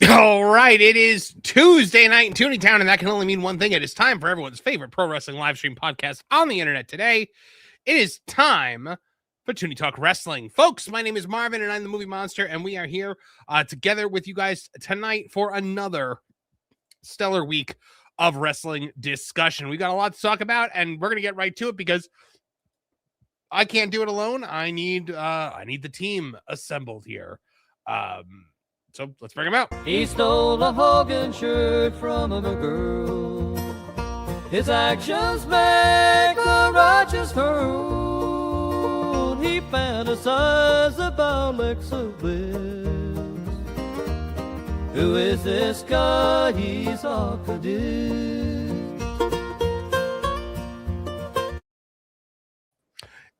All right, it is Tuesday night in Tooney Town, and that can only mean one thing. It is time for everyone's favorite pro wrestling live stream podcast on the internet today. It is time for Tooney Talk Wrestling. Folks, my name is Marvin, and I'm the Movie Monster, and we are here together with you guys tonight for another stellar week of wrestling discussion. We got a lot to talk about, and we're going to get right to it because I can't do it alone. I need the team assembled here. So let's bring him out. He stole a Hogan shirt from a girl. His actions make a righteous hurl. He fantasized about Lexa Bliss. Who is this guy? He's Arcadis.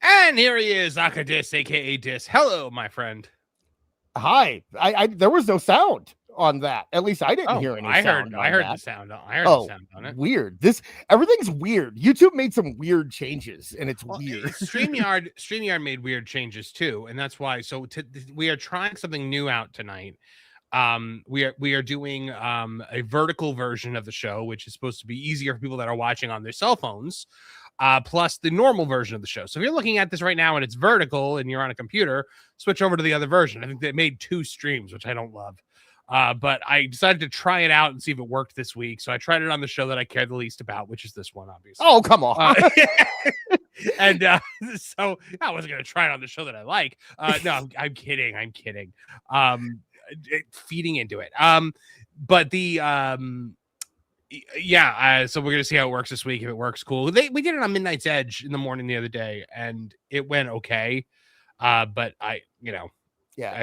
And here he is, Akadis, aka Dis. Hello, my friend. Hi. There was no sound on that. At least I didn't hear any sound. I heard the sound. I heard the sound on it. Weird. Everything's weird. YouTube made some weird changes, and it's weird. StreamYard made weird changes too, and that's why. So we are trying something new out tonight. We are doing a vertical version of the show, which is supposed to be easier for people that are watching on their cell phones. Plus the normal version of the show. So if you're looking at this right now and it's vertical and you're on a computer, switch over to the other version. I think they made 2 streams, which I don't love. But I decided to try it out and see if it worked this week. So I tried it on the show that I care the least about, which is this one, obviously. Oh, come on. And so I wasn't going to try it on the show that I like. No, I'm kidding. Feeding into it. But the... so we're gonna see how it works this week. If it works, cool. We did it on Midnight's Edge in the morning the other day, and it went okay. But I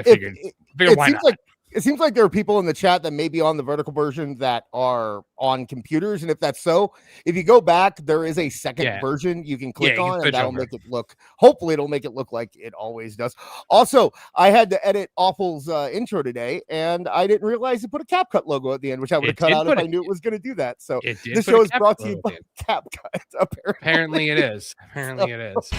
figured why not? It seems like there are people in the chat that may be on the vertical version that are on computers, and if that's so, if you go back, there is a second version you can click on, and that'll make it look. Hopefully, it'll make it look like it always does. Also, I had to edit Awful's intro today, and I didn't realize it put a CapCut logo at the end, which I would have cut out if I knew it was going to do that. So this show is brought to you by CapCut. Apparently, it is. Apparently, it is.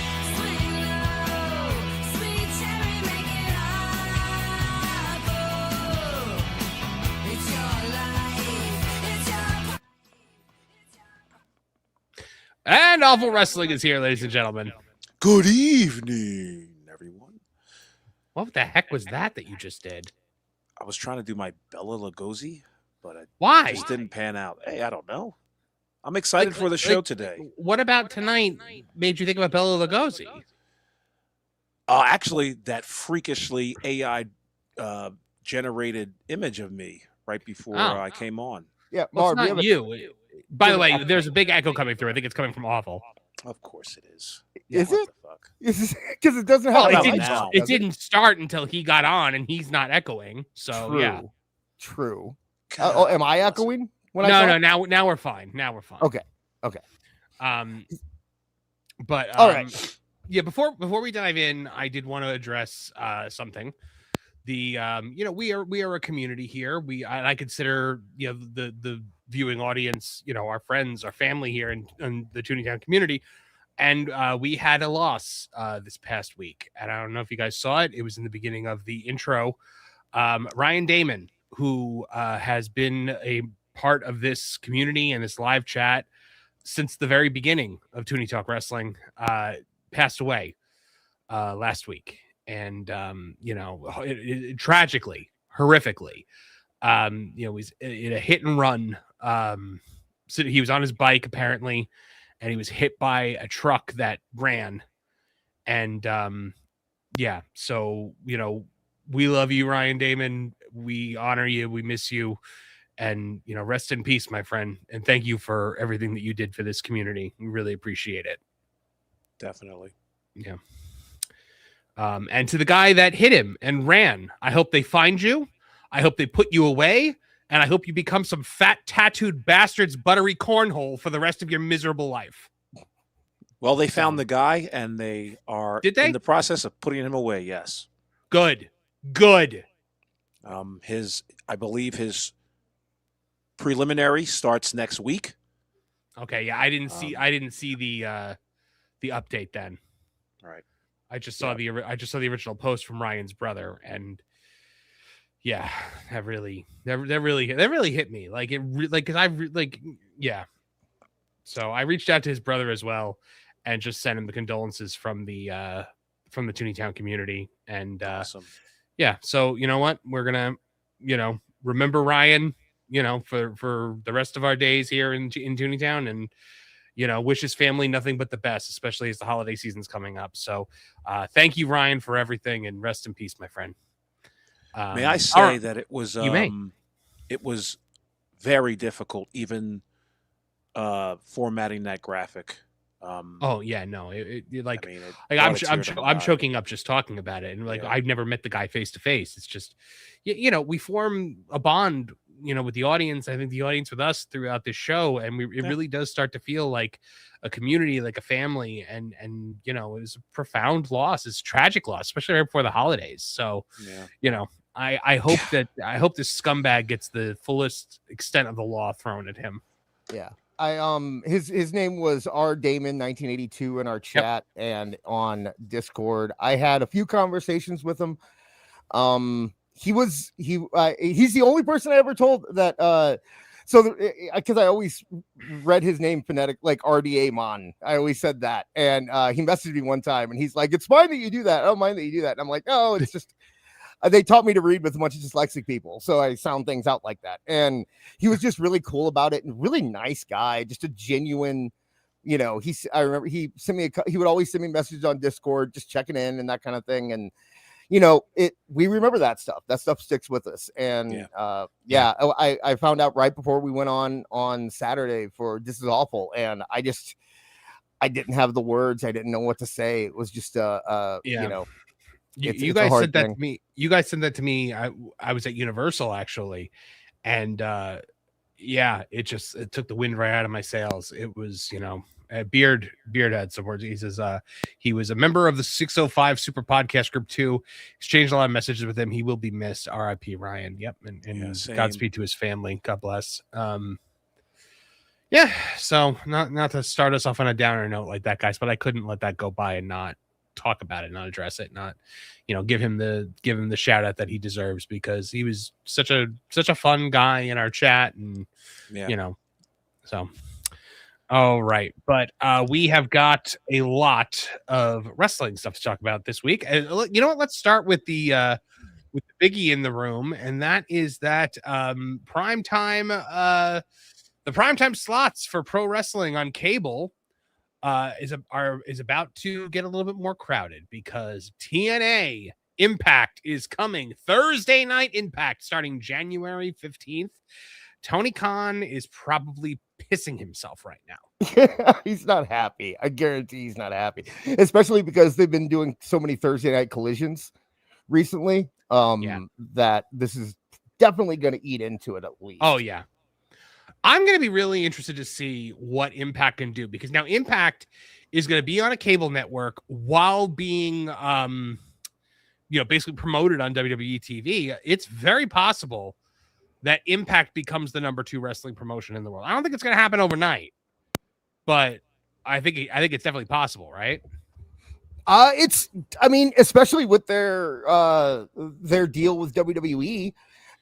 And Awful Wrestling is here, ladies and gentlemen. Good evening, everyone. What the heck was that you just did? I was trying to do my Bella Lugosi, but it just didn't pan out. Hey, I don't know. I'm excited for the show today. What about tonight made you think about Bella Lugosi? Actually, that freakishly AI generated image of me right before I came on. Yeah, well, it's not you. By the way, there's a big echo coming through. I think it's coming from Awful. Of course it is. Is it? Because it doesn't have. It didn't start until he got on, and he's not echoing. So true. Am I echoing? No. Now we're fine. Okay. But all right. Yeah. Before we dive in, I did want to address something. We are a community here. I consider the viewing audience, our friends, our family here in the Tooney Town community. And we had a loss this past week. And I don't know if you guys saw it. It was in the beginning of the intro. Ryan Damon, who has been a part of this community and this live chat since the very beginning of Tooney Talk Wrestling, passed away last week. And, tragically, horrifically, he's in a hit and run. So he was on his bike apparently, and he was hit by a truck that ran. And so we love you, Ryan Damon. We honor you. We miss you, and rest in peace, my friend. And thank you for everything that you did for this community. We really appreciate it. Definitely. Yeah. And to the guy that hit him and ran, I hope they find you. I hope they put you away. And I hope you become some fat, tattooed bastard's buttery cornhole for the rest of your miserable life. Well, they found the guy, and they are in the process of putting him away, yes. Good. I believe his preliminary starts next week. Okay, yeah, I didn't see the update then. All right. I just saw the original post from Ryan's brother, and Yeah, that really hit me. Like yeah. So I reached out to his brother as well, and just sent him the condolences from the Tooney Town community. And awesome. Yeah, so you know what, we're gonna remember Ryan, for the rest of our days here in Tooney Town, and wish his family nothing but the best, especially as the holiday season's coming up. So thank you, Ryan, for everything, and rest in peace, my friend. May I say that it was it was very difficult, even formatting that graphic. Oh yeah, no, I'm choking up just talking about it, and I've never met the guy face to face. It's just, we form a bond, with the audience. I think the audience with us throughout this show, and it really does start to feel like a community, like a family, and it was a profound loss. It's a tragic loss, especially right before the holidays. So, I hope this scumbag gets the fullest extent of the law thrown at him. Yeah. His name was R Damon 1982 in our chat and on Discord. I had a few conversations with him. He's the only person I ever told that because I always read his name phonetic, like RDA Mon. I always said that, and he messaged me one time, and he's like, "It's fine that you do that. I don't mind that you do that." And I'm like, "Oh, it's just." They taught me to read with a bunch of dyslexic people, so I sound things out like that. And he was just really cool about it, and really nice guy, just a genuine, I remember he sent me he would always send me messages on Discord, just checking in and that kind of thing. And we remember that stuff. That stuff sticks with us. And I found out right before we went on Saturday for This Is Awful, and I didn't have the words. I didn't know what to say. It was just You guys said that to me. You guys said that to me. I was at Universal actually, and it took the wind right out of my sails. It was, Beard had some words. He says he was a member of the 605 Super Podcast Group 2. Exchanged a lot of messages with him. He will be missed. R.I.P. Ryan. Yep, and Godspeed to his family. God bless. So not to start us off on a downer note like that, guys, but I couldn't let that go by and not talk about it, not address it, not give him the shout out that he deserves, because he was such a fun guy in our chat. And so all right, but we have got a lot of wrestling stuff to talk about this week. And you know what, let's start with the biggie in the room, and that is that the primetime slots for pro wrestling on cable is about to get a little bit more crowded, because TNA Impact is coming. Thursday Night Impact starting January 15th. Tony Khan is probably pissing himself right now. He's not happy. I guarantee he's not happy, especially because they've been doing so many Thursday night collisions recently. That this is definitely going to eat into it at least. Oh yeah. I'm going to be really interested to see what Impact can do, because now Impact is going to be on a cable network while being, basically promoted on WWE TV. It's very possible that Impact becomes the number 2 wrestling promotion in the world. I don't think it's going to happen overnight, but I think it's definitely possible, right? Especially with their deal with WWE.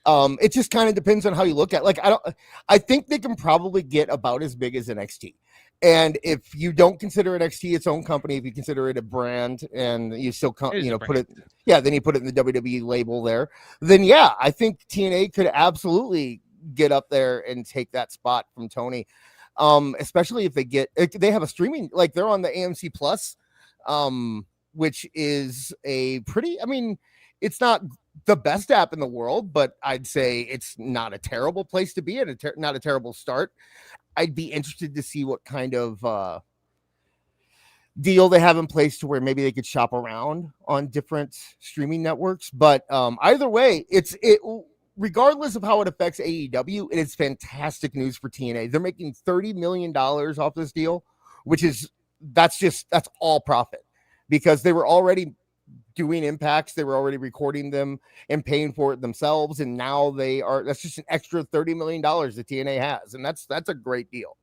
It just kind of depends on how you look at it. I think they can probably get about as big as NXT. And if you don't consider NXT its own company, if you consider it a brand and you still put it, then you put it in the WWE label there, then I think TNA could absolutely get up there and take that spot from Tony. Especially if they have a streaming, like they're on the AMC Plus, which is a pretty, it's not the best app in the world, but I'd say it's not a terrible place to be and not a terrible start. I'd be interested to see what kind of deal they have in place to where maybe they could shop around on different streaming networks. But either way, regardless of how it affects AEW, it is fantastic news for TNA. They're making $30 million off this deal, that's all profit, because they were already doing impacts. They were already recording them and paying for it themselves. And now that's just an extra $30 million that TNA has. And that's a great deal.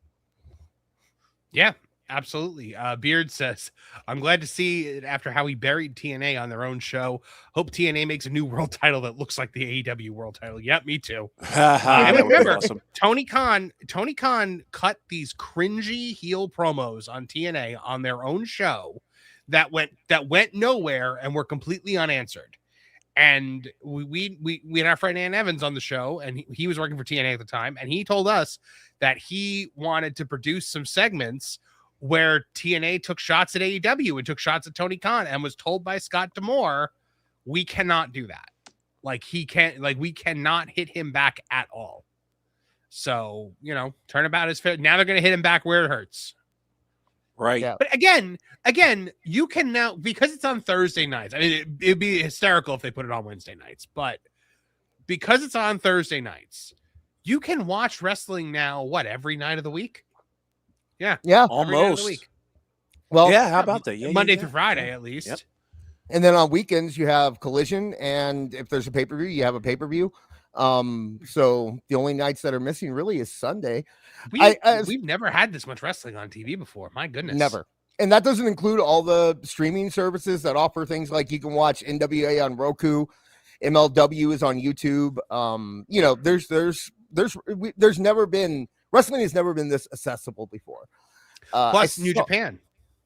Yeah. Absolutely. Beard says, I'm glad to see it after how he buried TNA on their own show. Hope TNA makes a new world title that looks like the AEW world title. Yep, me too. And remember, awesome. Tony Khan cut these cringy heel promos on TNA on their own show that went nowhere and were completely unanswered. And we had our friend Ann Evans on the show, and he was working for TNA at the time, and he told us that he wanted to produce some segments where TNA took shots at AEW and took shots at Tony Khan, and was told by Scott D'Amore, we cannot do that. We cannot hit him back at all. So, turnabout is fair. Now they're going to hit him back where it hurts. Right. Yeah. But again, you can now, because it's on Thursday nights. I mean, it'd be hysterical if they put it on Wednesday nights, but because it's on Thursday nights, you can watch wrestling now, every night of the week? Yeah. Almost. Well, yeah, how about that? Yeah, Monday through Friday, at least. Yep. And then on weekends, you have Collision, and if there's a pay-per-view, you have a pay-per-view. So the only nights that are missing really is Sunday. We've never had this much wrestling on TV before. My goodness. Never. And that doesn't include all the streaming services that offer things like you can watch NWA on Roku, MLW is on YouTube. There's never been, wrestling has never been this accessible before. Plus New Japan.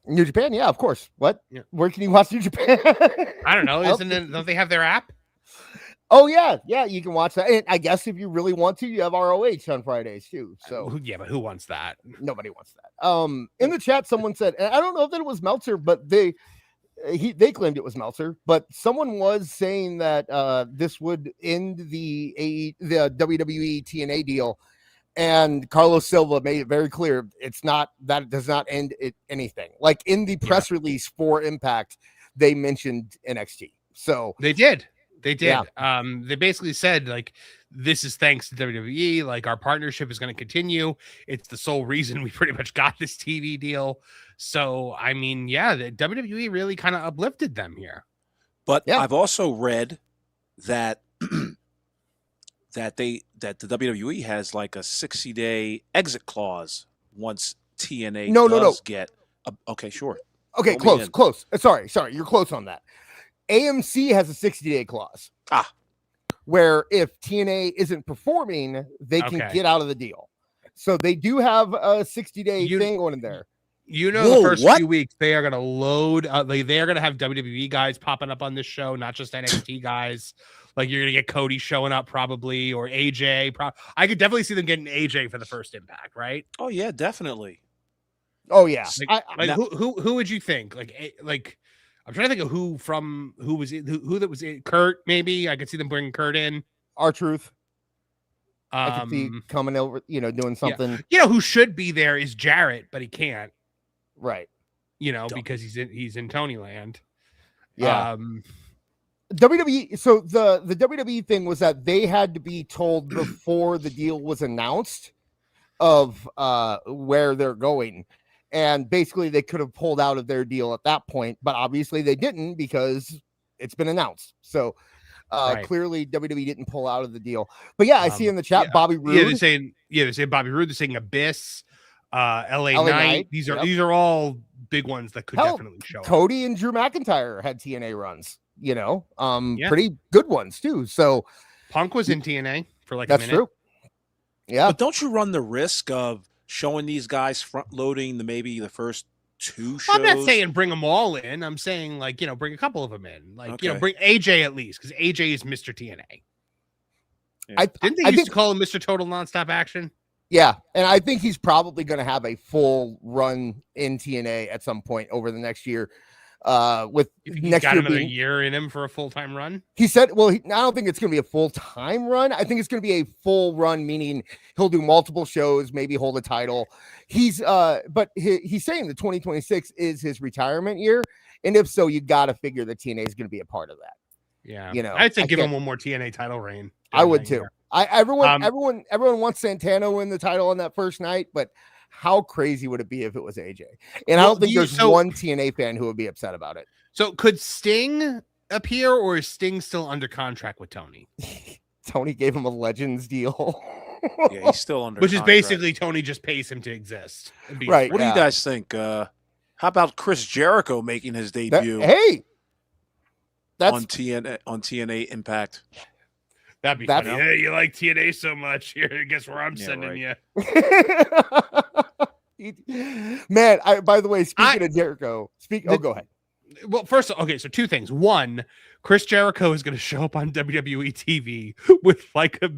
New Japan, yeah, of course. What? Yeah. Where can you watch New Japan? I don't know. Don't they have their app? Oh yeah, you can watch that. And I guess if you really want to, you have ROH on Fridays too. So yeah, but who wants that? Nobody wants that. In the chat, someone said, and I don't know if that it was Meltzer, but they claimed it was Meltzer, but someone was saying that this would end the WWE TNA deal, and Carlos Silva made it very clear it's not that it does not end anything. Like in the press release for Impact, they mentioned NXT. So they did. They did. Yeah. They basically said, like, this is thanks to WWE. Like, our partnership is going to continue. It's the sole reason we pretty much got this TV deal. So, I mean, the WWE really kind of uplifted them here. But I've also read that that the WWE has like a 60-day exit clause once TNA does get. Okay, sure. Okay, close. Sorry, you're close on that. AMC has a 60-day clause. Where if TNA isn't performing, they can get out of the deal. So they do have a 60-day thing going in there. The first few weeks, they are going to load. They are going to have WWE guys popping up on this show, not just NXT guys. Like you're going to get Cody showing up probably, or AJ. I could definitely see them getting AJ for the first Impact, right? Oh yeah, definitely. Oh yeah. Who would you think? Like. I'm trying to think of who that was in. Kurt, maybe I could see them bringing Kurt in. R-Truth. I could see coming over, doing something. Yeah. Who should be there is Jarrett, but he can't. Right. Because he's in Tony Land. Yeah. WWE. So the WWE thing was that they had to be told before the deal was announced of where they're going. And basically, they could have pulled out of their deal at that point, but obviously they didn't because it's been announced. So clearly, WWE didn't pull out of the deal. But I see in the chat Bobby Roode. Yeah, they're saying Bobby Roode. They're saying Abyss, LA Knight. These are all big ones that could definitely show. Cody and Drew McIntyre had TNA runs. Pretty good ones too. So Punk was in TNA for like a minute. That's true. Yeah, but don't you run the risk of showing these guys front loading maybe the first two shows? I'm not saying bring them all in. I'm saying bring a couple of them in. Bring AJ at least, because AJ is Mr. TNA. Yeah. Didn't they used to call him Mr. Total Nonstop Action? Yeah, and I think he's probably going to have a full run in TNA at some point over the next year. With next got year another year in him for a full-time run. He said, well, I don't think it's going to be a full-time run. I think it's going to be a full run, meaning he'll do multiple shows, maybe hold a title. He's saying the 2026 is his retirement year, and if so, you got to figure that TNA is going to be a part of that. Yeah, I'd say give him one more TNA title reign. I would too. Everyone wants Santana win the title on that first night, but how crazy would it be if it was AJ? And I don't think there's one TNA fan who would be upset about it. So could Sting appear, or is Sting still under contract with Tony? Tony gave him a Legends deal. Yeah, he's still under Which contract. is basically Tony just pays him to exist. Right. What do you guys think? How about Chris Jericho making his debut? That's on TNA Impact. That'd be funny. Hey, you like TNA so much. Here, guess where I'm sending you. Man, by the way, speaking of Jericho, go ahead. Well, first, okay, so two things. One, Chris Jericho is going to show up on WWE TV with like a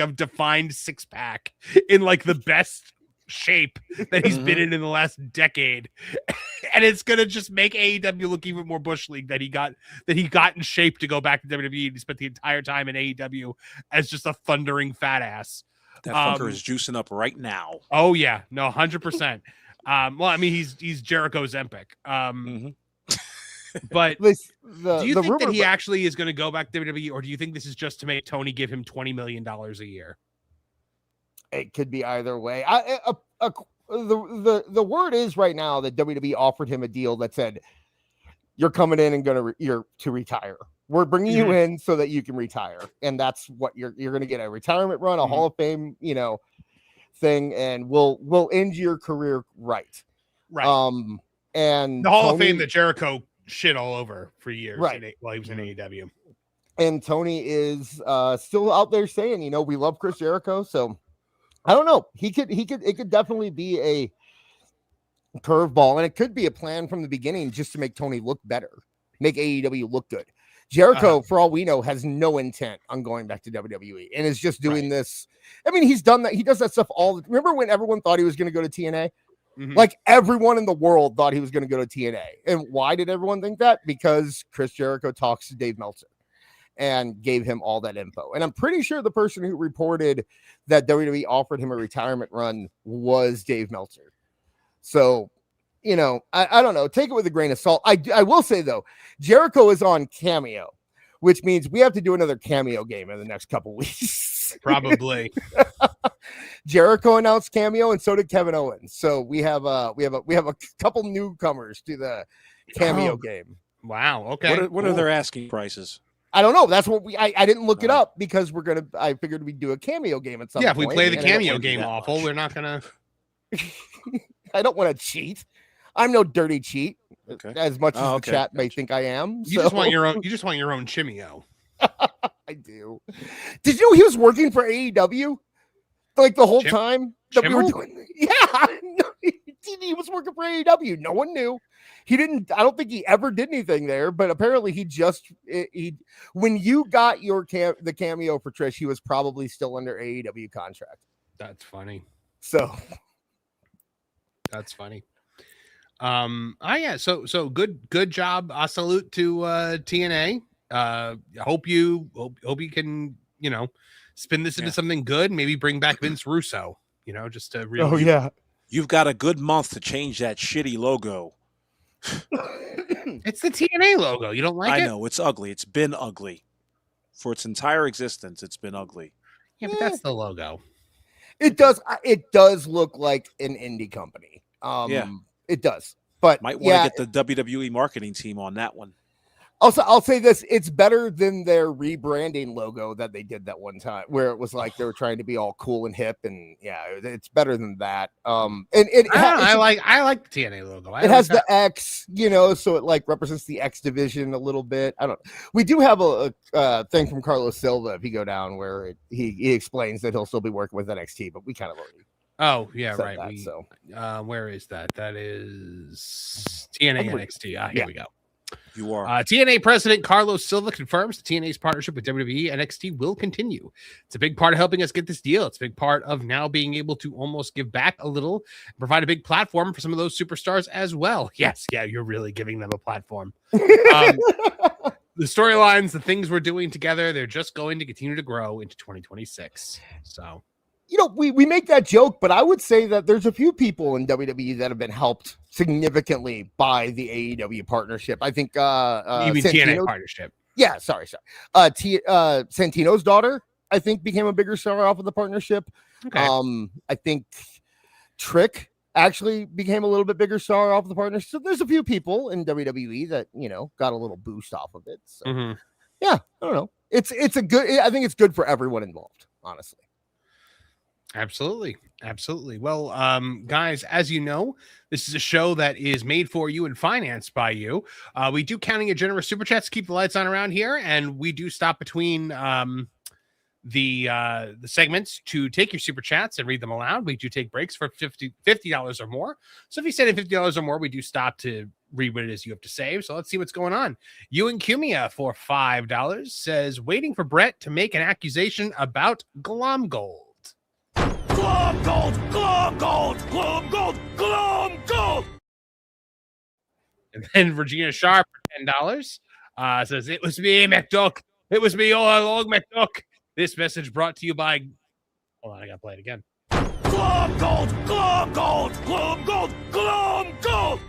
defined six pack in like the best shape that he's been in the last decade, and it's going to just make AEW look even more bush league that he got in shape to go back to WWE. He spent the entire time in AEW as just a thundering fat ass. That fucker is juicing up right now. Oh yeah, no, 100%. Well, I mean, he's Jericho's Zempic. But do you think that he actually is going to go back to WWE, or do you think this is just to make Tony give him $20 million a year? It could be either way. The word is right now that WWE offered him a deal that said, "You're coming in and you're to retire. We're bringing you in so that you can retire, and that's what you're going to get a retirement run, a Hall of Fame, thing, and we'll end your career right." And the Hall of Fame that Jericho shit all over for years, right? While he was in AEW. And Tony is still out there saying, we love Chris Jericho, so. I don't know. It could definitely be a curveball, and it could be a plan from the beginning just to make Tony look better, make AEW look good. Jericho, for all we know, has no intent on going back to WWE and is just doing this. I mean, he's done that. He does that stuff remember when everyone thought he was going to go to TNA? Like everyone in the world thought he was going to go to TNA. And why did everyone think that? Because Chris Jericho talks to Dave Meltzer and gave him all that info. And I'm pretty sure the person who reported that WWE offered him a retirement run was Dave Meltzer. So, I don't know. Take it with a grain of salt. I will say, though, Jericho is on Cameo, which means we have to do another Cameo game in the next couple weeks. Probably. Jericho announced Cameo, and so did Kevin Owens. So we have a couple newcomers to the Cameo game. Wow. Okay. What are their asking prices? I don't know. That's what I didn't look it up because I figured we'd do a Cameo game at some point. Yeah, if we play the Cameo game awful, we're not gonna. I don't want to cheat. I'm no dirty cheat. Okay. As much as the chat may think I am. You just want your own. You just want your own Chimeo. I do. Did you know he was working for AEW like the whole time that we were doing? Yeah, he was working for AEW. No one knew. He didn't. I don't think he ever did anything there. But apparently, when you got the Cameo for Trish, he was probably still under AEW contract. That's funny. So that's funny. Yeah. So good job. I salute to TNA. Hope you can spin this into something good. Maybe bring back Vince Russo. Just to really. Oh yeah. You've got a good month to change that shitty logo. It's the TNA logo. You don't like it? I know it's ugly. It's been ugly for its entire existence. It's been ugly. Yeah, but that's the logo. It does look like an indie company. It does. But might want to get the WWE marketing team on that one. Also, I'll say this: it's better than their rebranding logo that they did that one time, where it was like they were trying to be all cool and hip, and it's better than that. I like the TNA logo. It has the X, so it like represents the X division a little bit. I don't. We do have a thing from Carlos Silva if you go down where he explains that he'll still be working with NXT, but we kind of already. Oh yeah, right. Where is that? That is TNA NXT. Here we go. You are. TNA president Carlos Silva confirms TNA's partnership with WWE NXT will continue. It's a big part of helping us get this deal. It's a big part of now being able to almost give back a little and provide a big platform for some of those superstars as well. Yes, you're really giving them a platform. The storylines, the things we're doing together, they're just going to continue to grow into 2026. So. We make that joke, but I would say that there's a few people in WWE that have been helped significantly by the AEW partnership. I think you mean TNA partnership. Yeah, sorry. Santino's daughter, I think, became a bigger star off of the partnership. Okay. I think Trick actually became a little bit bigger star off of the partnership. So there's a few people in WWE that, got a little boost off of it. So yeah, I don't know. I think it's good for everyone involved, honestly. Absolutely. Absolutely. Well, guys, as you know, this is a show that is made for you and financed by you. We do counting a generous super chats to keep the lights on around here, and we do stop between the segments to take your super chats and read them aloud. We do take breaks for $50 or more. So if you send in $50 or more, we do stop to read what it is you have to say. So let's see what's going on. Ewan Cumia for $5 says, waiting for Bret to make an accusation about Glom Gold. Glom Gold! Glom Gold! Glom Gold! Glom Gold! And then Regina Sharp for $10 says, it was me, McDuck. It was me all along, McDuck. This message brought to you by... Hold on, I gotta play it again. Glom Gold! Glom Gold! Glom Gold! Glom Gold!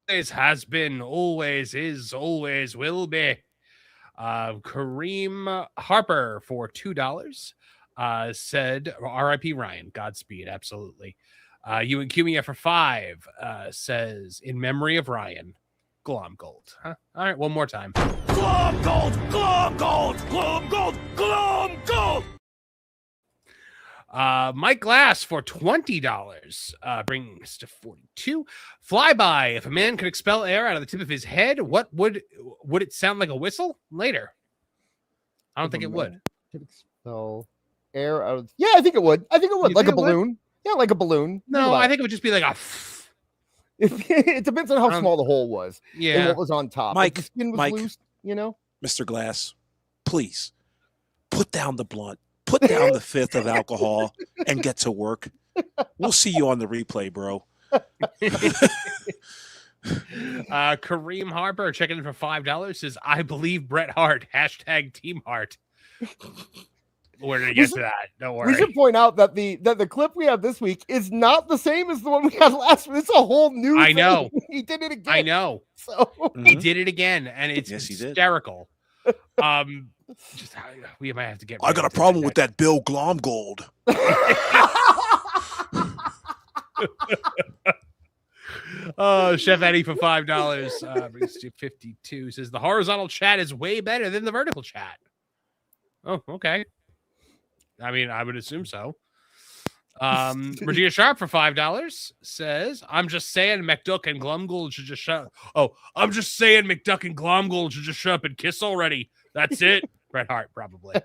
Always has been, always is, always will be. Kareem Harper for $2 said, R.I.P. Ryan, Godspeed, absolutely. Ewan Cumia for $5 says, in memory of Ryan, Glom Gold. Huh? All right, one more time. Glom Gold! Glom Gold! Glom Gold! Glom Gold! Mike Glass for $20 brings to 42. Flyby. If a man could expel air out of the tip of his head, what would it sound like? A whistle? Later. I don't think it would. Could expel air out of... Yeah, I think it would. Like a balloon. Yeah, like a balloon. No, I think it would just be like a... It depends on how small the hole was. Yeah. And what was on top. Mike, if the skin was loose, you know? Mr. Glass, please put down the blunt, put down the fifth of alcohol, and get to work. We'll see you on the replay, bro. Kareem Harper checking in for $5 says, I believe Bret Hart. # Team Heart. We're gonna get to that. Don't worry. We should point out that the clip we have this week is not the same as the one we had last week. It's a whole new thing. Know. He did it again. I know. So he did it again, and it's hysterical. We might have to get. I got a problem with that Bill Glom Gold. Chef Eddie for $5 brings to 52. Says the horizontal chat is way better than the vertical chat. Oh, okay. I mean, I would assume so. Regina Sharp for $5 says, I'm just saying McDuck and Glomgold should just shut. Oh, I'm just saying McDuck and Glomgold should just shut up and kiss already. That's it. Bret Hart, probably.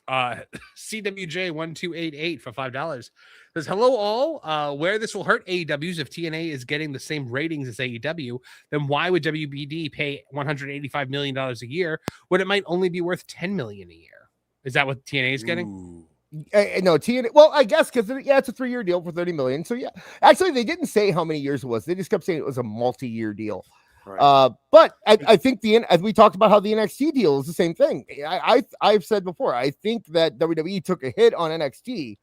CWJ1288 for $5 says, hello all. Where this will hurt AEW's if TNA is getting the same ratings as AEW, then why would WBD pay $185 million a year when it might only be worth $10 million a year? Is that what TNA is getting? No, TNA. Well, I guess because it's a 3-year deal for $30 million. So yeah, actually they didn't say how many years it was. They just kept saying it was a multi-year deal. Right. But I think as we talked about how the NXT deal is the same thing. I've said before, I think that WWE took a hit on NXT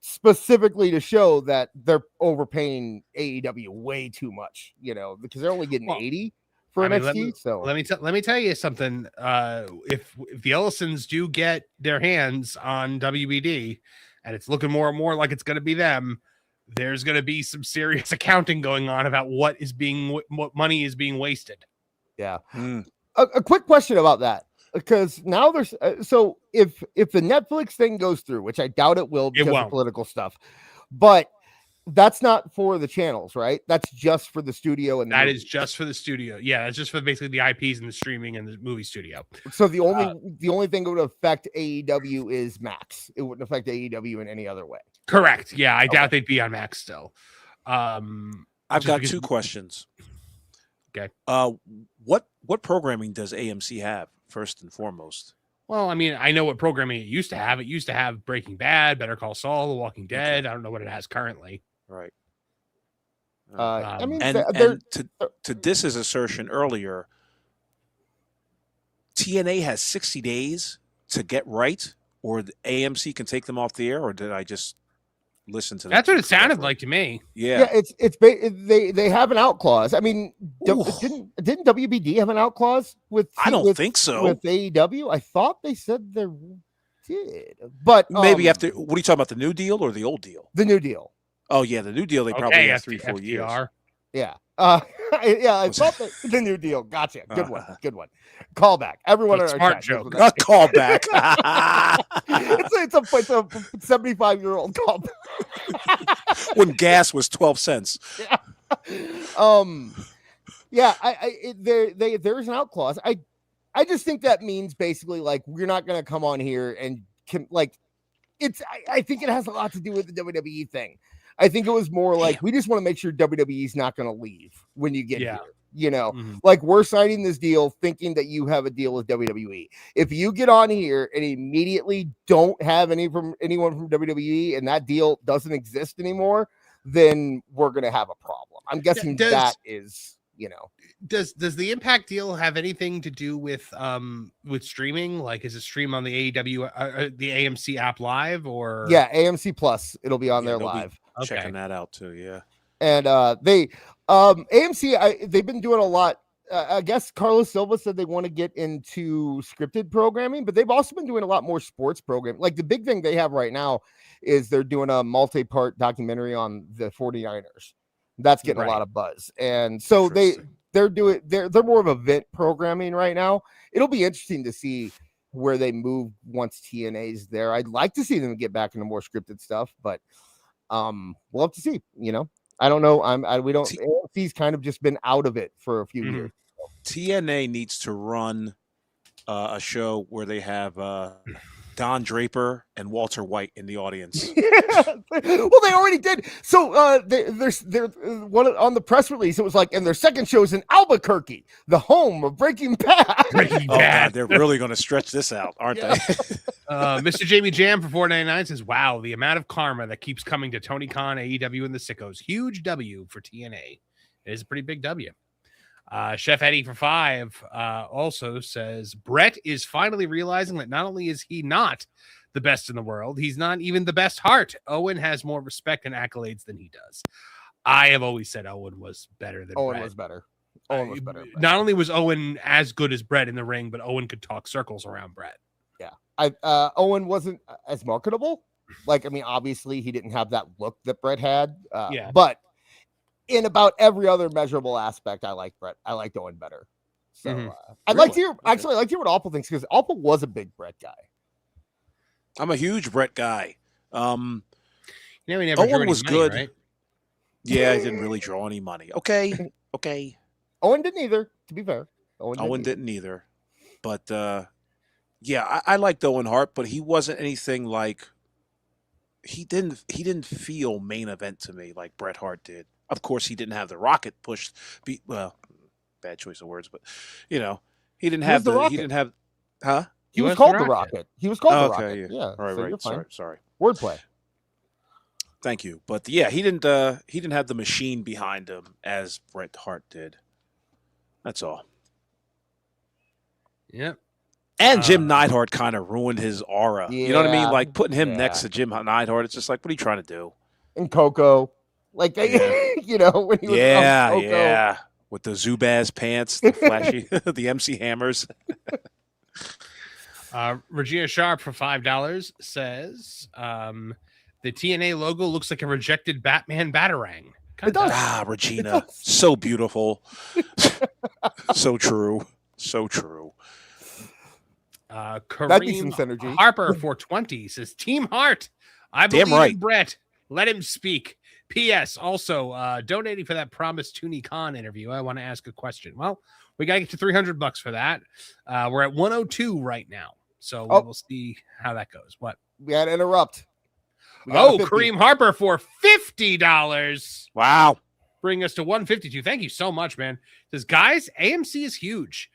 specifically to show that they're overpaying AEW way too much, because they're only getting 80 for NXT. So let me tell you something. If the Ellisons do get their hands on WBD, and it's looking more and more like it's going to be them, there's going to be some serious accounting going on about what money is being wasted. Yeah. A quick question about that, because now there's so if the Netflix thing goes through, which I doubt it will because of political stuff, but that's not for the channels, right? That's just for the studio, and that is just for the studio. Yeah, that's just for basically the IPs and the streaming and the movie studio. So the only thing that would affect AEW is Max. It wouldn't affect AEW in any other way. Correct. Yeah, I doubt they'd be on Max still. I've got two questions. Okay. What programming does AMC have first and foremost? Well, I mean, I know what programming it used to have. It used to have Breaking Bad, Better Call Saul, The Walking Dead. I don't know what it has currently. Right. I mean, and to Dis's assertion earlier, TNA has 60 days to get right, or the AMC can take them off the air, or did I just listen to that? That's what it sounded like to me. Yeah, they have an out clause. I mean, didn't WBD have an out clause with? I don't think so. With AEW, I thought they said they did, but maybe after. What are you talking about? The new deal or the old deal? The new deal. Oh yeah, the new deal. They probably have 3-4 years. Yeah. Yeah, I thought the new deal. Gotcha. Good one. Good one. Call back. Everyone in our smart chat joke. Call back. it's a 75-year-old call back. When gas was 12 cents. Yeah. Yeah, there's an out clause. I just think that means basically like we're not gonna come on here and I think it has a lot to do with the WWE thing. I think it was more like we just want to make sure WWE's not going to leave when you get here. You know, like we're signing this deal thinking that you have a deal with WWE. If you get on here and immediately don't have anyone from WWE and that deal doesn't exist anymore, then we're going to have a problem. I'm guessing that is, you know. Does the Impact deal have anything to do with streaming? Like, is it stream on the AEW, the AMC app live, or AMC Plus? It'll be on there live. Checking that out too, yeah. And they AMC, they've been doing a lot. I guess Carlos Silva said they want to get into scripted programming, but they've also been doing a lot more sports programming. Like the big thing they have right now is they're doing a multi-part documentary on the 49ers. That's getting a lot of buzz, and so they're more of event programming right now. It'll be interesting to see where they move once TNA's there. I'd like to see them get back into more scripted stuff, but we'll have to see. You know, I don't know. AMC's kind of just been out of it for a few years. TNA needs to run a show where they have Don Draper and Walter White in the audience. Well, they already did. So there's one on the press release. It was like, and their second show is in Albuquerque, the home of Breaking Bad. Breaking Bad. God, they're really going to stretch this out, aren't they? Mr. Jamie Jam for $4.99 says, "Wow, the amount of karma that keeps coming to Tony Khan, AEW, and the Sickos. Huge W for TNA. It is a pretty big W." Chef Eddie for $5 also says, "Bret is finally realizing that not only is he not the best in the world, he's not even the best Hart. Owen has more respect and accolades than he does." I have always said Owen was better than Owen Bret. was better. Owen was better. Not only was Owen as good as Bret in the ring, but Owen could talk circles around Bret. Yeah. Owen wasn't as marketable. Like, I mean, obviously he didn't have that look that Bret had. But in about every other measurable aspect, I like Bret. I liked Owen better. So I'd like to hear what Awful thinks, because Awful was a big Bret guy. I'm a huge Bret guy. He never Owen was money, good. Right? Yeah, he didn't really draw any money. Okay. Owen didn't either, to be fair. Owen didn't either. But I liked Owen Hart, but he wasn't anything like he didn't feel main event to me like Bret Hart did. Of course, he didn't have the rocket push. Bad choice of words, but he didn't have he didn't have, huh? He was called the Rocket. He was called the Rocket. Yeah. All right. Sorry. Wordplay. Thank you. But he didn't have the machine behind him as Bret Hart did. That's all. Yep. And Jim Neidhart kind of ruined his aura. Yeah. You know what I mean? Like putting him next to Jim Neidhart, it's just like, what are you trying to do? And Coco. Like, when he was Coco. Yeah. With the Zubaz pants, the flashy, the MC Hammers. Regina Sharp for $5 says, the TNA logo looks like a rejected Batman Batarang. It does. Regina. So beautiful. So true. So true. Kareem Harper for $20 says, Team Hart. I believe in Bret. Let him speak. P.S. Also, donating for that promised Tooney Khan interview, I want to ask a question. Well, we got to get to $300 for that. We're at 102 right now. So we'll see how that goes. What? We got to interrupt. Kareem Harper for $50. Wow. Bring us to 152. Thank you so much, man. Says, guys, AMC is huge.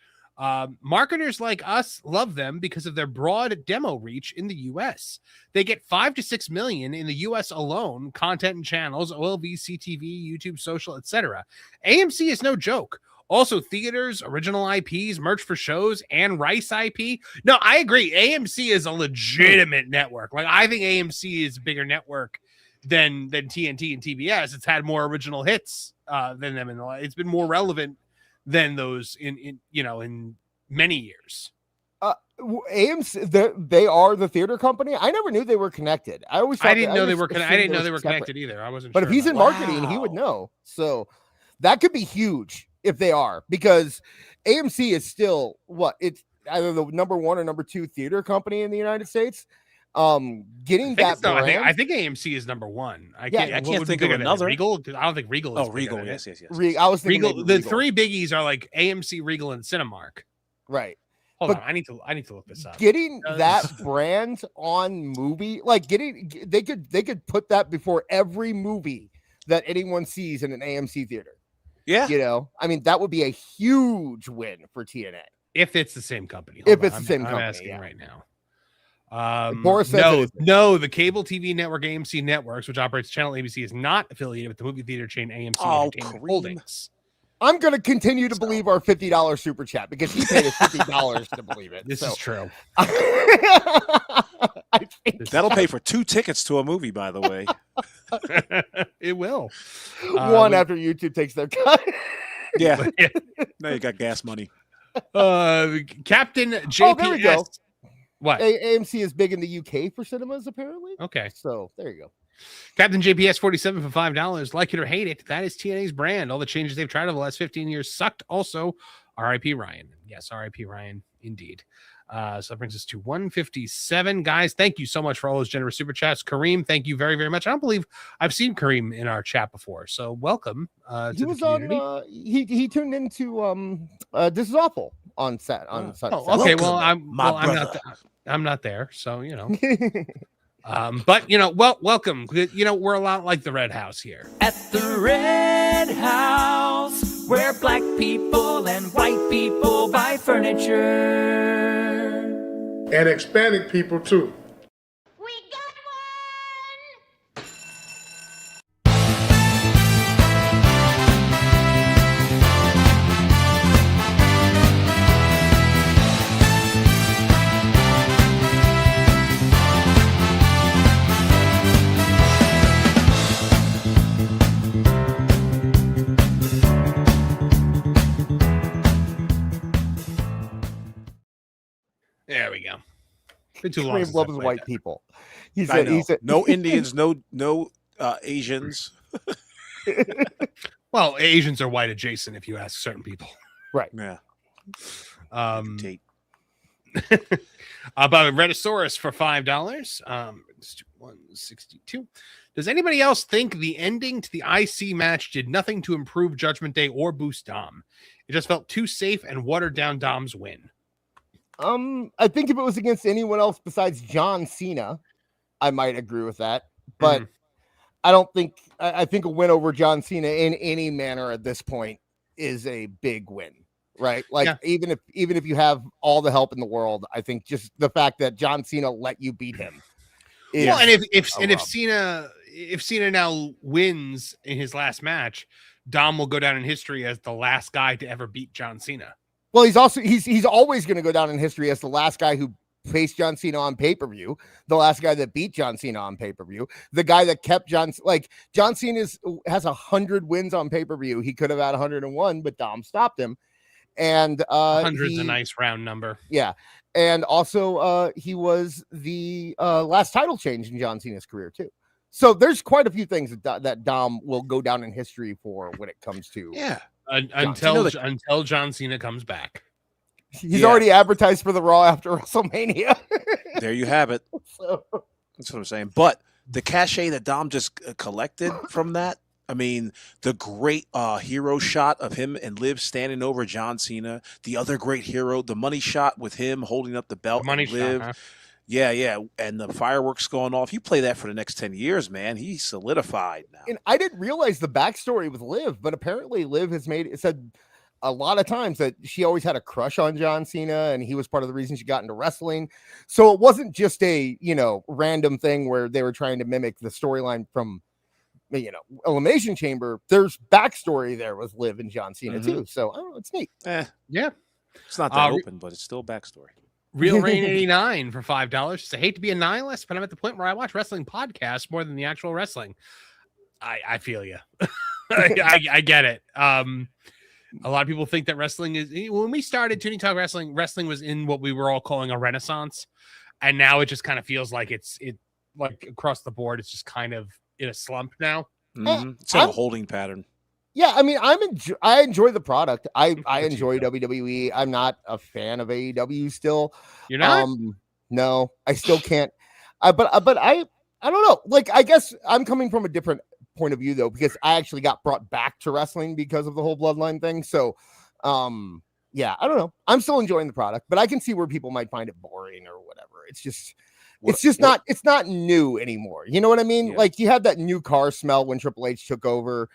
Marketers like us love them because of their broad demo reach in the U.S. They get 5 to 6 million in the U.S. alone, content and channels, OLV, CTV, YouTube, social, etc. AMC is no joke. Also, theaters, original IPs, merch for shows, and Rice IP. No, I agree. AMC is a legitimate network. Like, I think AMC is a bigger network than TNT and TBS. It's had more original hits than them. It's been more relevant than those in many years. AMC, they are the theater company. I never knew they were connected. I didn't know they were connected either. I wasn't. But sure if he's in marketing, he would know. So That could be huge if they are, because AMC is still it's either the number 1 or number 2 theater company in the United States. Getting that brand, I think AMC is number 1. I can't think of another. Regal? I don't think Regal is. Oh, Regal, yes. I was thinking Regal. The 3 biggies are like AMC, Regal, and Cinemark. Right. Hold on, I need to look this up. Getting that brand on movie, like they could put that before every movie that anyone sees in an AMC theater. Yeah. I mean, that would be a huge win for TNA. If it's the same company. I'm asking right now. No, the cable TV network AMC Networks, which operates channel ABC, is not affiliated with the movie theater chain AMC Entertainment Holdings. I'm going to continue to believe our $50 super chat because he paid us $50 to believe it. This is true. That'll pay for 2 tickets to a movie, by the way. It will. One after YouTube takes their cut. Yeah. Now you got gas money. Captain JPS. There we go. What? AMC is big in the UK for cinemas, apparently. Okay. So there you go. Captain JPS 47 for $5. Like it or hate it, that is TNA's brand. All the changes they've tried over the last 15 years sucked. Also, R.I.P. Ryan. Yes, R.I.P. Ryan, indeed. So that brings us to 157. Guys, thank you so much for all those generous super chats. Kareem, thank you very, very much. I don't believe I've seen Kareem in our chat before. So welcome to the community. He tuned into This Is Awful on Sunday. Oh, okay. Well, I'm not there. So, but welcome. We're a lot like the Red House here. At the Red House, where black people and white people buy furniture. And Hispanic people too. We got one! There we go. Been too long. Kareem loves white people. He said no he Indians, no Asians. Well, Asians are white adjacent if you ask certain people. Right. Yeah. About Rhedosaurus for $5. 162. Does anybody else think the ending to the IC match did nothing to improve Judgment Day or boost Dom? It just felt too safe and watered down Dom's win. I think if it was against anyone else besides John Cena, I might agree with that. But I don't think I think a win over John Cena in any manner at this point is a big win, right? Like even if you have all the help in the world, I think just the fact that John Cena let you beat him. Well, and if Cena now wins in his last match, Dom will go down in history as the last guy to ever beat John Cena. Well, he's always going to go down in history as the last guy who faced John Cena on pay-per-view, the last guy that beat John Cena on pay-per-view, the guy that kept John Cena has 100 wins on pay-per-view. He could have had 101, but Dom stopped him. And 100's a nice round number. Yeah. And also he was the last title change in John Cena's career too. So there's quite a few things that Dom will go down in history for when it comes to until John Cena comes back. He's already advertised for the Raw after WrestleMania. There you have it. That's what I'm saying. But the cachet that Dom just collected from that, I mean, the great hero shot of him and Liv standing over John Cena, the other great hero, the money shot with him holding up the belt, money and Liv. Shot, huh? Yeah, and the fireworks going off. You play that for the next 10 years, man. He's solidified now. And I didn't realize the backstory with Liv, but apparently Liv has said a lot of times that she always had a crush on John Cena, and he was part of the reason she got into wrestling. So it wasn't just a random thing where they were trying to mimic the storyline from Elimination Chamber. There's backstory there with Liv and John Cena too. So I don't know, it's neat. Yeah, it's not that open, but it's still backstory. Real Rain 89 for $5. I hate to be a nihilist, but I'm at the point where I watch wrestling podcasts more than the actual wrestling. I feel you. I get it. A lot of people think that wrestling is, when we started Tooney Talk Wrestling was in what we were all calling a renaissance, and now it just kind of feels like it's like across the board, it's just kind of in a slump now. It's a holding pattern. Yeah, I mean, I enjoy the product. I enjoy WWE. I'm not a fan of AEW still. You're not? No, I still can't. But I don't know. Like, I guess I'm coming from a different point of view though, because I actually got brought back to wrestling because of the whole bloodline thing. So, yeah, I don't know. I'm still enjoying the product, but I can see where people might find it boring or whatever. It's not new anymore. You know what I mean? Yeah. Like, you had that new car smell when Triple H took over.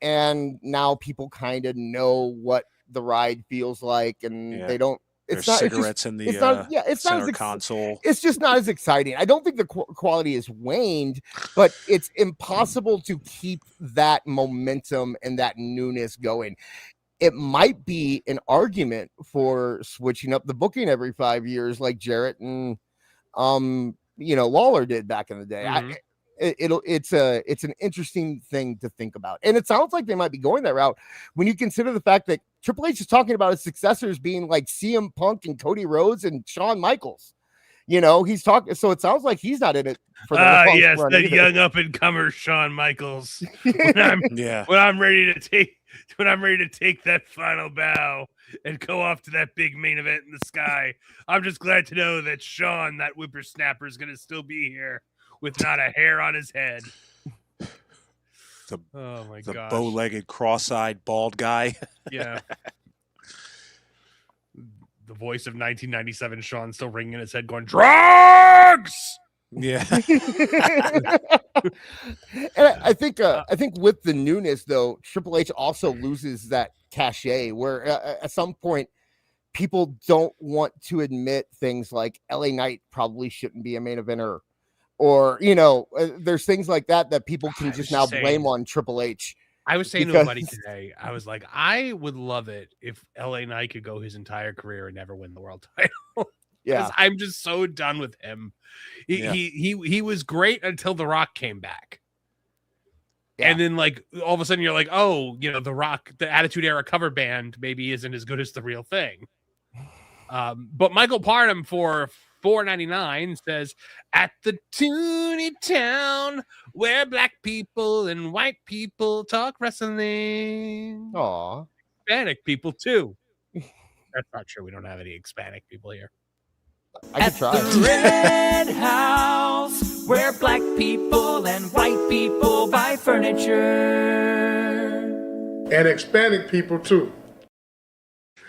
And now people kind of know what the ride feels like, and they don't. There's cigarettes in the center console. It's just not as exciting. I don't think the quality has waned, but it's impossible to keep that momentum and that newness going. It might be an argument for switching up the booking every 5 years, like Jarrett and Lawler did back in the day. Mm-hmm. It's an interesting thing to think about, and it sounds like they might be going that route when you consider the fact that Triple H is talking about his successors being like CM Punk and Cody Rhodes and Shawn Michaels. He's talking, so it sounds like he's not in it for the yes, that young up and comer Shawn Michaels. When I'm ready to take that final bow and go off to that big main event in the sky, I'm just glad to know that Shawn, that whippersnapper, is going to still be here with not a hair on his head. The gosh. bow-legged, cross-eyed, bald guy. Yeah. The voice of 1997 Shawn still ringing in his head going, drugs! Yeah. And I think with the newness, though, Triple H also loses that cachet where at some point people don't want to admit things like LA Knight probably shouldn't be a main eventer. Or, there's things like that people can just now blame on Triple H. I was saying to a buddy today, I was like, I would love it if LA Knight could go his entire career and never win the world title. Yeah. I'm just so done with him. He was great until The Rock came back. Yeah. And then, like, all of a sudden you're like, oh, The Rock, the Attitude Era cover band maybe isn't as good as the real thing. But Michael Parham for $4.99 says, at the Tooney Town where black people and white people talk wrestling. Aw. Hispanic people too. That's not true. We don't have any Hispanic people here. I could try. The Red House where black people and white people buy furniture. And Hispanic people too.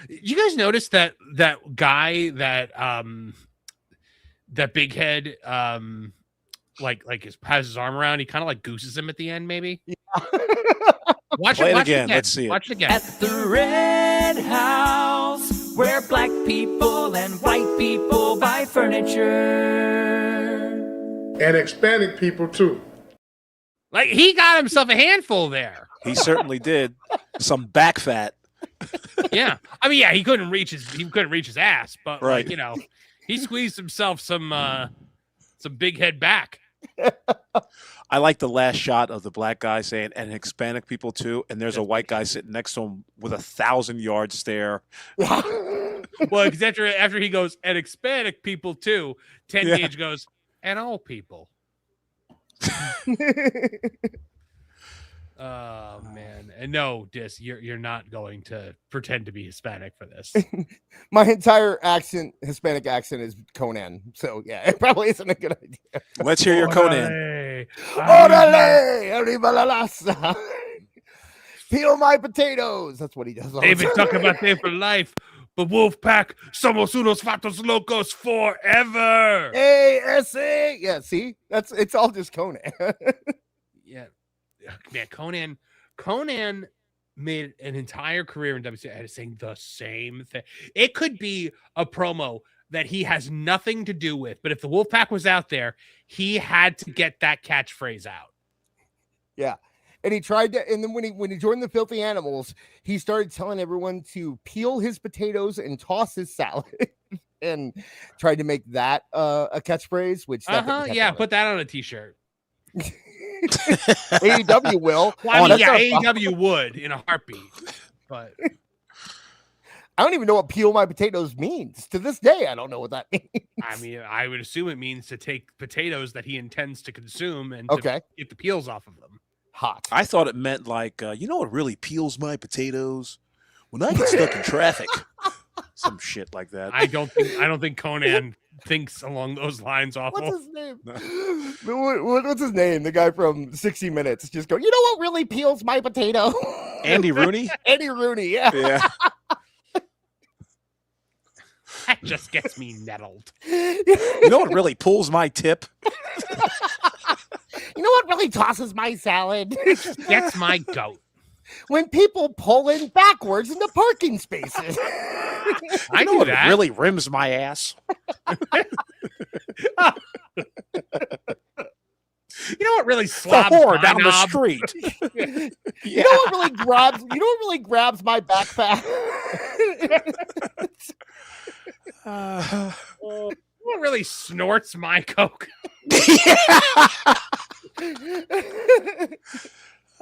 Did you guys notice that guy that big head has his arm around, he kind of like gooses him at the end, maybe? Yeah. Watch it again. Let's see it. Watch it again. At the Red House where black people and white people buy furniture. And Hispanic people too. Like, he got himself a handful there. He certainly did. Some back fat. Yeah. I mean, he couldn't reach his ass, but right. He squeezed himself some big head back. I like the last shot of the black guy saying, and Hispanic people too, and there's a white guy sitting next to him with 1,000-yard stare. Well, because after he goes, and Hispanic people too, 10 Gage goes, and all people. Oh man, and no, Dis, you're not going to pretend to be Hispanic for this. My entire Hispanic accent is Conan, so yeah, it probably isn't a good idea. Let's hear your Conan. Orale, arriba la laza. Peel my potatoes. That's what he does. They've been talking about they for life, but Wolfpack, somos unos fatos locos forever. A-S-A. Yeah, see, it's all just Conan. Yeah. Man, Conan made an entire career in WCW saying the same thing. It could be a promo that he has nothing to do with, but if the Wolfpack was out there, he had to get that catchphrase out. Yeah. And he tried to, and then when he joined the Filthy Animals, he started telling everyone to peel his potatoes and toss his salad, and tried to make that a catchphrase. Which put that on a t-shirt. AEW will. Well, I mean, AEW would in a heartbeat, but I don't even know what peel my potatoes means. To this day, I don't know what that means. I mean, I would assume it means to take potatoes that he intends to consume and to get the peels off of them. Hot. I thought it meant like, you know what really peels my potatoes? When I get stuck in traffic. Some shit like that. I don't think Conan thinks along those lines. Awful. What's his name? What's his name? The guy from 60 Minutes. Just go, you know what really peels my potato? Andy Rooney? Andy Rooney, yeah. That just gets me nettled. You know what really pulls my tip? You know what really tosses my salad? Gets my goat. When people pull in backwards in the parking spaces. I know knew what that. really rims my ass. You know what really slobs the whore my down knob? the street. You know what really grabs my backpack? What really snorts my coke?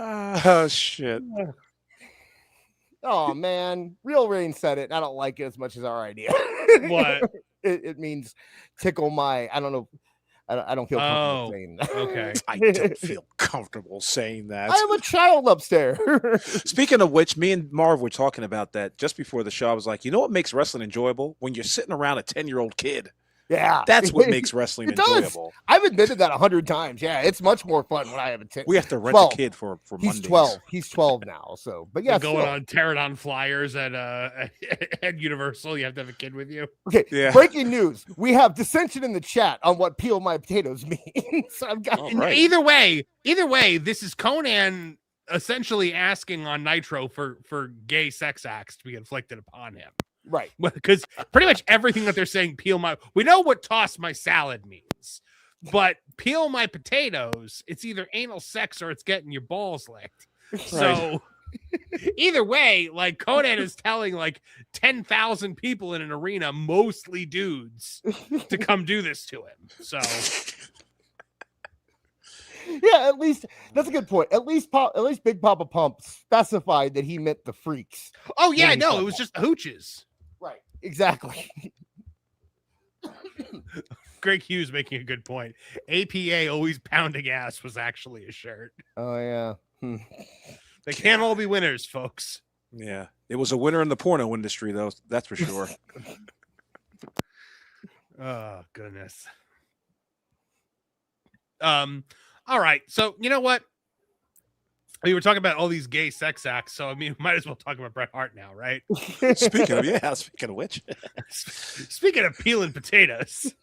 Oh shit. Oh man, Real Rain said it. I don't like it as much as our idea. What? It means tickle my. I don't know. I don't feel comfortable saying that. Okay. I don't feel comfortable saying that. I am a child upstairs. Speaking of which, me and Marv were talking about that just before the show. I was like, you know what makes wrestling enjoyable? When you're sitting around a 10-year-old kid. Yeah. That's what makes wrestling It does. enjoyable. I've admitted that 100 times. Yeah, it's much more fun when I have a 10. We have to rent 12. a kid for He's Mondays. 12. He's 12 now. So, but yeah, Going still. on Pterodon flyers at Universal. You have to have a kid with you. Okay. Yeah. Breaking news. We have dissension in the chat on what peel my potatoes means. So I've got All right. Either way, this is Conan essentially asking on Nitro for gay sex acts to be inflicted upon him. right. Because pretty much everything that they're saying, we know what toss my salad means, but peel my potatoes, it's either anal sex or it's getting your balls licked. So either way, like Conan is telling like 10,000 people in an arena, mostly dudes, to come do this to him. So Yeah, at least that's a good point. At least Big Papa Pump specified that he meant the freaks. oh yeah, When he no, said it was that. just the hooches. Right. Exactly. Greg Hughes making a good point. APA always pounding ass was actually a shirt. Oh yeah. They can't all be winners, folks. Yeah. It was a winner in the porno industry, though. That's for sure. Oh goodness. All right. So you know what? We were talking about all these gay sex acts, so I mean, we might as well talk about Bret Hart now, right? Speaking of which. Speaking of peeling potatoes.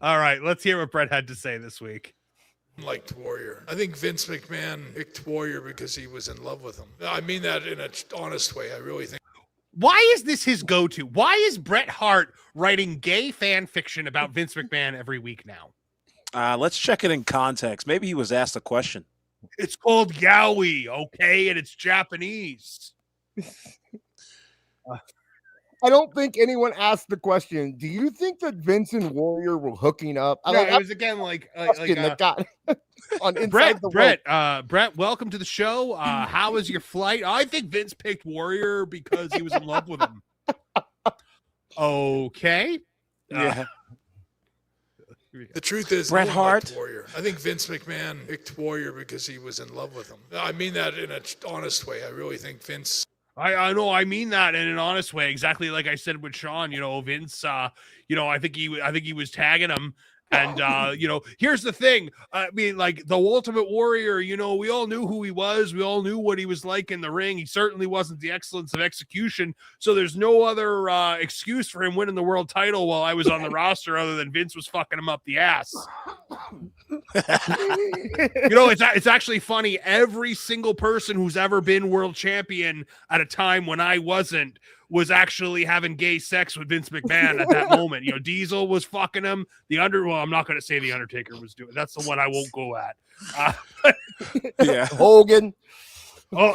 All right, let's hear what Bret had to say this week. Liked Warrior. I think Vince McMahon picked Warrior because he was in love with him. I mean that in an honest way. I really think. Why is this his go-to? Why is Bret Hart writing gay fan fiction about Vince McMahon every week now? Let's check it in context. Maybe he was asked a question. It's called yaoi, okay, and it's Japanese. I don't think anyone asked the question. Do you think that Vince and Warrior were hooking up? No, it was again like that got on inside Bret, welcome to the show. How was your flight? I think Vince picked Warrior because he was in love with him. Okay. Yeah. The truth is, Bret Hart. Warrior. I think Vince McMahon picked Warrior because he was in love with him. I mean that in an honest way. I really think Vince. I know. I mean that in an honest way. Exactly like I said with Shawn. You know, Vince. I think he was tagging him. And here's the thing. I mean, like the Ultimate Warrior. You know, we all knew who he was. We all knew what he was like in the ring. He certainly wasn't the excellence of execution. So there's no other excuse for him winning the world title while I was on the roster, other than Vince was fucking him up the ass. It's actually funny. Every single person who's ever been world champion at a time when I wasn't was actually having gay sex with Vince McMahon at that moment. You know, Diesel was fucking him. I'm not going to say the Undertaker was doing. That's the one I won't go at. Yeah, Hogan. Oh,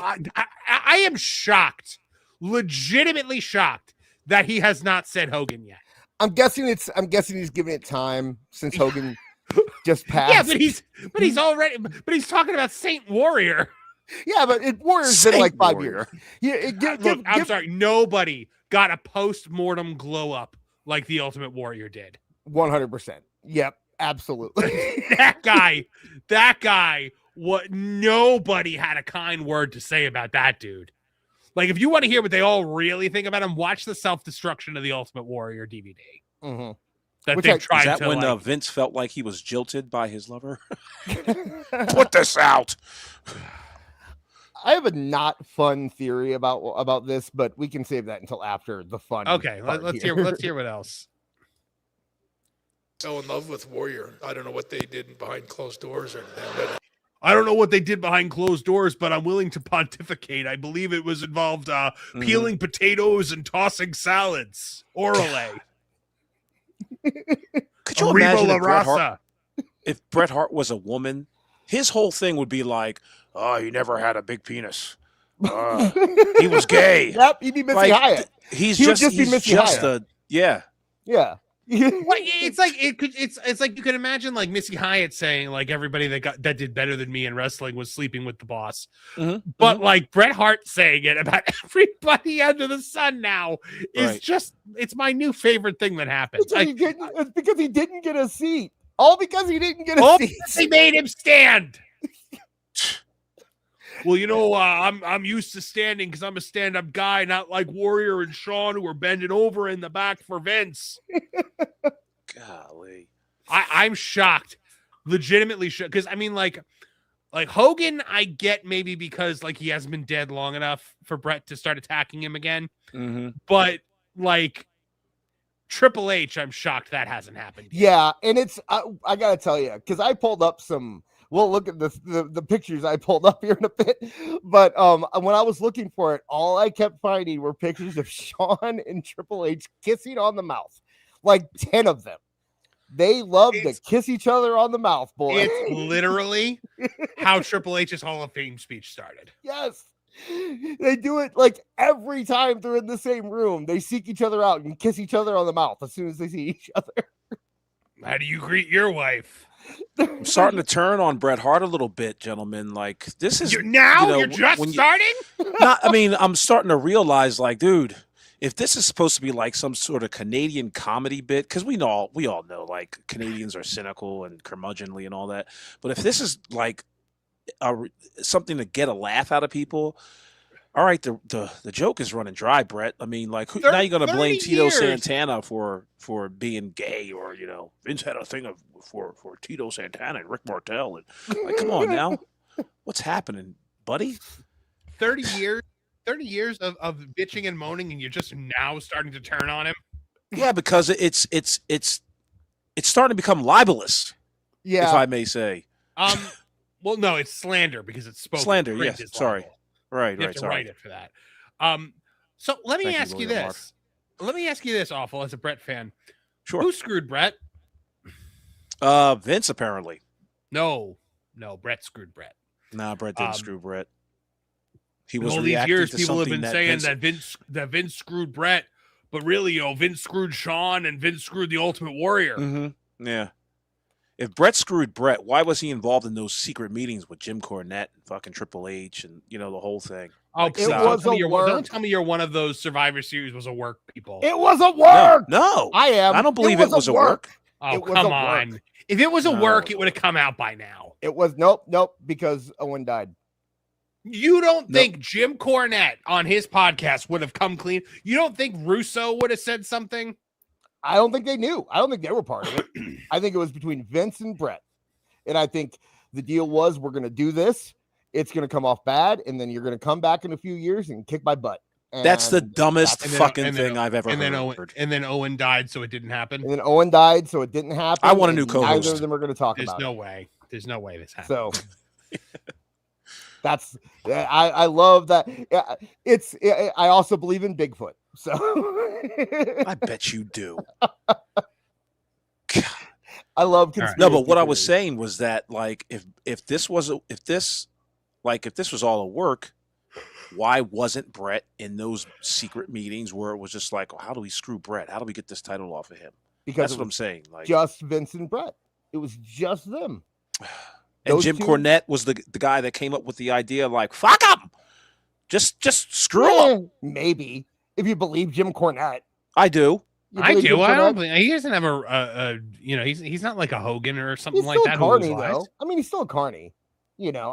I am shocked, legitimately shocked that he has not said Hogan yet. I'm guessing he's giving it time since Hogan just passed. Yeah, but he's talking about Saint Warrior. Yeah, but Warrior's been like 5 years. Yeah, I'm sorry. Nobody got a post-mortem glow up like the Ultimate Warrior did. 100%. Yep. Absolutely. that guy, what nobody had a kind word to say about that dude. Like, if you want to hear what they all really think about him, watch the Self-Destruction of the Ultimate Warrior DVD. Mm-hmm. That they tried is that to, when like, Vince felt like he was jilted by his lover? Put this out. I have a not fun theory about this, but we can save that until after the fun. Okay, let's hear what else. So in love with Warrior. I don't know what they did behind closed doors or anything, but I don't know what they did behind closed doors, but I'm willing to pontificate. I believe it was involved peeling potatoes and tossing salads. Orale. Could you imagine if Bret Hart was a woman? His whole thing would be like, "Oh, he never had a big penis. He was gay." Yep, he'd be Missy Hyatt. He's just a yeah. Well, it's like you can imagine like Missy Hyatt saying like everybody that did better than me in wrestling was sleeping with the boss, but like Bret Hart saying it about everybody under the sun now is just it's my new favorite thing that happens. It's because he didn't get a seat. All because he didn't get a seat. They made him stand. Well, you know, I'm used to standing because I'm a stand-up guy, not like Warrior and Shawn who are bending over in the back for Vince. Golly. I'm shocked. Legitimately shocked. Because, I mean, like Hogan, I get maybe because, like, he hasn't been dead long enough for Bret to start attacking him again. But, like, Triple H, I'm shocked that hasn't happened yet. Yeah, and it's, I got to tell you, because I pulled up some... We'll look at the pictures I pulled up here in a bit. But when I was looking for it, all I kept finding were pictures of Shawn and Triple H kissing on the mouth. Like 10 of them. They love to kiss each other on the mouth, boy. It's literally how Triple H's Hall of Fame speech started. Yes. They do it like every time they're in the same room. They seek each other out and kiss each other on the mouth as soon as they see each other. How do you greet your wife? I'm starting to turn on Bret Hart a little bit, gentlemen. Like this is you're just starting. I'm starting to realize, like, dude, if this is supposed to be like some sort of Canadian comedy bit, because we all know, like, Canadians are cynical and curmudgeonly and all that. But if this is like something to get a laugh out of people, all right, the joke is running dry, Bret. I mean, like, now you're going to blame Tito Santana for being gay, or, you know, Vince had a thing for Tito Santana and Rick Martel, and like, come on now, what's happening, buddy? 30 years of bitching and moaning, and you're just now starting to turn on him. Yeah, because it's starting to become libelous. Yeah, if I may say. Well, no, it's slander because it's spoken. Slander, yes. Sorry. Right, you have to write it for that. So let me ask you this. Let me ask you this, Awful, as a Bret fan. Sure. Who screwed Bret? Vince, apparently. No, Bret screwed Bret. Nah, Bret didn't screw Bret. He was all these years, people have been saying that Vince screwed Bret, but really, Vince screwed Shawn and Vince screwed the Ultimate Warrior. Yeah. If Bret screwed Bret, why was he involved in those secret meetings with Jim Cornette and fucking Triple H and, you know, the whole thing? Oh, like, don't tell me you're one of those Survivor Series was a work people. It was a work. No, I am. I don't believe it was a work. Oh, come on. If it was a work, it would have come out by now. It was nope, because Owen died. You don't think Jim Cornette on his podcast would have come clean? You don't think Russo would have said something? I don't think they knew. I don't think they were part of it. I think it was between Vince and Bret. And I think the deal was, we're going to do this. It's going to come off bad. And then you're going to come back in a few years and kick my butt. And that's the dumbest fucking thing I've ever heard. And then Owen died, so it didn't happen. And then Owen died, so it didn't happen. I want a new co-host. Neither of them are going to talk about it. There's no way this happened. So that's, I love that. I also believe in Bigfoot. So I bet you do. I love no, but what I was saying was that, like, if this was all a work, why wasn't Bret in those secret meetings where it was just like, how do we screw Bret? How do we get this title off of him? Because that's what I'm saying. Like, just Vince and Bret. It was just them. And Jim Cornette was the guy that came up with the idea, like, fuck him, just screw him. Maybe if you believe Jim Cornette. I do. I do. I don't think he doesn't have he's not like a Hogan or something like that. Carney, though. I mean, he's still a Carney. I don't know.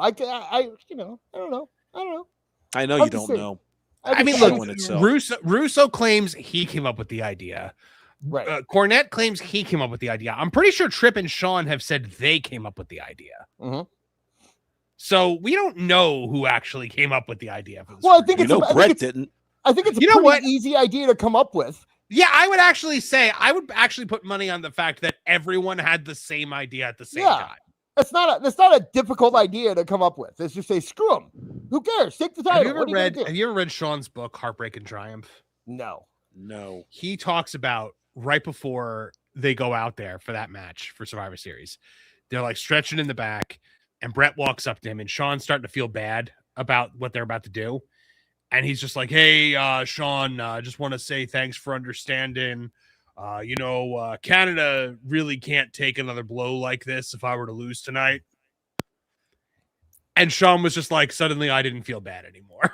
I know you don't know. I mean, look, Russo claims he came up with the idea. Right. Cornette claims he came up with the idea. I'm pretty sure Tripp and Shawn have said they came up with the idea. Mm-hmm. So we don't know who actually came up with the idea. Well, I think Bret didn't. I think it's a pretty easy idea to come up with. Yeah, I would actually put money on the fact that everyone had the same idea at the same time. That's not a difficult idea to come up with. It's just say, screw them. Who cares? Take the title. Have you ever read Shawn's book, Heartbreak and Triumph? No. He talks about right before they go out there for that match for Survivor Series. They're like stretching in the back, and Bret walks up to him, and Shawn's starting to feel bad about what they're about to do. And he's just like, hey, Shawn, just want to say thanks for understanding. Canada really can't take another blow like this if I were to lose tonight. And Shawn was just like, suddenly I didn't feel bad anymore.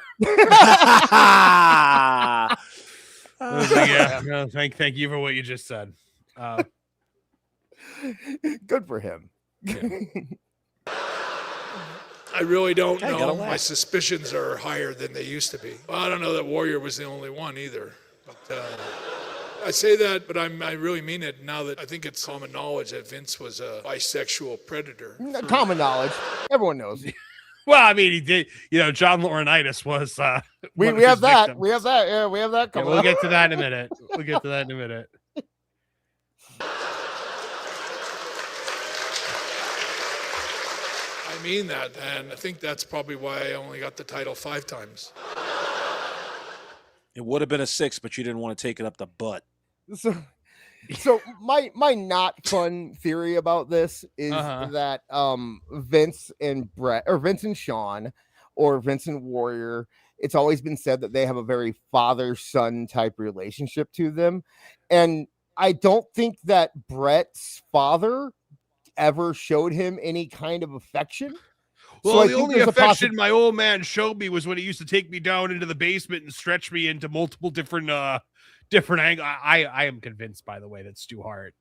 I was like, thank you for what you just said. Good for him. Yeah. I really don't know. My suspicions are higher than they used to be. Well, I don't know that Warrior was the only one either. But I say that, but I really mean it now that I think it's common knowledge that Vince was a bisexual predator. Common knowledge. Everyone knows. Well, I mean, he did. John Laurinaitis was. We have that. Victims. We have that. Yeah, we have that coming. We'll get to that in a minute. I mean that, and I think that's probably why I only got the title 5 times. It would have been a 6, but you didn't want to take it up the butt. So my not fun theory about this is that Vince and Bret, or Vince and Shawn, or Vince and Warrior, it's always been said that they have a very father-son type relationship to them, and I don't think that Bret's father ever showed him any kind of affection. Well, so the only affection my old man showed me was when he used to take me down into the basement and stretch me into multiple different angles. I am convinced, by the way, that Stu Hart,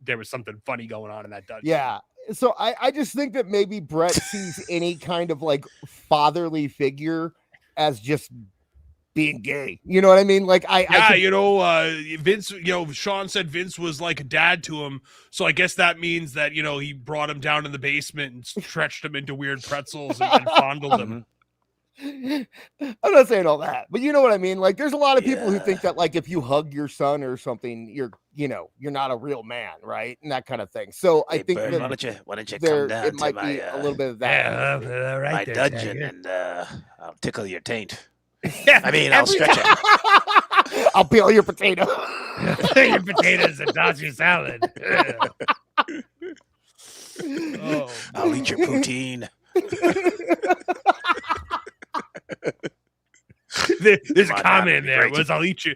there was something funny going on in that dungeon. Yeah. So I just think that maybe Bret sees any kind of like fatherly figure as just being gay. You know what I mean? Like Vince, Shawn said Vince was like a dad to him. So I guess that means that, he brought him down in the basement and stretched him into weird pretzels and fondled him. I'm not saying all that, but you know what I mean? Like there's a lot of people who think that like if you hug your son or something, you're not a real man, right? And that kind of thing. So I think Bert, that why don't you come down it might be a little bit of that. My dungeon, and I'll tickle your taint. I mean, I'll stretch it. I'll peel your potato. Your potatoes and toss your salad. I'll eat your poutine. There's a comment there. Was I'll eat you?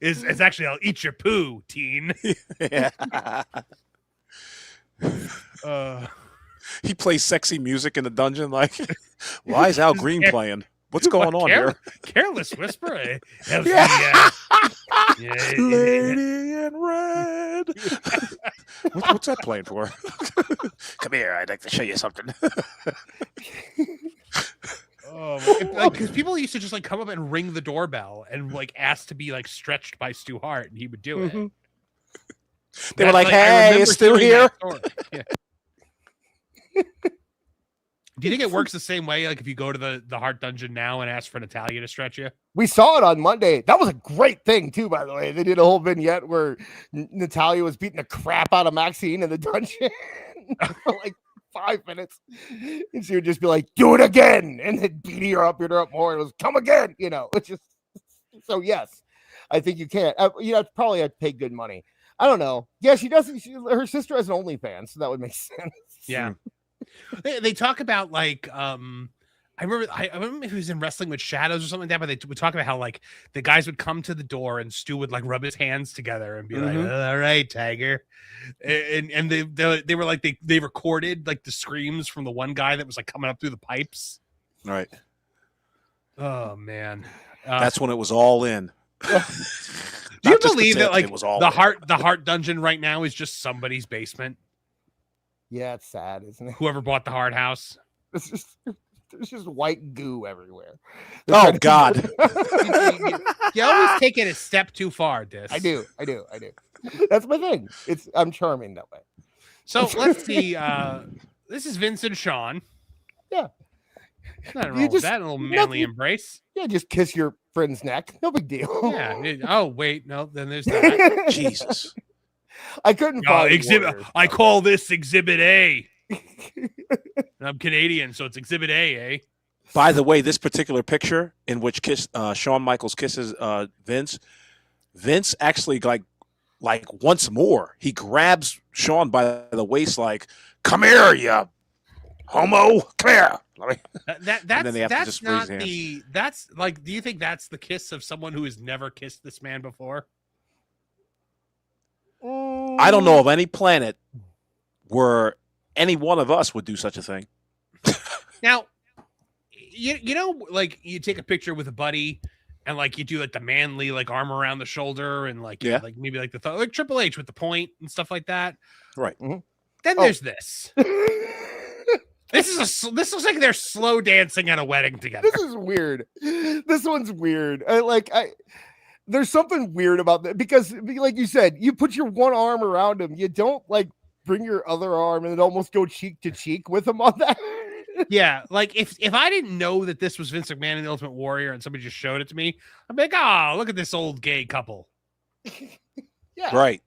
It's actually I'll eat your poo, teen. He plays sexy music in the dungeon. Like, why is Al Green playing? What's going on here? Careless Whisper. Lady in Red. What's that playing for? Come here, I'd like to show you something. Because people used to just like come up and ring the doorbell and like ask to be like stretched by Stu Hart, and he would do it. They were like, "Hey, is Stu here?" Yeah. Do you think it works the same way? Like if you go to the Hart Dungeon now and ask for Natalia to stretch you? We saw it on Monday. That was a great thing too, by the way. They did a whole vignette where Natalia was beating the crap out of Maxine in the dungeon for like 5 minutes, and she would just be like, "Do it again," and then beat her up more. It was come again, It's just so yes, I think you can. Probably I'd pay good money. I don't know. Yeah, she doesn't. Her sister has an OnlyFans, so that would make sense. Yeah. They talk about like I remember if he was in Wrestling with Shadows or something like that, but they would talk about how like the guys would come to the door and Stu would like rub his hands together and be like, "All right, Tiger," and they were like they recorded like the screams from the one guy that was like coming up through the pipes. Right. Oh man, that's when it was all in. Do you believe that like the heart dungeon right now is just somebody's basement? Yeah, it's sad, isn't it? Whoever bought the Hard House. There's just white goo everywhere. Oh God! You always take it a step too far, Dis. I do. That's my thing. I'm charming that way. So let's see. This is Vince and Shawn. Yeah. Nothing wrong with that. A little manly embrace. Yeah, just kiss your friend's neck. No big deal. Yeah. Oh wait, no. Then there's that. Jesus. I couldn't find exhibit. Warriors, I call this Exhibit A. I'm Canadian, so it's Exhibit A, eh? By the way, this particular picture in which Shawn Michaels kisses Vince actually like once more he grabs Shawn by the waist, like, "Come here, you homo, come here." That's not the. That's like. Do you think that's the kiss of someone who has never kissed this man before? I don't know of any planet where any one of us would do such a thing. Now, you know, like you take a picture with a buddy, and like you do like the manly like arm around the shoulder, and like like maybe like like Triple H with the point and stuff like that. Right. Mm-hmm. Then there's this. This looks like they're slow dancing at a wedding together. This is weird. This one's weird. There's something weird about that because, like you said, you put your one arm around him. You don't like bring your other arm and almost go cheek to cheek with him on that. Yeah, like if I didn't know that this was Vince McMahon and the Ultimate Warrior and somebody just showed it to me, I'd be like, oh, look at this old gay couple. Yeah. Right.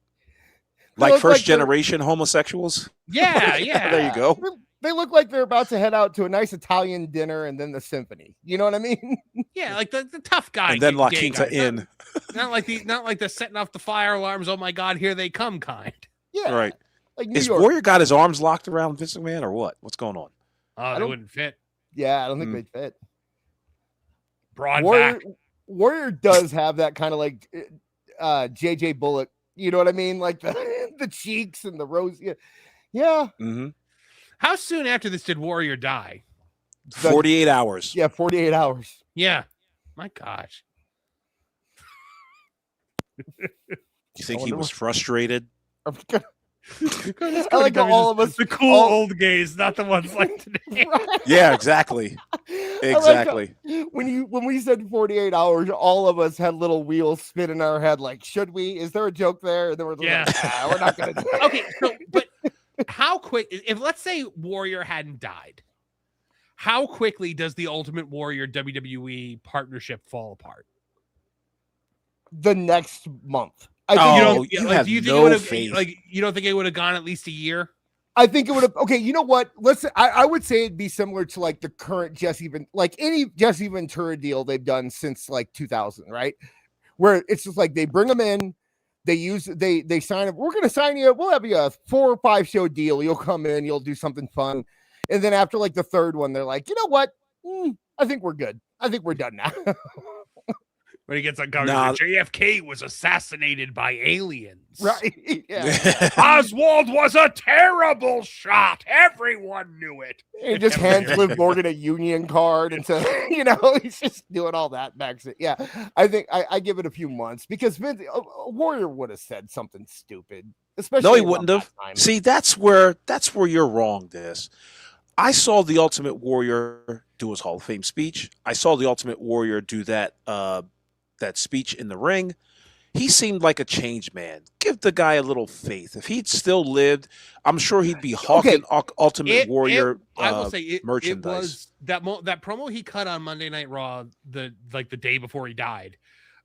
Like first generation homosexuals? Yeah. There you go. They look like they're about to head out to a nice Italian dinner and then the symphony. You know what I mean? Yeah, like the tough guy. And then La Quinta Inn. Not like the setting off the fire alarms. Oh my God, here they come kind. Yeah. Right. Like Is Warrior got his arms locked around Vince McMahon or what? What's going on? Oh, they wouldn't fit. Yeah, I don't think they'd fit. Broad back. Warrior does have that kind of like JJ Bullock. You know what I mean? Like the cheeks and the rose. Yeah. Mm-hmm. How soon after this did Warrior die? 48 hours. Yeah, 48 hours. Yeah. My gosh. You think he was frustrated? I like all of us, the cool old gays, not the ones like today. Yeah, exactly. Exactly. When we said 48 hours, all of us had little wheels spin in our head. Like, should we? Is there a joke there? And then we're like, we're not gonna do it. Okay, so but how quick? If let's say Warrior hadn't died, how quickly does the Ultimate Warrior WWE partnership fall apart? The next month. You don't think it would have gone at least a year? I think it would have. Okay, you know what? I would say it'd be similar to like the current any Jesse Ventura deal they've done since like 2000, right? Where it's just like they bring them in, they sign up. We're going to sign you. We'll have you a 4 or 5 show deal. You'll come in, you'll do something fun, and then after like the third one, they're like, you know what? I think we're good. I think we're done now. When he gets uncovered, JFK was assassinated by aliens. Right. Yeah. Oswald was a terrible shot. Everyone knew it. He just hands Liv Morgan a Union card. And so, he's just doing all that back. Yeah. I think I give it a few months because Vince, Warrior would have said something stupid. Especially no, he wouldn't have. See, that's where you're wrong, Des. I saw the Ultimate Warrior do his Hall of Fame speech. I saw the Ultimate Warrior do that speech in the ring. He seemed like a changed man. Give the guy a little faith. If he'd still lived, I'm sure he'd be hawking Ultimate Warrior I will say merchandise. It was that promo he cut on Monday Night Raw the day before he died.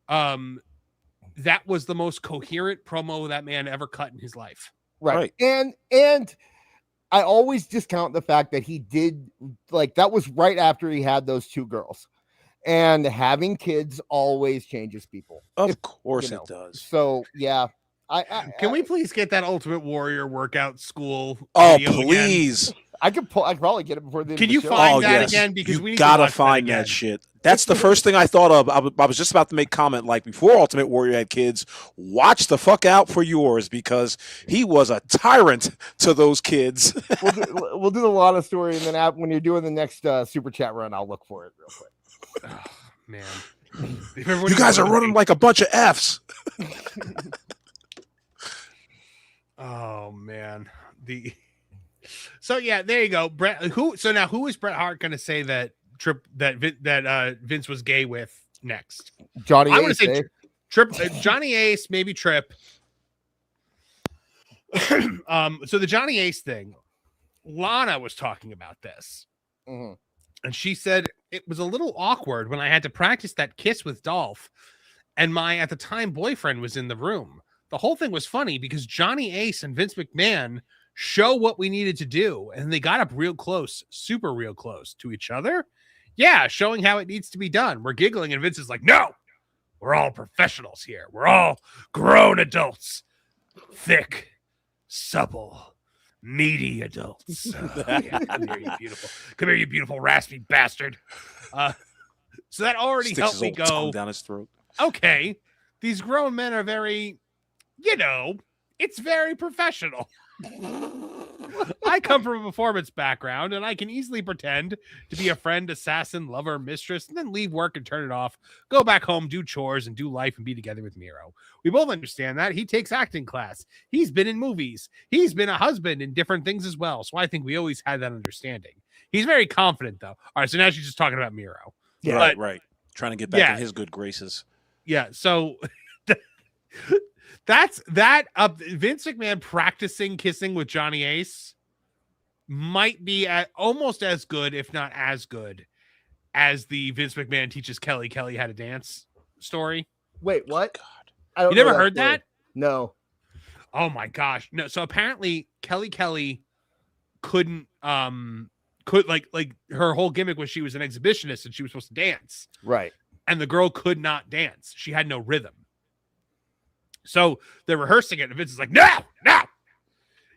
That was the most coherent promo that man ever cut in his life. Right. And I always discount the fact that he did that was right after he had those 2 girls. And having kids always changes people. Of course it does. So, yeah. Can we please get that Ultimate Warrior workout school? Oh, please. Again? I could probably get it before the end Can of the you show. find that again? Because we gotta find that shit. That's the first thing I thought of. I was just about to make comment like before Ultimate Warrior had kids, watch the fuck out for yours because he was a tyrant to those kids. We'll do the Lana story, and then when you're doing the next Super Chat run, I'll look for it real quick. Oh, man. You guys are running like a bunch of Fs. Oh man. So yeah, there you go. Bret. Who is Bret Hart going to say that Vince was gay with next? Johnny I Ace. want to say Johnny Ace, maybe Tripp. So the Johnny Ace thing, Lana was talking about this, and she said it was a little awkward when I had to practice that kiss with Dolph, and my at the time boyfriend was in the room. The whole thing was funny because Johnny Ace and Vince McMahon show what we needed to do, and they got up real close, super real close to each other. Yeah, showing how it needs to be done. We're giggling, and Vince is like, "No, we're all professionals here. We're all grown adults, thick, supple, meaty adults." Yeah, come here, you beautiful. Come here, you beautiful, raspy bastard. So that already helped me go down his throat. Okay, these grown men are very, it's very professional. I come from a performance background, and I can easily pretend to be a friend, assassin, lover, mistress, and then leave work and turn it off, go back home, do chores, and do life and be together with Miro. We both understand that. He takes acting class. He's been in movies. He's been a husband in different things as well. So I think we always had that understanding. He's very confident, though. All right, so now she's just talking about Miro. Yeah, right. Trying to get back in his good graces. Yeah, so that's that. Vince McMahon practicing kissing with Johnny Ace might be almost as good, if not as good, as the Vince McMahon teaches Kelly how to dance story. Wait, what? God, you never heard that? No. Oh my gosh, no. So apparently Kelly couldn't like her whole gimmick was she was an exhibitionist and she was supposed to dance, right? And the girl could not dance. She had no rhythm. So they're rehearsing it, and Vince is like, no,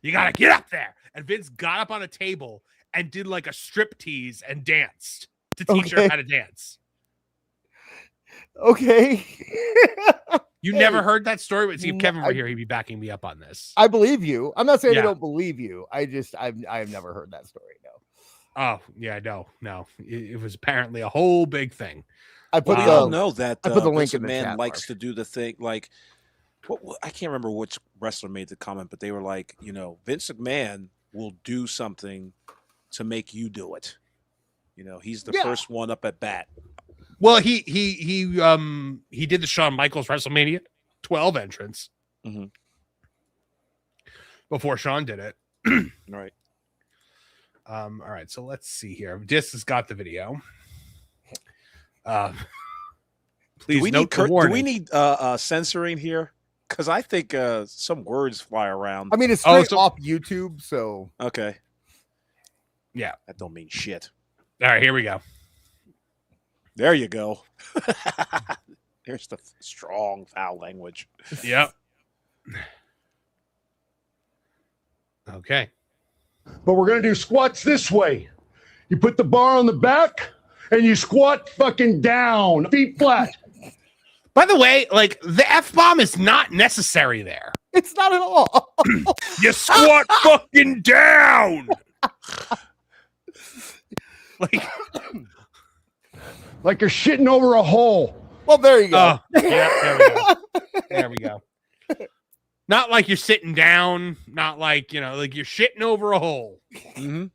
you got to get up there. And Vince got up on a table and did like a strip tease and danced to teach her how to dance. Okay. You never heard that story? But see, if Kevin were here, he'd be backing me up on this. I believe you. I'm not saying I don't believe you. I've never heard that story. No. Oh, yeah, no. It was apparently a whole big thing. We all know that I put the link Vince in the McMahon chat likes to do the thing like I can't remember which wrestler made the comment, but they were like, Vince McMahon will do something to make you do it. He's the first one up at bat. Well, he did the Shawn Michaels WrestleMania 12 entrance before Shawn did it. Right. All right, so let's see here. Dis has got the video. Please note the warning. Do we need censoring here? Because I think some words fly around. I mean, it's straight off YouTube, so okay. Yeah, that don't mean shit. All right, here we go. There you go. There's the strong foul language. Yep. Okay. But we're going to do squats this way. You put the bar on the back and you squat fucking down, feet flat. By the way, like the F-bomb is not necessary there. It's not at all. You squat fucking down. Like you're shitting over a hole. Well, there you go. Yeah, there we go. Not like you're sitting down, not like, like you're shitting over a hole. Mm-hmm.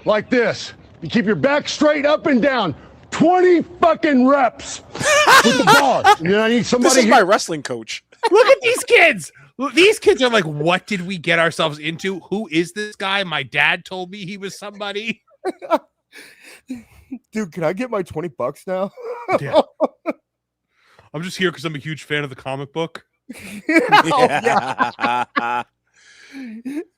Like this. You keep your back straight up and down. 20 fucking reps with the bar. I need somebody. This is my wrestling coach. Look at these kids. These kids are like, what did we get ourselves into? Who is this guy? My dad told me he was somebody. Dude, can I get my $20 now? Yeah. I'm just here because I'm a huge fan of the comic book.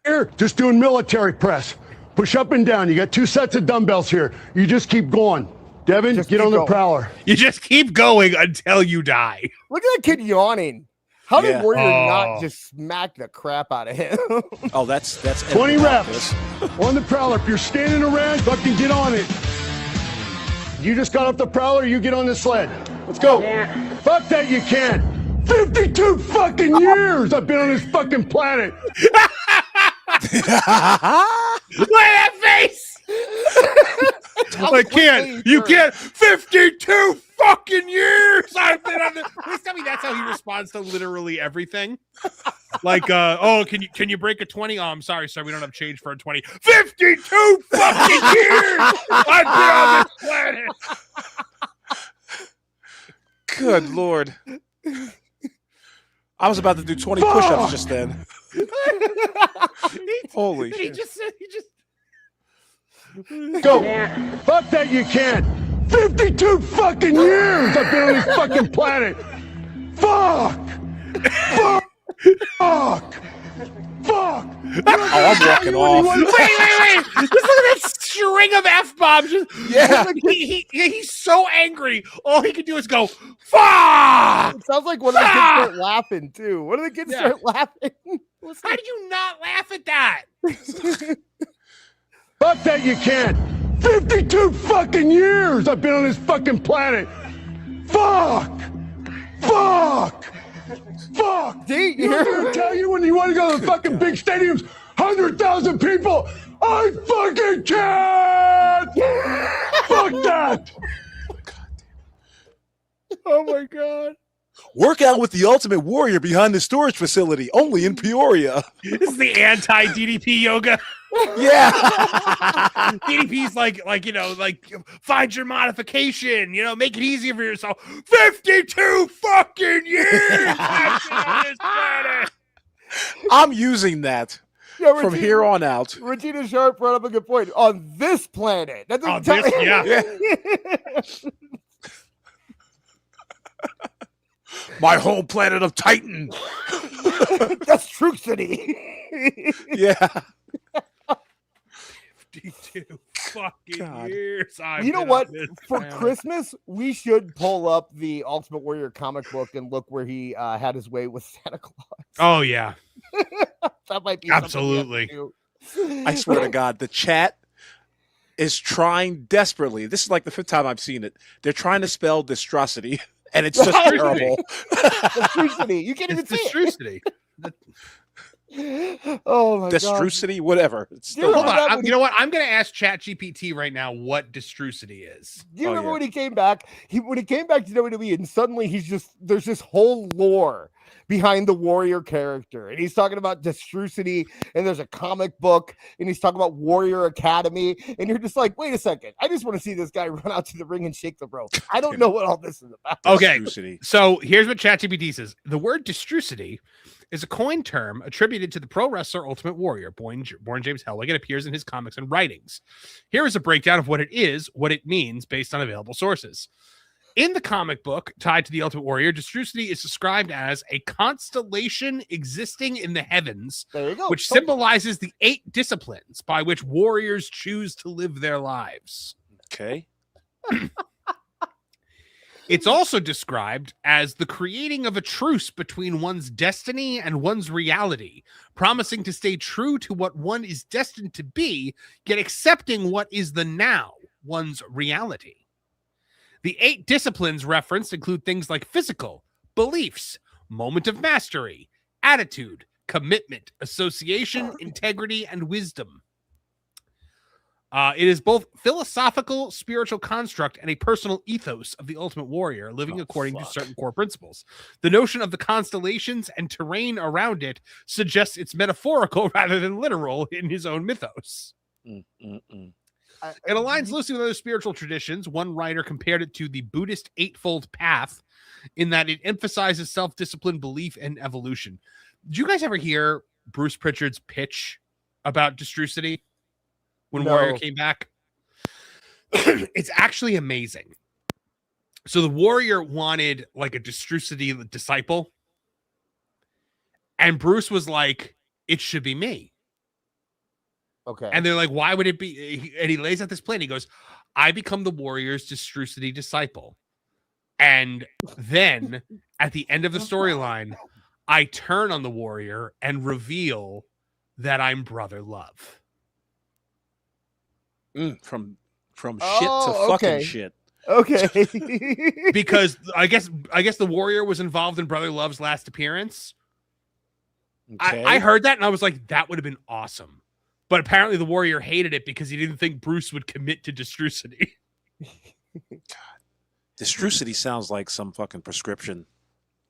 Here, just doing military press. Push up and down. You got 2 sets of dumbbells here. You just keep going. Devin, just get on the prowler. You just keep going until you die. Look at that kid yawning. How did Warrior not just smack the crap out of him? That's 20 reps on the prowler. If you're standing around, fucking get on it. You just got off the prowler. You get on the sled. Let's go. Fuck that, you can. 52 fucking years I've been on this fucking planet. Look at that face. I can't. You can't. 52 fucking years I've been on this. Please tell me that's how he responds to literally everything. can you break a 20? Oh, I'm sorry, sir, we don't have change for a 20. 52 fucking years I've been on this planet. Good Lord. I was about to do 20 push-ups just then. Holy shit. He just Go. Fuck that you can't. 52 fucking years I've been on this fucking planet. Fuck. Fuck. Fuck. Fuck. Oh, I'm walking off. Wait. Just look at that string of F-bombs. Yeah. He's so angry. All he can do is go, fuck! It sounds like one of the kids start laughing, too. One of the kids start laughing. How did you not laugh at that? Fuck that you can't. 52 fucking years I've been on this fucking planet. Fuck. Fuck. Fuck. You I'm gonna tell you when you want to go to the fucking big stadiums, 100,000 people. I fucking can't. Fuck that. Oh my God. Work out with the Ultimate Warrior behind the storage facility, only in Peoria. This is the anti-DDP yoga. Yeah. DDP's like find your modification, make it easier for yourself. 52 fucking years on this planet. I'm using that from here on out. Regina Sharp brought up a good point. On this planet. That doesn't tell My home planet of Titan. That's True City. Yeah. 52 fucking years. You know what? For Christmas, we should pull up the Ultimate Warrior comic book and look where he had his way with Santa Claus. Oh, yeah. That might be absolutely. I swear to God, the chat is trying desperately. This is like the 5th time I've seen it. They're trying to spell distrosity, and it's just terrible. Distrosity. You can't even see Distrosity. Oh my God. Distrosity, whatever. Hold on. You know what? I'm going to ask ChatGPT right now what distrosity is. Do you remember when he came back? When he came back to WWE, and suddenly there's this whole lore behind the Warrior character, and he's talking about distrosity, and there's a comic book, and he's talking about Warrior Academy, and you're just like, wait a second, I just want to see this guy run out to the ring and shake the rope. I don't know what all this is about. Okay, so here's what ChatGPT says: the word distrosity is a coined term attributed to the pro wrestler Ultimate Warrior, born James Ellsworth. It appears in his comics and writings. Here is a breakdown of what it is, what it means, based on available sources. In the comic book tied to the Ultimate Warrior, distrosity is described as a constellation existing in the heavens, which symbolizes the 8 disciplines by which warriors choose to live their lives. Okay. It's also described as the creating of a truce between one's destiny and one's reality, promising to stay true to what one is destined to be, yet accepting what is the now, one's reality. The 8 disciplines referenced include things like physical, beliefs, moment of mastery, attitude, commitment, association, integrity, and wisdom. It is both philosophical, spiritual construct, and a personal ethos of the Ultimate Warrior, living according to certain core principles. The notion of the constellations and terrain around it suggests it's metaphorical rather than literal in his own mythos. It aligns loosely with other spiritual traditions. One writer compared it to the Buddhist Eightfold Path in that it emphasizes self-discipline, belief, and evolution. Did you guys ever hear Bruce Pritchard's pitch about distrosity when Warrior came back? It's actually amazing. So the Warrior wanted like a distrosity disciple, and Bruce was like, it should be me. Okay. And they're like, why would it be? And he lays out this plan. He goes, I become the Warrior's distrosity disciple. And then at the end of the storyline, I turn on the Warrior and reveal that I'm Brother Love. From shit to fucking shit. Okay. Because I guess the Warrior was involved in Brother Love's last appearance. Okay. I heard that and I was like, that would have been awesome. But apparently the Warrior hated it because he didn't think Bruce would commit to distrosity. God. Distrosity sounds like some fucking prescription.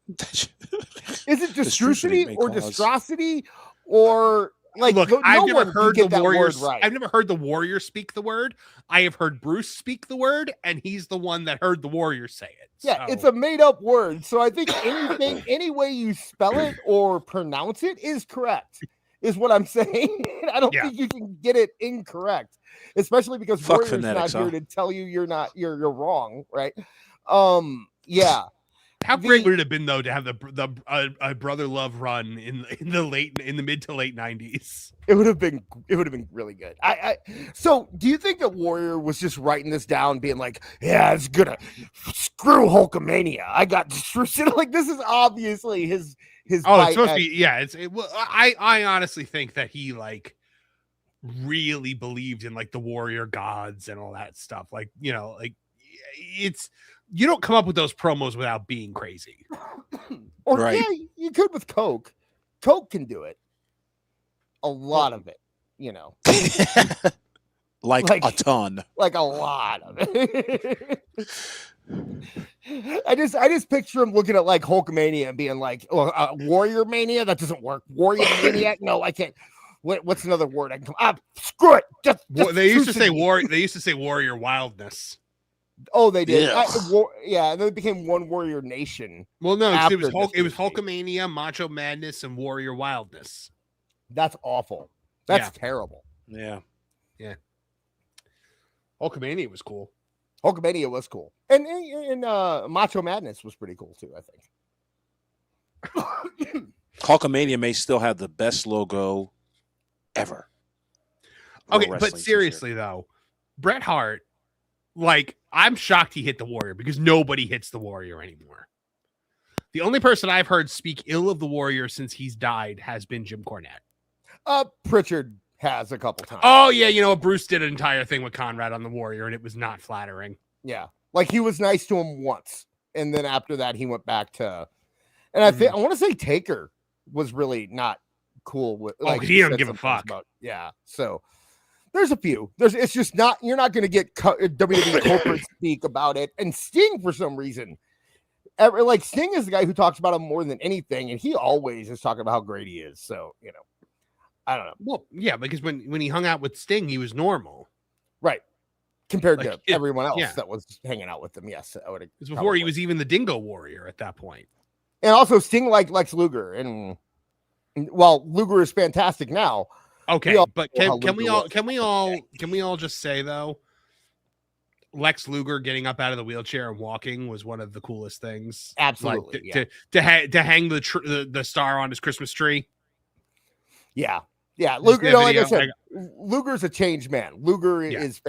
Is it distrusity or distrosity or like? Look, I've never heard the Warriors. Right. I've never heard the Warrior speak the word. I have heard Bruce speak the word, and he's the one that heard the Warrior say it. Yeah, it's a made-up word. So I think any way you spell it or pronounce it is correct. Is what I'm saying. I don't think you can get it incorrect, especially because Warrior's not here to tell you you're wrong, right? Yeah. How great would it have been though to have a Brother Love run in the mid to late 90s? It would have been really good. So do you think that Warrior was just writing this down, being like, yeah, it's gonna screw Hulkamania. I got distrusted. Like this is obviously his it's supposed to be, I honestly think that he like really believed in like the Warrior gods and all that stuff. Like, you know, like it's, you don't come up with those promos without being crazy. Or right. Yeah, you could with Coke. Coke can do it. A lot of it, you know. like a ton. Like a lot of it. I just picture him looking at like Hulkamania and being like, oh, Warrior Mania? That doesn't work. Warrior Maniac? No, I can't. What's another word I can come? Screw it. Just they used to say Warrior. They used to say Warrior Wildness. Oh, they did. Yeah, and then it became One Warrior Nation. Well, no, it was Hulkamania, Macho Madness, and Warrior Wildness. That's awful. That's terrible. Yeah. Hulkamania was cool. Hulkamania was cool, and Macho Madness was pretty cool too. I think. Hulkamania may still have the best logo ever. Okay, but seriously though, Bret Hart. Like, I'm shocked he hit the Warrior because nobody hits the Warrior anymore. The only person I've heard speak ill of the Warrior since he's died has been Jim Cornette. Pritchard has a couple times. Oh, yeah. You know, Bruce did an entire thing with Conrad on the Warrior, and it was not flattering. Yeah. Like, he was nice to him once. And then after that, he went back to... And I think I want to say Taker was really not cool with... Like, he didn't give a fuck. Yeah. So... There's a few. It's just not. You're not going to get WWE corporate speak about it. And Sting, for some reason, like Sting is the guy who talks about him more than anything, and he always is talking about how great he is. So you know, I don't know. Well, yeah, because when he hung out with Sting, he was normal, right? Compared to everyone else that was hanging out with him. Yes, I would. It was before he was even the Dingo Warrior at that point. And also, Sting liked Lex Luger, and while Luger is fantastic now. Okay, but can we all just say though, Lex Luger getting up out of the wheelchair and walking was one of the coolest things. Absolutely, like, to hang the star on his Christmas tree. Yeah. Luger, like I said, Luger's a changed man. Luger is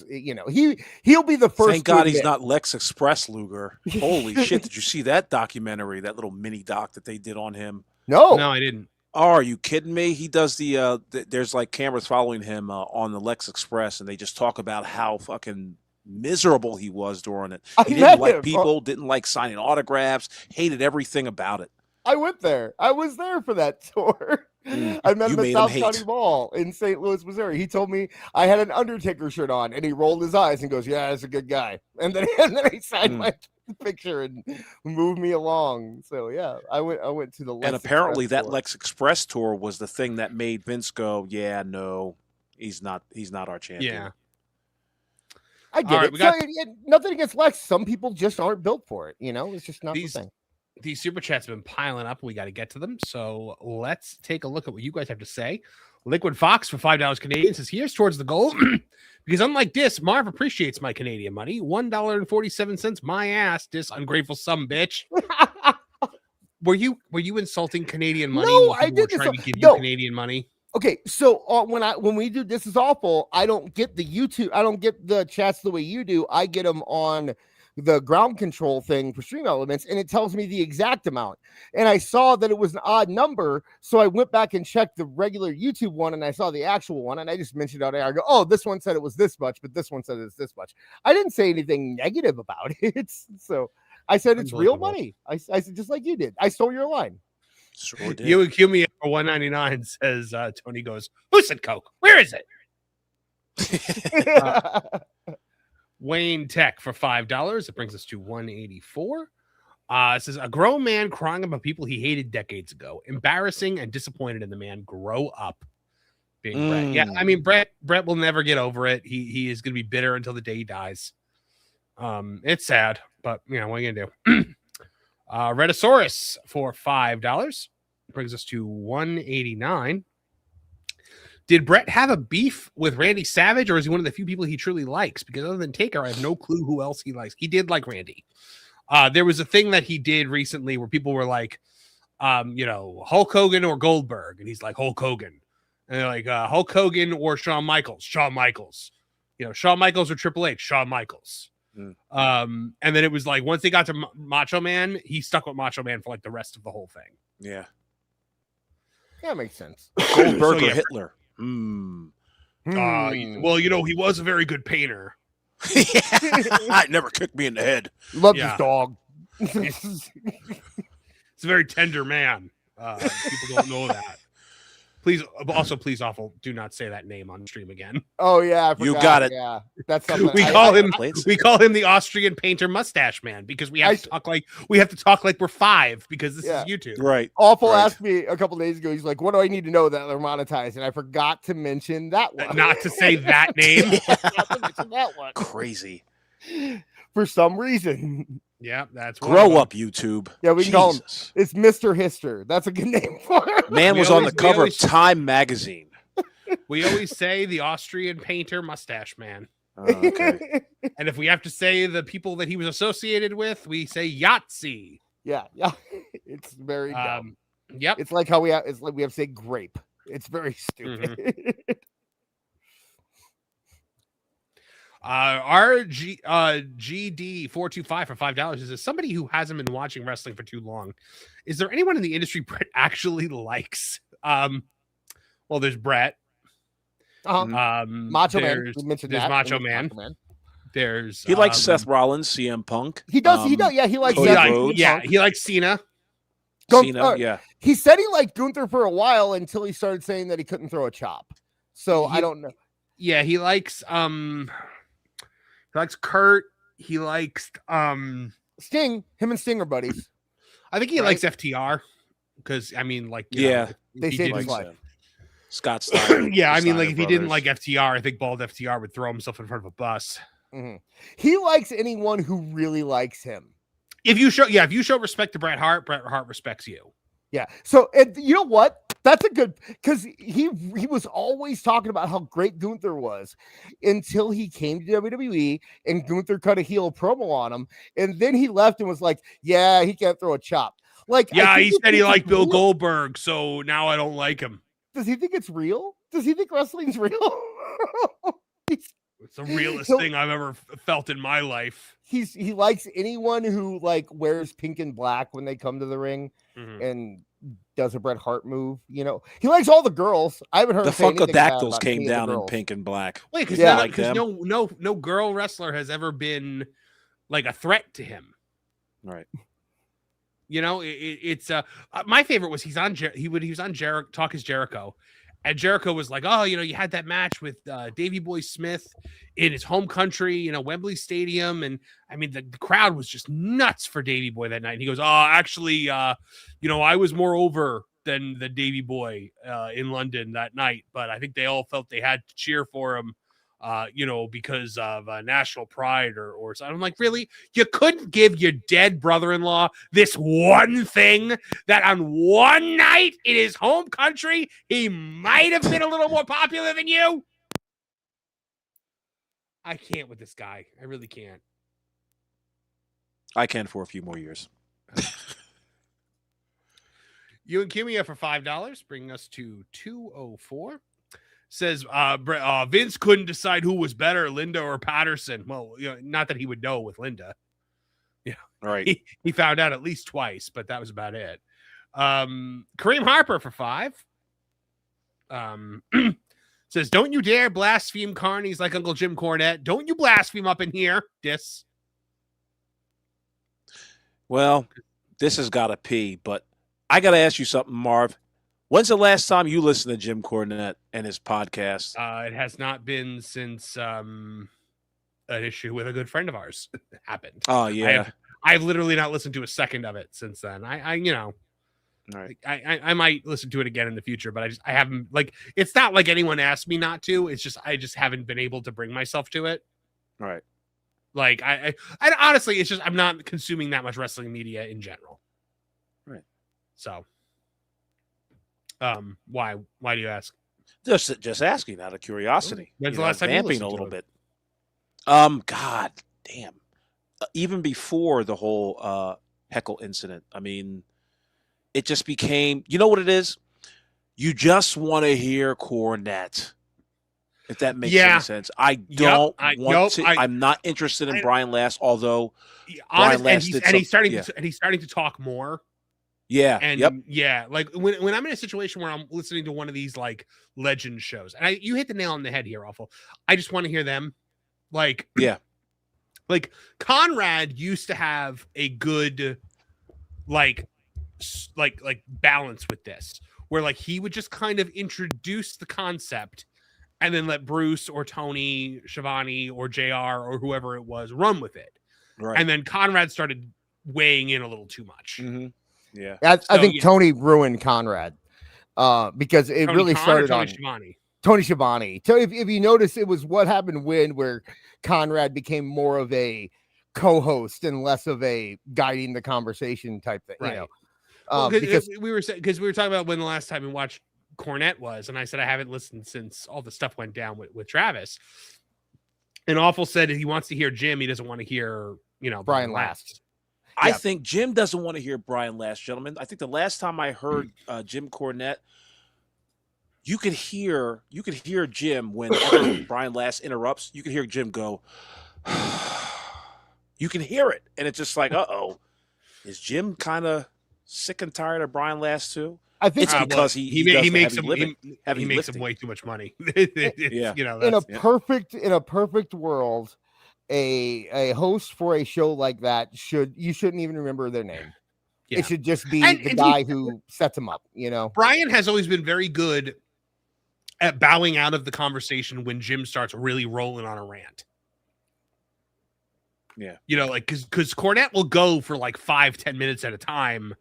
you know, he'll be the first. Thank God he's not Lex Express Luger. Holy shit! Did you see that documentary? That little mini doc that they did on him? No, I didn't. Oh, are you kidding me? He does there's like cameras following him on the Lex Express, and they just talk about how fucking miserable he was during it. He didn't like people, didn't like signing autographs, hated everything about it. I went there. I was there for that tour. I met him at South County Mall in St. Louis, Missouri. He told me I had an Undertaker shirt on, and he rolled his eyes and goes, "Yeah, that's a good guy." And then he signed my picture and moved me along. So yeah, I went to the Lex and apparently Express that tour. Lex Express tour was the thing that made Vince go, "Yeah, no, he's not our champion." Yeah, I get it. Nothing against Lex. Some people just aren't built for it. You know, it's just not the thing. These super chats have been piling up. We got to get to them. So let's take a look at what you guys have to say. Liquid Fox for $5 Canadian says, here's towards the goal. Because unlike this, Marv appreciates my Canadian money. $1.47 my ass, this ungrateful bitch. Were you insulting Canadian money? No, I didn't. Trying to give you Canadian money. Okay, so when we do This Is Awful, I don't get the YouTube. I don't get the chats the way you do. I get them on the ground control thing for Stream Elements, and it tells me the exact amount. And I saw that it was an odd number, so I went back and checked the regular YouTube one, and I saw the actual one, and I just mentioned out there. I go, "Oh, this one said it was this much, but this one said it's this much." I didn't say anything negative about it, so I said it's real money. I said just like you did. I stole your line. Sure did. You accuse me for $1.99. Says Tony goes, "Who said Coke? Where is it?" Wayne Tech for $5. It brings us to 184. It says a grown man crying about people he hated decades ago. Embarrassing and disappointed in the man. Grow up. Being Bret. Yeah, I mean Bret will never get over it. He is going to be bitter until the day he dies. It's sad, but what are you gonna do? Rhedosaurus for $5 brings us to 189. Did Bret have a beef with Randy Savage, or is he one of the few people he truly likes? Because other than Taker, I have no clue who else he likes. He did like Randy. There was a thing that he did recently where people were like, Hulk Hogan or Goldberg, and he's like Hulk Hogan, and they're like Hulk Hogan or Shawn Michaels. Shawn Michaels, Shawn Michaels or Triple H. Shawn Michaels. And then it was like once they got to Macho Man, he stuck with Macho Man for like the rest of the whole thing. Yeah, that makes sense. Goldberg or Hitler. Well, he was a very good painter. Never kicked me in the head. Loved his dog. It's a very tender man. People don't know that. Please, awful, do not say that name on stream again. Oh yeah, I forgot. You got it. Yeah, that's something. We call him the Austrian painter mustache man because we have to talk like we're 5 because this is YouTube. Right. Awful asked me a couple days ago. He's like, "What do I need to know that they're monetized?" And I forgot to mention that one. Not to say that name. Not to mention that one. Crazy. For some reason. Yeah, that's grow up, YouTube. Yeah, we can call him. It's Mr. Hister. That's a good name for him. Man was on the cover of Time magazine. We always say the Austrian painter mustache man. Okay. And if we have to say the people that he was associated with, we say Yahtzee. Yeah. It's very dumb. Yep. It's like how we have to say grape. It's very stupid. Mm-hmm. GD425 for $5 is somebody who hasn't been watching wrestling for too long. Is there anyone in the industry Bret actually likes? Well, there's Bret. Macho Man. We mentioned there's that. Macho Man. There's he likes Seth Rollins, CM Punk. He does. Yeah, he likes. He likes Cena. Yeah. He said he liked Gunther for a while until he started saying that he couldn't throw a chop. So I don't know. Yeah, he likes Kurt. He likes Sting. Him and Sting are buddies. I think he likes FTR because they saved his life. Scott Steiner. Yeah, I mean, like if he didn't like FTR, I think bald FTR would throw himself in front of a bus. Mm-hmm. He likes anyone who really likes him. If you show respect to Bret Hart respects you. Yeah. So you know what? That's a good because he was always talking about how great Gunther was until he came to WWE and Gunther cut a heel promo on him, and then he left and was like, "Yeah, he can't throw a chop." Like, yeah, he said he liked Bill Goldberg, so now I don't like him. Does he think it's real? Does he think wrestling's real? It's the realest thing I've ever felt in my life. He likes anyone who like wears pink and black when they come to the ring and does a Bret Hart move. He likes all the girls. I haven't heard the Funkadactyls came down in pink and black. Wait, because no girl wrestler has ever been like a threat to him. Right. It's my favorite was he was on Jericho, Talk is Jericho, and Jericho was like, oh, you had that match with Davey Boy Smith in his home country, Wembley Stadium, and I mean the crowd was just nuts for Davey Boy that night. And he goes, oh, actually, I was more over than the Davey Boy in London that night, but I think they all felt they had to cheer for him. Because of national pride or something. I'm like, really? You couldn't give your dead brother-in-law this one thing that on one night in his home country, he might have been a little more popular than you? I can't with this guy. I really can't. I can for a few more years. You and Kimia for $5, bringing us to 204. Says Vince couldn't decide who was better, Linda or Patterson. Well, not that he would know with Linda. Yeah, right. He found out at least twice, but that was about it. Kareem Harper for $5. Says, don't you dare blaspheme carnies like Uncle Jim Cornette. Don't you blaspheme up in here, Dis. Well, this has got to pee, but I got to ask you something, Marv. When's the last time you listened to Jim Cornette and his podcast? It has not been since an issue with a good friend of ours happened. Oh, yeah. I've literally not listened to a second of it since then. Right. I might listen to it again in the future, but I haven't, like, it's not like anyone asked me not to. It's just, I just haven't been able to bring myself to it. Right. Like I honestly, it's just, I'm not consuming that much wrestling media in general. Right. So, why do you ask? Just asking out of curiosity. When's the last time you listened a little to it? bit? God damn. Even before the whole heckle incident, I mean, it just became, you know what it is? You just want to hear Cornette. If that makes any sense. I don't want to. I'm not interested in Brian Last, although Brian Last he's starting to talk more. Yeah. And like when I'm in a situation where I'm listening to one of these like legend shows, and you hit the nail on the head here, Awful. I just want to hear them. Like, like Conrad used to have a good like balance with this, where like he would just kind of introduce the concept and then let Bruce or Tony Schiavone or JR or whoever it was run with it. Right. And then Conrad started weighing in a little too much. Mm-hmm. Yeah. I think Tony ruined Conrad because it really started on Tony Schiavone. So if you notice, it was what happened where Conrad became more of a co-host and less of a guiding the conversation type thing. Right. You know? Because we were talking about when the last time we watched Cornette was, and I said I haven't listened since all the stuff went down with Travis. And Awful said he wants to hear Jim. He doesn't want to hear Brian Last. I think Jim doesn't want to hear Brian Last, gentlemen. I think the last time I heard Jim Cornette, you could hear Jim when Brian Last interrupts. You could hear Jim go. You can hear it, and it's just like, is Jim kind of sick and tired of Brian Last too? I think it's because he makes him way too much money. In a perfect world, a host for a show like that you shouldn't even remember their name. It should just be the guy who sets them up. Brian has always been very good at bowing out of the conversation when Jim starts really rolling on a rant. Yeah, like because Cornette will go for like 5-10 minutes at a time,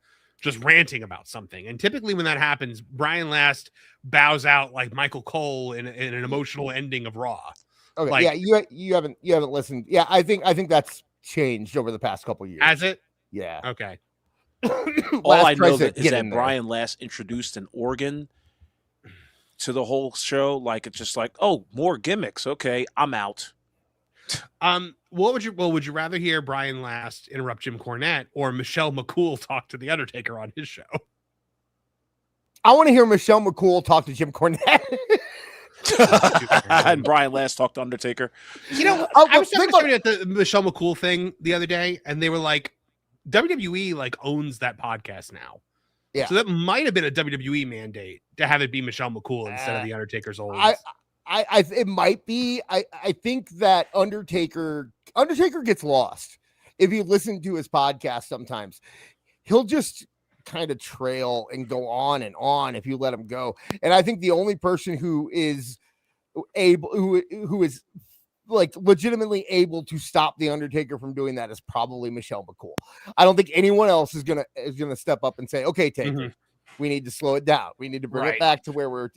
just ranting about something. And typically when that happens, Brian Last bows out like Michael Cole in an emotional ending of Raw. Okay, like, you haven't listened. Yeah, I think that's changed over the past couple of years. Has it? Yeah. Okay. All I know is that Brian Last introduced an organ to the whole show. Like, it's just like, oh, more gimmicks. Okay, I'm out. Would you rather hear Brian Last interrupt Jim Cornette or Michelle McCool talk to The Undertaker on his show? I want to hear Michelle McCool talk to Jim Cornette. And Brian Last talked to Undertaker. I was talking to somebody at the Michelle McCool thing the other day, and they were like, WWE like owns that podcast now. Yeah. So that might have been a WWE mandate to have it be Michelle McCool instead of the Undertaker's old. It might be. I think that Undertaker gets lost. If you listen to his podcast, sometimes he'll just kind of trail and go on and on if you let him go. And I think the only person who is like legitimately able to stop the Undertaker from doing that is probably Michelle McCool. I don't think anyone else is gonna step up and say, okay, Taker, we need to slow it down. We need to bring it back to where we're,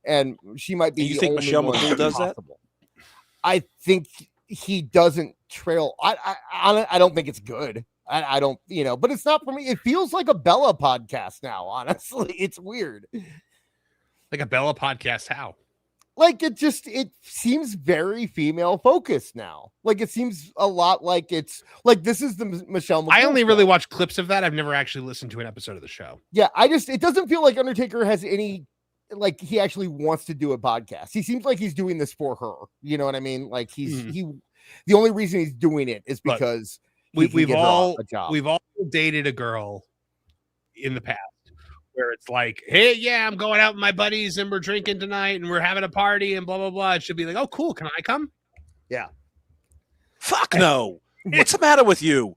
and she might be. You think Michelle McCool does possible. That? I think he doesn't trail. I don't think it's good. I don't, but it's not for me. It feels like a Bella podcast now. Honestly, it's weird. Like a Bella podcast? How? Like it seems very female focused now. Like it seems a lot like it's like this is the Michelle McCool I only show. really watch clips of that. I've never actually listened to an episode of the show. Yeah, it doesn't feel like Undertaker has any, like he actually wants to do a podcast. He seems like he's doing this for her. You know what I mean? Like the only reason he's doing it is because we've all dated a girl in the past where it's like, hey, yeah, I'm going out with my buddies and we're drinking tonight and we're having a party and blah, blah, blah. It should be like, oh, cool. Can I come? Yeah. Fuck no. What's the matter with you?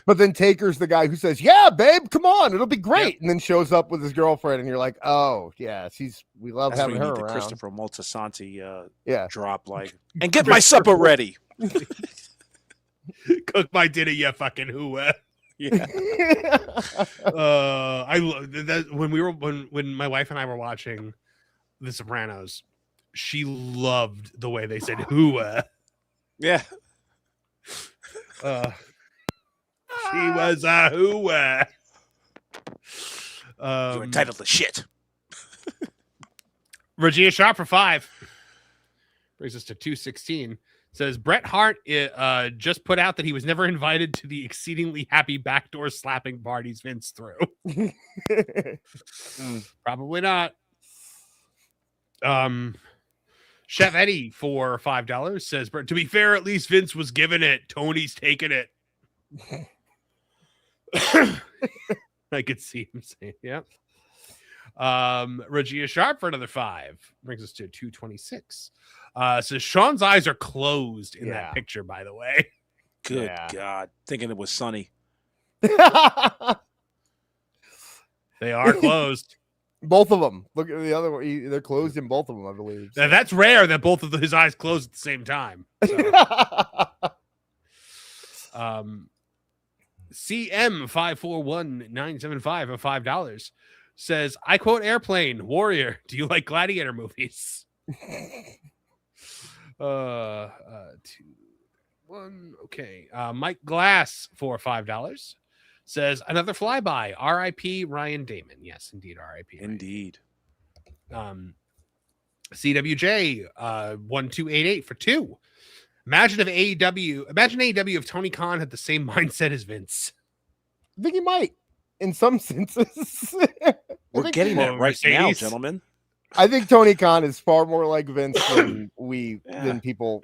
But then Taker's the guy who says, yeah, babe, come on. It'll be great. Yep. And then shows up with his girlfriend and you're like, oh, yeah, we love That's having her around. The Christopher Moltisanti yeah. drop, like, and get my supper ready. Cook my dinner, you fucking who. Yeah. I love that when my wife and I were watching The Sopranos, she loved the way they said who. Yeah. She was a who. You're entitled to shit. Regina Sharp for 5. Brings us to 216. Says Bret Hart just put out that he was never invited to the exceedingly happy backdoor slapping parties Vince threw. Probably not. Chef Eddie for $5 says, to be fair, at least Vince was giving it. Tony's taking it. I could see him saying, yeah. Regina Sharp for another 5. Brings us to 226. So Shawn's eyes are closed in that picture, by the way. Good God. Thinking it was sunny. They are closed. Both of them. Look at the other one. They're closed in both of them, I believe. So. Now, that's rare that both of his eyes closed at the same time. So. CM541975 of $5 says, I quote Airplane, Warrior, do you like gladiator movies? 2, 1. Okay. Mike Glass for $5 says, another flyby, RIP Ryan Damon. Yes, indeed, RIP. Indeed. CWJ 1288 for 2. Imagine AEW if Tony Khan had the same mindset as Vince. I think he might, in some senses. We're getting that right now, gentlemen. I think Tony Khan is far more like Vince than than people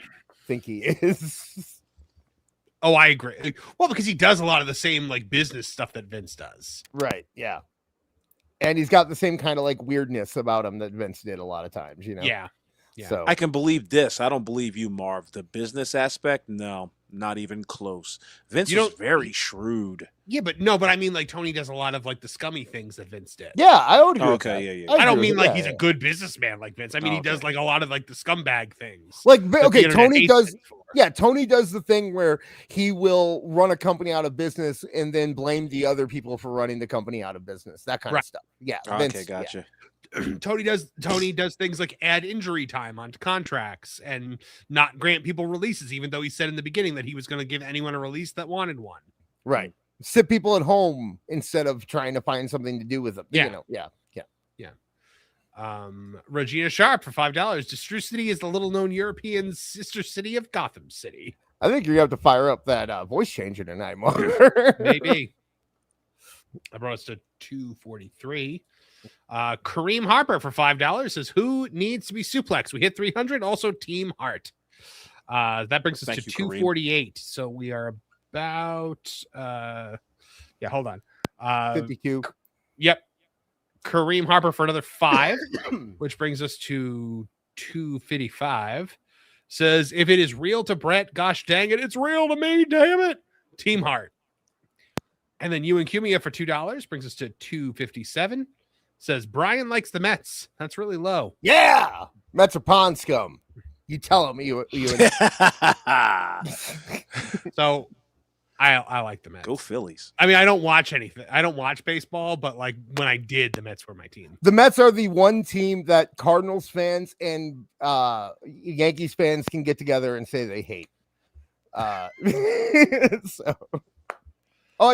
think he is. Oh, I agree. Well, because he does a lot of the same like business stuff that Vince does. Right. Yeah. And he's got the same kind of like weirdness about him that Vince did a lot of times, you know? Yeah. Yeah. So I can believe this. I don't believe you, Marv. The business aspect, no, not even close. Vince is very shrewd. Yeah, but I mean, like Tony does a lot of like the scummy things that Vince did. Yeah, I would agree. Okay, I don't mean like he's a good businessman like Vince. I mean he does like a lot of like the scumbag things. Like Tony does. Yeah, Tony does the thing where he will run a company out of business and then blame the other people for running the company out of business. That kind of stuff. Yeah. Okay, gotcha. Yeah. Tony does things like add injury time onto contracts and not grant people releases, even though he said in the beginning that he was going to give anyone a release that wanted one. Right. Sit people at home instead of trying to find something to do with them. Yeah. You know, yeah. Regina Sharp for $5. Destru City is the little known European sister city of Gotham City. I think you're gonna have to fire up that voice changer tonight, Mark. Maybe. I brought us to 243. Kareem Harper for $5 says, who needs to be suplexed? We hit 300. Also Team Heart. That brings us to 248. Kareem. So we are about hold on. 52. Yep. Kareem Harper for another 5, which brings us to 255. Says, if it is real to Bret, gosh dang it, it's real to me, damn it. Team Heart. And then Ewan Cumia for $2 brings us to 257. Says, Brian likes the Mets. That's really low. Yeah. Mets are pond scum. You tell him. So I like the Mets. Go Phillies. I mean, I don't watch anything. I don't watch baseball, but like when I did, the Mets were my team. The Mets are the one team that Cardinals fans and Yankees fans can get together and say they hate. I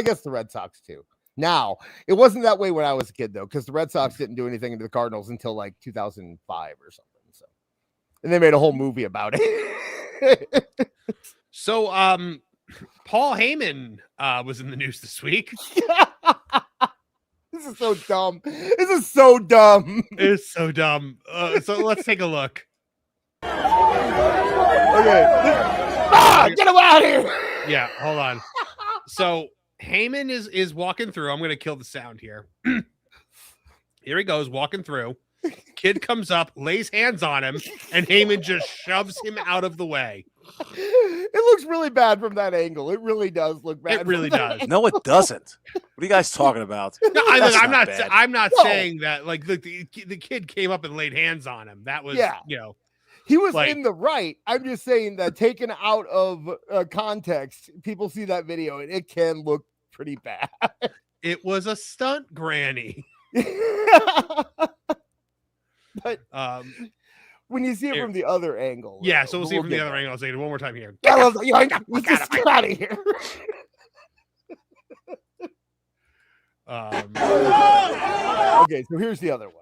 guess the Red Sox too. Now, it wasn't that way when I was a kid though, because the Red Sox didn't do anything to the Cardinals until like 2005 or something. So, and they made a whole movie about it. So, Paul Heyman was in the news this week. This is so dumb. It's so dumb. So let's take a look. Okay. Get him out of here. Yeah, hold on. So Heyman is walking through. I'm going to kill the sound here. Here he goes, walking through. Kid comes up, lays hands on him, and Heyman just shoves him out of the way. It looks really bad from that angle. It really does look bad. It really does. No, it doesn't. What are you guys talking about? No, I'm not saying that. Like the kid came up and laid hands on him. That was, He was in the right. I'm just saying that taken out of context, people see that video and it can look pretty bad. It was a stunt, Granny. But when you see it from the other angle. Yeah, so we'll see it from the other angle. I'll say it one more time here. Get out of here. Okay, so here's the other one.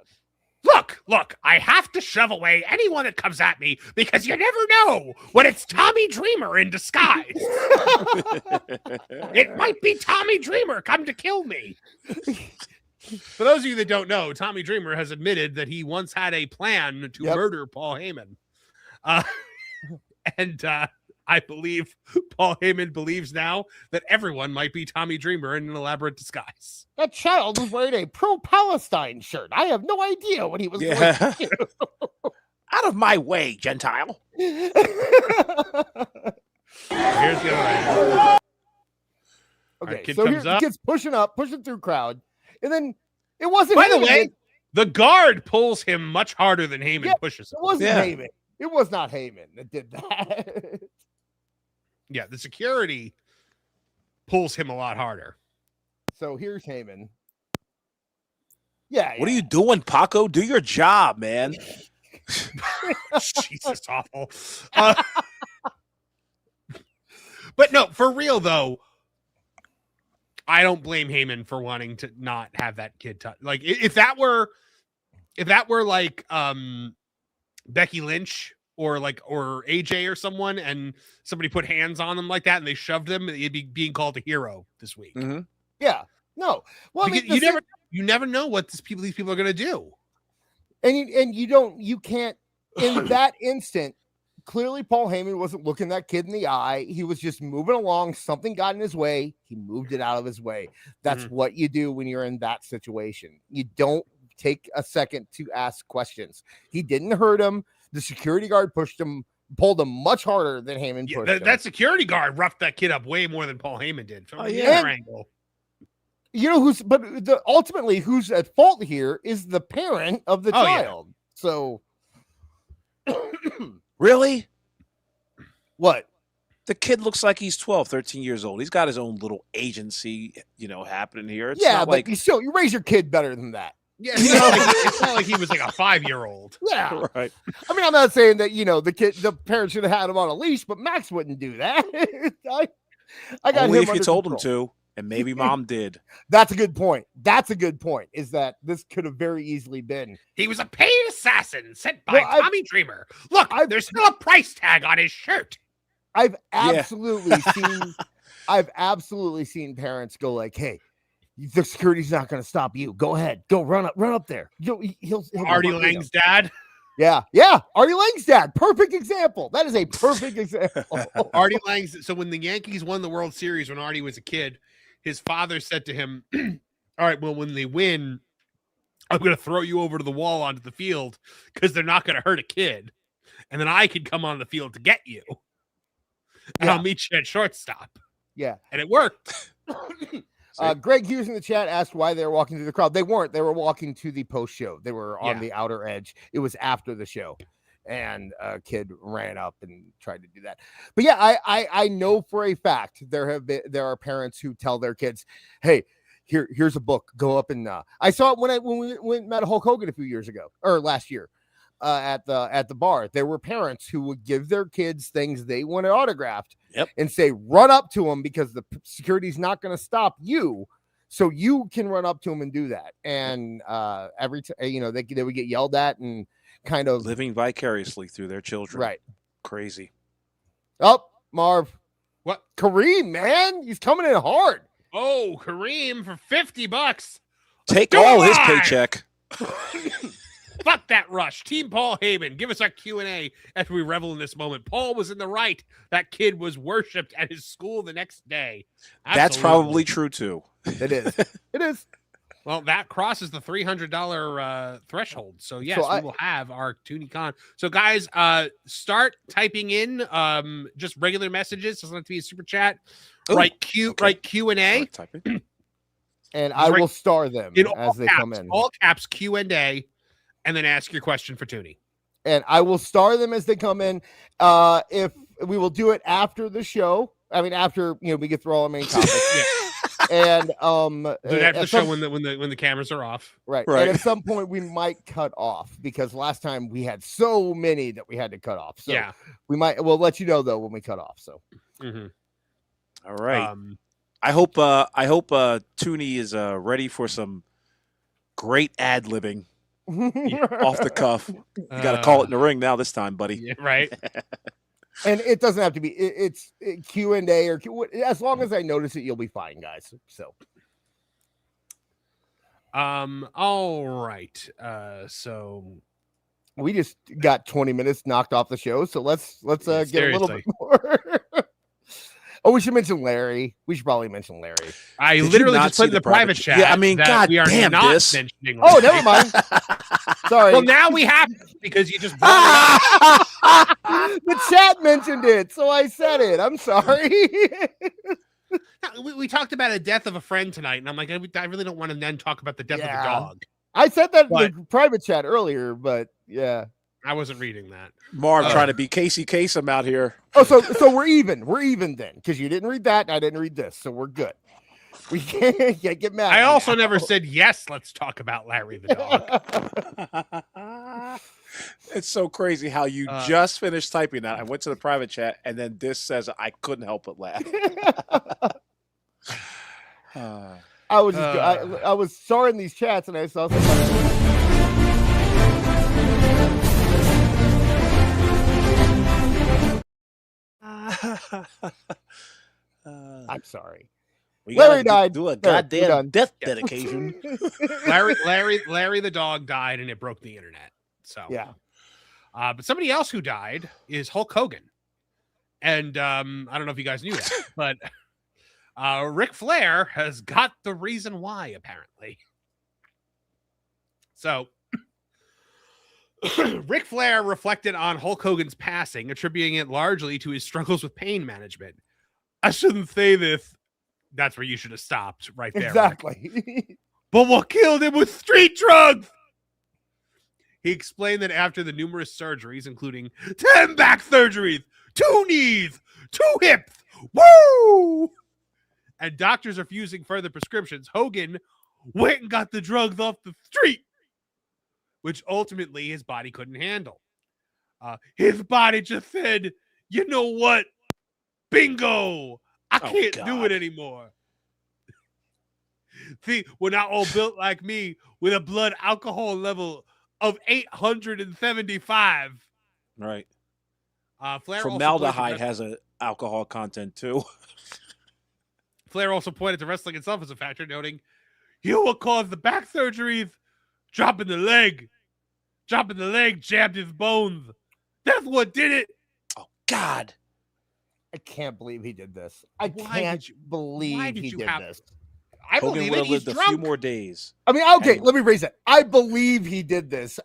Look, I have to shove away anyone that comes at me because you never know when it's Tommy Dreamer in disguise. It might be Tommy Dreamer come to kill me. For those of you that don't know, Tommy Dreamer has admitted that he once had a plan to murder Paul Heyman. And I believe Paul Heyman believes now that everyone might be Tommy Dreamer in an elaborate disguise. That child was wearing a pro-Palestine shirt. I have no idea what he was going to do. Out of my way, Gentile. Here's the other end. Okay, kid so comes up. The kid's pushing through crowd. And then it wasn't By the Heyman. way, the guard pulls him much harder than Heyman pushes him. It wasn't Heyman. It was not Heyman that did that. Yeah, the security pulls him a lot harder. So here's Heyman. Yeah. What are you doing, Paco? Do your job, man. Jesus, awful. But no, for real though, I don't blame Heyman for wanting to not have that kid touch. Like if that were like Becky Lynch or AJ or someone, and somebody put hands on them like that and they shoved them, it'd be being called a hero this week. Mm-hmm. Yeah. No. Well, you never know what these people are going to do. And you can't in that instant. Clearly, Paul Heyman wasn't looking that kid in the eye. He was just moving along. Something got in his way. He moved it out of his way. That's what you do when you're in that situation. You don't take a second to ask questions. He didn't hurt him. The security guard pulled him much harder than Heyman pushed him. That security guard roughed that kid up way more than Paul Heyman did. From the other angle. You know ultimately who's at fault here is the parent of the child. Yeah. So really? What? The kid looks like he's 12, 13 years old. He's got his own little agency, happening here. It's but you raise your kid better than that. Yeah, it's not like he was like a 5-year-old. Yeah, right. I mean, I'm not saying that the parents should have had him on a leash, but Max wouldn't do that. I got only him if you told him to, and maybe mom did. That's a good point. Is that this could have very easily been. He was a paid assassin sent by Tommy Dreamer. Look, there's still a price tag on his shirt. I've absolutely seen parents go like, "Hey, the security's not going to stop you. Go ahead, go run up there." He'll Artie Lang's dad. Yeah, Artie Lang's dad. Perfect example. That is a perfect example. Artie Lang's. So when the Yankees won the World Series when Artie was a kid, his father said to him, "All right, well, when they win, I'm going to throw you over to the wall onto the field because they're not going to hurt a kid, and then I can come on the field to get you, and I'll meet you at shortstop." Yeah, and it worked. Greg Hughes in the chat asked why they were walking through the crowd. They weren't. They were walking to the post show. They were on the outer edge. It was after the show, and a kid ran up and tried to do that. But yeah, I know for a fact there are parents who tell their kids, "Hey, here's a book. Go up and." I saw it when we met Hulk Hogan a few years ago or last year at the bar. There were parents who would give their kids things they wanted autographed. Yep. And say, run up to him because the security's not going to stop you. So you can run up to him and do that. And every time, they would get yelled at and kind of living vicariously through their children. Right. Crazy. Oh, Marv. What? Kareem, man. He's coming in hard. Oh, Kareem for $50. Take all his paycheck. Fuck that rush. Team Paul Heyman. Give us our Q&A as we revel in this moment. Paul was in the right. That kid was worshipped at his school the next day. Absolutely. That's probably true, too. It is. It is. Well, that crosses the $300 threshold. So, yes, we will have our Tooney Con. So, guys, start typing in just regular messages. Doesn't have to be a super chat. Write Q&A. And I will star them as they come in. All caps Q&A. And then ask your question for Tooney. and I will star them as they come in. If we will do it after the show, I mean, after we get through all our main topics. And after the show when the cameras are off, right. And at some point we might cut off because last time we had so many that we had to cut off. So we'll let you know though when we cut off. So all right. I hope Tooney is ready for some great ad-libbing off the cuff. You got to call it in the ring now this time, buddy. Yeah, right. And it doesn't have to be. It's Q&A or as long as I notice it, you'll be fine, guys. So, all right. So we just got 20 minutes knocked off the show. So let's get a little bit more. Oh, we should mention Larry. We should probably mention Larry. I literally just put in the private chat. Yeah, I mean, God we are damn not this. mentioning Larry. Oh, never mind. Sorry. Well, now we have because you just brought it up. The chat mentioned it, so I said it. I'm sorry. We talked about a death of a friend tonight, and I'm like, I really don't want to then talk about the death of a dog. I said that in the private chat earlier, but yeah. I wasn't reading that. Marv trying to be Casey Kasem out here. Oh, so we're even. We're even then because you didn't read that and I didn't read this, so we're good. We can't get mad. I also never said yes. Let's talk about Larry the dog. It's so crazy how you just finished typing that. I went to the private chat and then this says I couldn't help but laugh. I was starting these chats and I saw somebody. I'm sorry. Larry died. Do a goddamn death dedication. Larry the dog died, and it broke the internet. So yeah. But somebody else who died is Hulk Hogan, and I don't know if you guys knew that, but Ric Flair has got the reason why apparently. So. Ric Flair reflected on Hulk Hogan's passing, attributing it largely to his struggles with pain management. I shouldn't say this. That's where you should have stopped right there. Exactly. But what killed him was street drugs. He explained that after the numerous surgeries, including 10 back surgeries, 2 knees, 2 hips, woo! And doctors refusing further prescriptions, Hogan went and got the drugs off the street, which ultimately his body couldn't handle. His body just said, you know what? Bingo! I can't do it anymore. See, we're not all built like me with a blood alcohol level of 875. Right. Flair formaldehyde has an alcohol content too. Flair also pointed to wrestling itself as a factor, noting, you know what caused the back surgeries? Dropping the leg, jabbed his bones. That's what did it. Oh, God. I can't believe he did this. I can't believe he did this. I believe it. He's drunk. A few more days. I mean, okay, let me raise it. I believe he did this.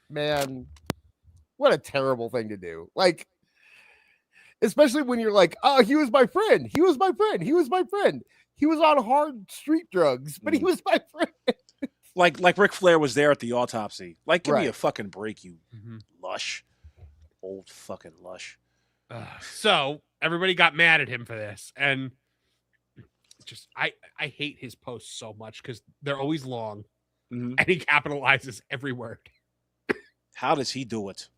Man, what a terrible thing to do. Like, especially when you're like, oh, he was my friend. He was my friend. He was my friend. He was on hard street drugs, but he was my friend. Like Ric Flair was there at the autopsy. Like, give me a fucking break, you lush. Old fucking lush. So everybody got mad at him for this. And just, I hate his posts so much because they're always long and he capitalizes every word. How does he do it?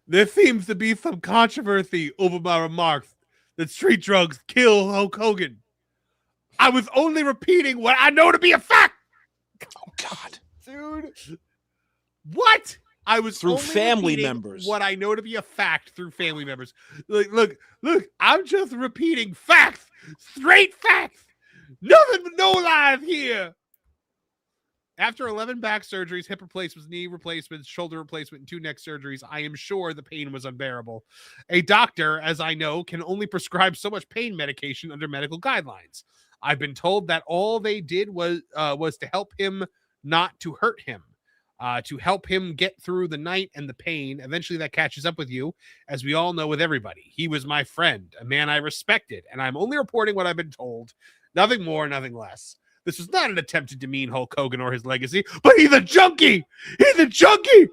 There seems to be some controversy over my remarks that street drugs kill Hulk Hogan. I was only repeating what I know to be a fact. Oh, God. Dude. What? I was through family members. What I know to be a fact through family members. Look, I'm just repeating facts. Straight facts. Nothing but no lies here. After 11 back surgeries, hip replacements, knee replacements, shoulder replacement, and 2 neck surgeries, I am sure the pain was unbearable. A doctor, as I know, can only prescribe so much pain medication under medical guidelines. I've been told that all they did was to help him, not to hurt him, to help him get through the night and the pain. Eventually that catches up with you, as we all know with everybody. He was my friend, a man I respected, and I'm only reporting what I've been told. Nothing more, nothing less. This was not an attempt to demean Hulk Hogan or his legacy, but he's a junkie. He's a junkie.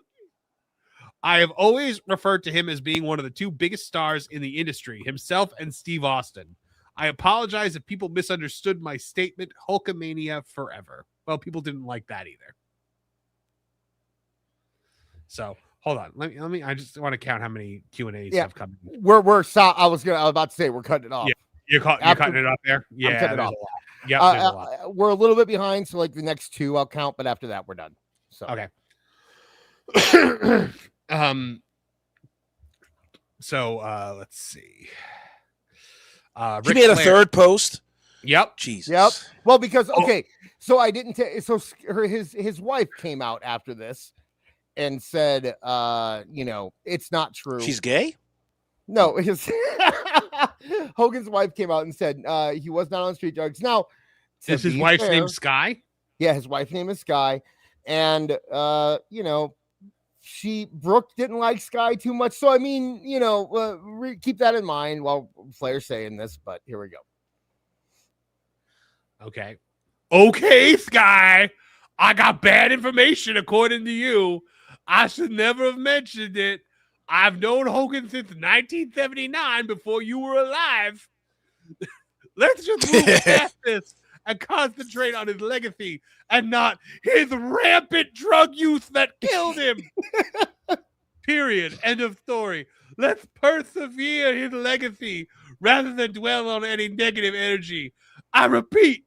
I have always referred to him as being one of the two biggest stars in the industry, himself and Steve Austin. I apologize if people misunderstood my statement, Hulkamania forever. Well, people didn't like that either. So hold on. Let me. I just want to count how many Q&As have come. We're I was about to say we're cutting it off. Yeah, you're cutting it off there. Yeah, I'm cutting it off. Yeah, there's a lot. We're a little bit behind, so like the next two I'll count, but after that we're done. So okay. Let's see. He made a third post. Yep. Jesus. Yep. Well, because so I didn't. His wife came out after this and said, it's not true. She's gay? No, Hogan's wife came out and said he was not on street drugs. Now, is his wife's name Sky? Yeah, his wife's name is Sky, and Brooke didn't like Sky too much. So I mean, keep that in mind while Flair's saying this. But here we go. Okay, Sky. I got bad information according to you. I should never have mentioned it. I've known Hogan since 1979 before you were alive. Let's just move past this and concentrate on his legacy and not his rampant drug use that killed him. Period. End of story. Let's persevere his legacy rather than dwell on any negative energy. I repeat,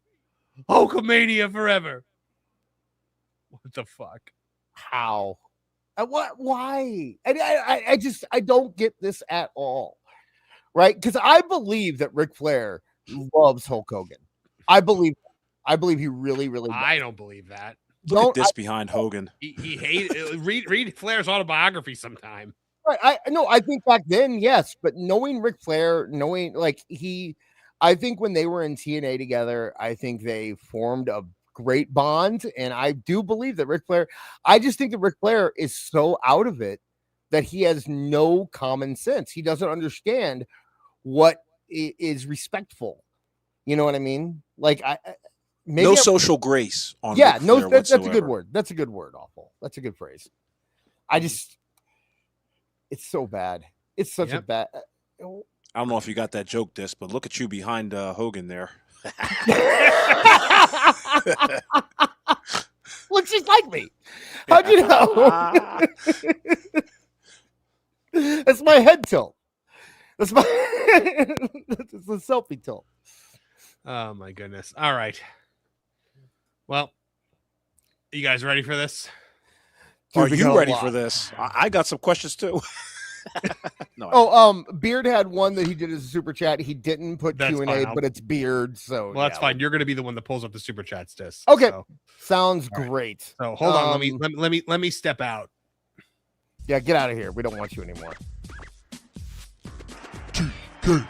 Hulkamania forever. What the fuck? How? What? Why? I don't get this at all. Right? Because I believe that Ric Flair loves Hulk Hogan. I believe he really, really does. I don't believe that. Look at this behind Hogan. He hated read Flair's autobiography sometime. Right. I think back then, yes, but knowing Ric Flair, I think when they were in TNA together, I think they formed a great bond, and I do believe that Ric Flair. I just think that Ric Flair is so out of it that he has no common sense. He doesn't understand what is respectful. You know what I mean? Like no social grace on. Yeah, no. That's a good word. That's a good word. Awful. That's a good phrase. It's so bad. It's such a bad. I don't know if you got that joke, Dis, but look at you behind Hogan there. Looks just like me. How'd you know? That's my head tilt. That's it's a selfie tilt. Oh my goodness. All right. Well, you guys ready for this? Are you ready for this? I got some questions too. No. Beard had one that he did as a super chat. He didn't put Q&A, but it's Beard. So that's fine. You're going to be the one that pulls up the super chats, Dis. Okay, sounds great. So hold on. Let me step out. Yeah, get out of here. We don't want you anymore. TK.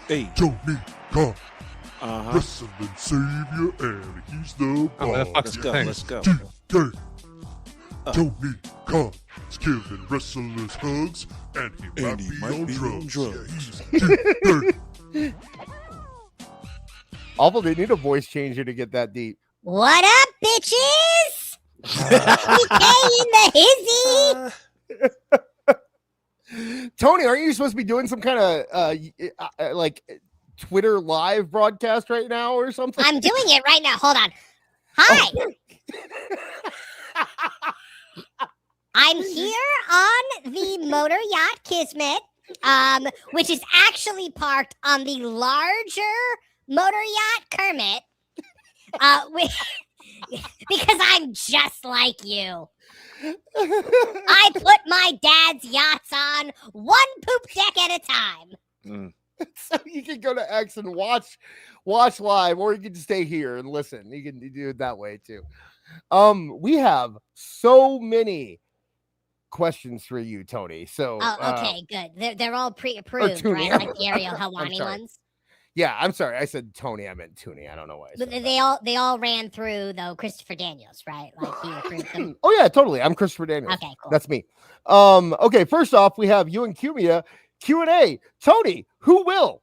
Hey, Tooney Talk Wrestling Savior, and he's the boss. Let's go. TK. Tooney Talk is giving wrestlers hugs, and he might be on drugs. Yeah, Awful, they need a voice changer to get that deep. What up, bitches? TK in the hizzy. Tony, aren't you supposed to be doing some kind of like Twitter live broadcast right now or something? I'm doing it right now. Hold on. Hi. I'm here on the Motor Yacht Kismet, which is actually parked on the larger Motor Yacht Kermit, because I'm just like you. I put my dad's yachts on one poop deck at a time. So you can go to X and watch live, or you can stay here and listen. You can do it that way too. We have so many questions for you, Tony. So okay, good. They're all pre-approved, right? Like the Ariel Helwani ones. Yeah, I'm sorry. I said Tony. I meant Tooney. I don't know why. But they all ran through though Christopher Daniels, right? Like he approved them. Oh yeah, totally. I'm Christopher Daniels. Okay, cool. That's me. Okay. First off, we have you and Q&A. Tony, who will?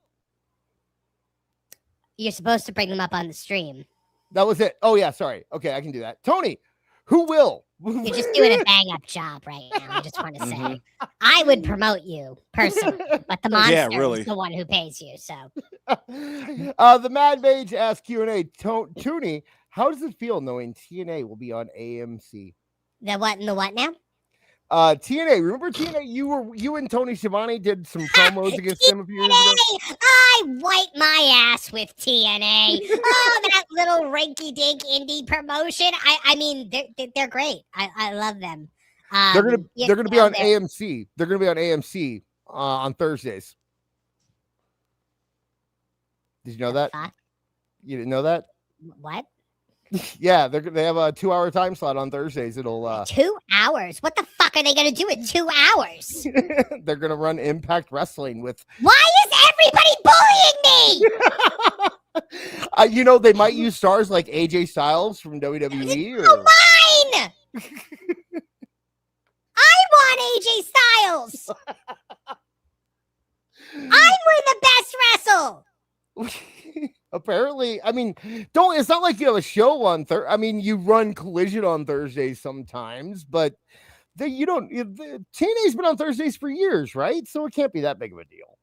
You're supposed to bring them up on the stream. That was it. Oh yeah, sorry. Okay, I can do that. Tony, who will? You're just doing a bang up job right now. I just want to say, I would promote you personally, but the monster is the one who pays you. So, the Mad Mage asks Q&A. Tooney, how does it feel knowing TNA will be on AMC? The what and the what now? TNA. Remember TNA? You and Tony Schiavone did some promos against them a few years ago. I wipe my ass with TNA. Oh, that little rinky-dink indie promotion. I mean, they're great. I love them. They're gonna be on AMC. They're gonna be on AMC on Thursdays. Did you know that? You didn't know that? What? Yeah, they have a 2-hour time slot on Thursdays. It'll 2 hours. What the fuck are they gonna do in 2 hours? They're gonna run Impact Wrestling with. Why is everybody bullying me? They might use stars like AJ Styles from WWE. Oh, mine! I want AJ Styles. I'm where the best wrestle. Apparently, I mean, it's not like you have a show on Thursday. I mean, you run Collision on Thursdays sometimes, but TNA's been on Thursdays for years, right? So it can't be that big of a deal.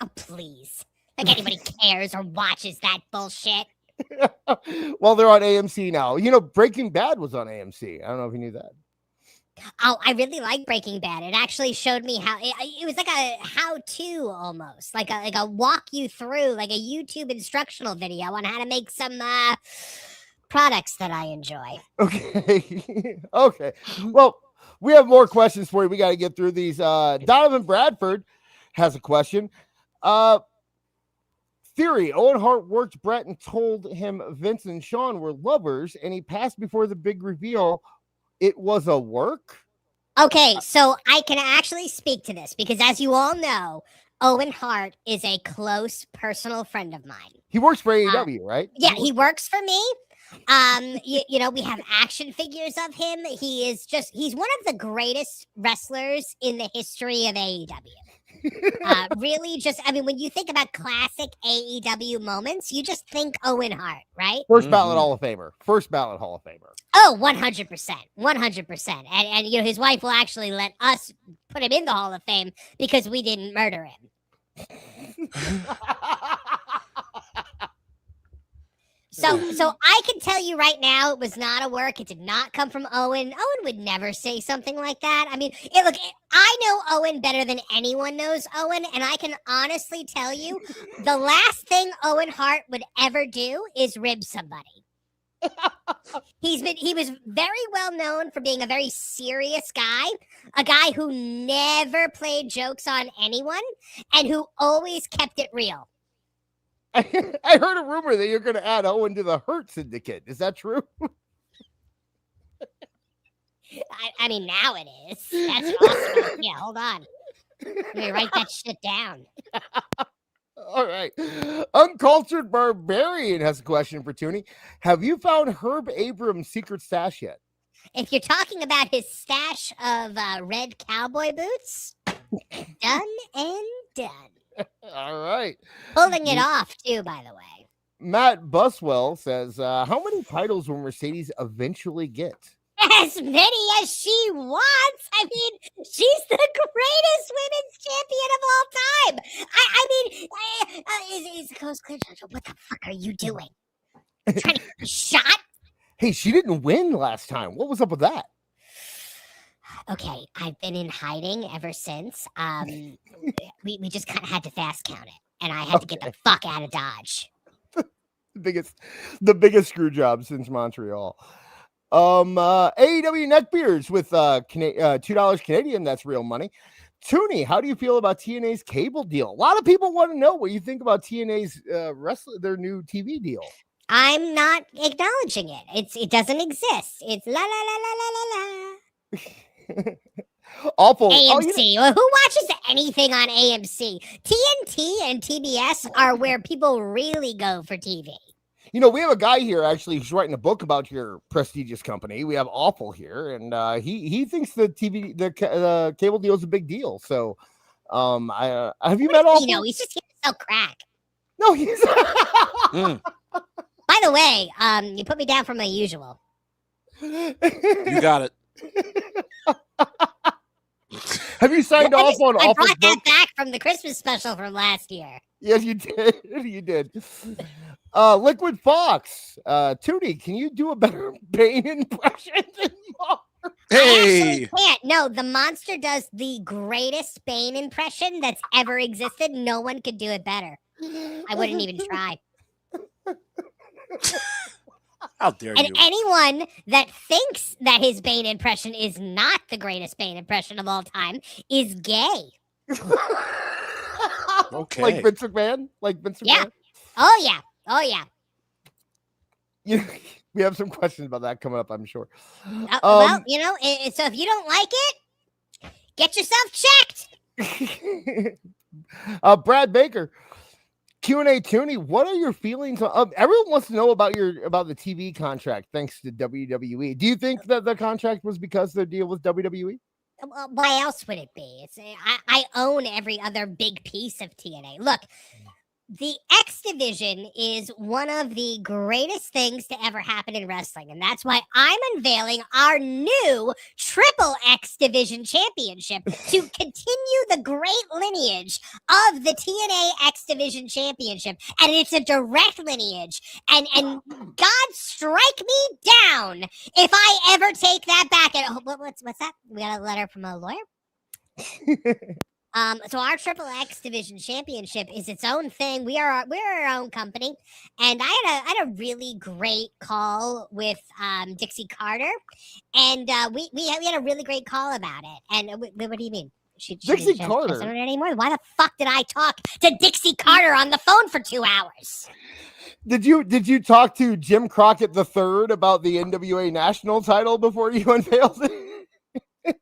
Oh, please. Like anybody cares or watches that bullshit. Well, they're on AMC now. Breaking Bad was on AMC. I don't know if you knew that. Oh, I really like Breaking Bad. It actually showed me how it was like a how-to almost, like a walk you through, like a YouTube instructional video on how to make some products that I enjoy. Okay. Okay. Well, we have more questions for you. We got to get through these. Donovan Bradford has a question. Theory: Owen Hart worked Bret and told him Vince and Shawn were lovers, and he passed before the big reveal. It was a work? Okay, so I can actually speak to this because, as you all know, Owen Hart is a close personal friend of mine. He works for AEW, right? Yeah, he works for me. We have action figures of him. He's one of the greatest wrestlers in the history of AEW. When you think about classic AEW moments, you just think Owen Hart, right? First ballot Hall of Famer. Oh, 100%. 100%. And his wife will actually let us put him in the Hall of Fame because we didn't murder him. So I can tell you right now, it was not a work. It did not come from Owen. Owen would never say something like that. I mean, I know Owen better than anyone knows Owen, and I can honestly tell you, the last thing Owen Hart would ever do is rib somebody. He was very well known for being a very serious guy, a guy who never played jokes on anyone, and who always kept it real. I heard a rumor that you're going to add Owen to the Hurt Syndicate. Is that true? I mean, now it is. That's awesome. Yeah, hold on. Let me write that shit down. All right. Uncultured Barbarian has a question for Tooney. Have you found Herb Abrams' secret stash yet? If you're talking about his stash of red cowboy boots, done and done. All right. Pulling it off, too, by the way. Matt Buswell says, how many titles will Mercedes eventually get? As many as she wants. I mean, she's the greatest women's champion of all time. Is Coast Clear? What the fuck are you doing? Trying to get shot? Hey, she didn't win last time. What was up with that? Okay, I've been in hiding ever since. We just kind of had to fast count it, and I had to get the fuck out of Dodge. the biggest screw job since Montreal. AEW neckbeards with $2 Canadian. That's real money. Tooney, how do you feel about TNA's cable deal? A lot of people want to know what you think about TNA's their new TV deal. I'm not acknowledging it. It doesn't exist. It's la la la la la la la. Awful. AMC. Well, who watches anything on AMC? TNT and TBS are where people really go for TV. We have a guy here actually who's writing a book about your prestigious company. We have Awful here, and he thinks the cable deal is a big deal. So, have you met Awful? He's just here to sell crack. No, he's. By the way, you put me down for my usual. You got it. Have you signed off on? I brought that back from the Christmas special from last year. Yes, you did. You did. Liquid Fox, Tooney, can you do a better Bane impression than Marv? Hey, I can't. No, the monster does the greatest Bane impression that's ever existed. No one could do it better. I wouldn't even try. how dare And you? anyone that thinks that his Bane impression is not the greatest Bane impression of all time is gay. Okay. Like Vince McMahon? Yeah. Oh, yeah. Oh, yeah. We have some questions about that coming up, I'm sure. Well, you know, so if you don't like it, get yourself checked. Brad Baker, Q&A Tooney, what are your feelings? Everyone wants to know about the TV contract, thanks to WWE. Do you think that the contract was because of the deal with WWE? Well, why else would it be? I own every other big piece of TNA. Look, the X Division is one of the greatest things to ever happen in wrestling. And that's why I'm unveiling our new Triple X Division Championship to continue the great lineage of the TNA X Division Championship. And it's a direct lineage. And God strike me down if I ever take that back. And what's that? We got a letter from a lawyer? So our Triple X Division Championship is its own thing. We're our own company, and I had a really great call with Dixie Carter, and we had a really great call about it. And what do you mean? Dixie Carter doesn't anymore? Why the fuck did I talk to Dixie Carter on the phone for 2 hours? Did you talk to Jim Crockett III about the NWA national title before you unveiled it?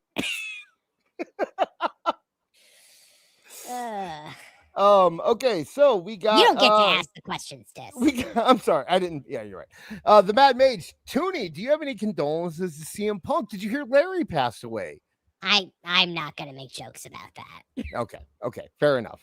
Okay, so we got. You don't get to ask the questions, Des. I'm sorry, I didn't. Yeah, you're right. The Mad Mage, Tooney, do you have any condolences to CM Punk? Did you hear Larry passed away? I'm not gonna make jokes about that. Okay, fair enough.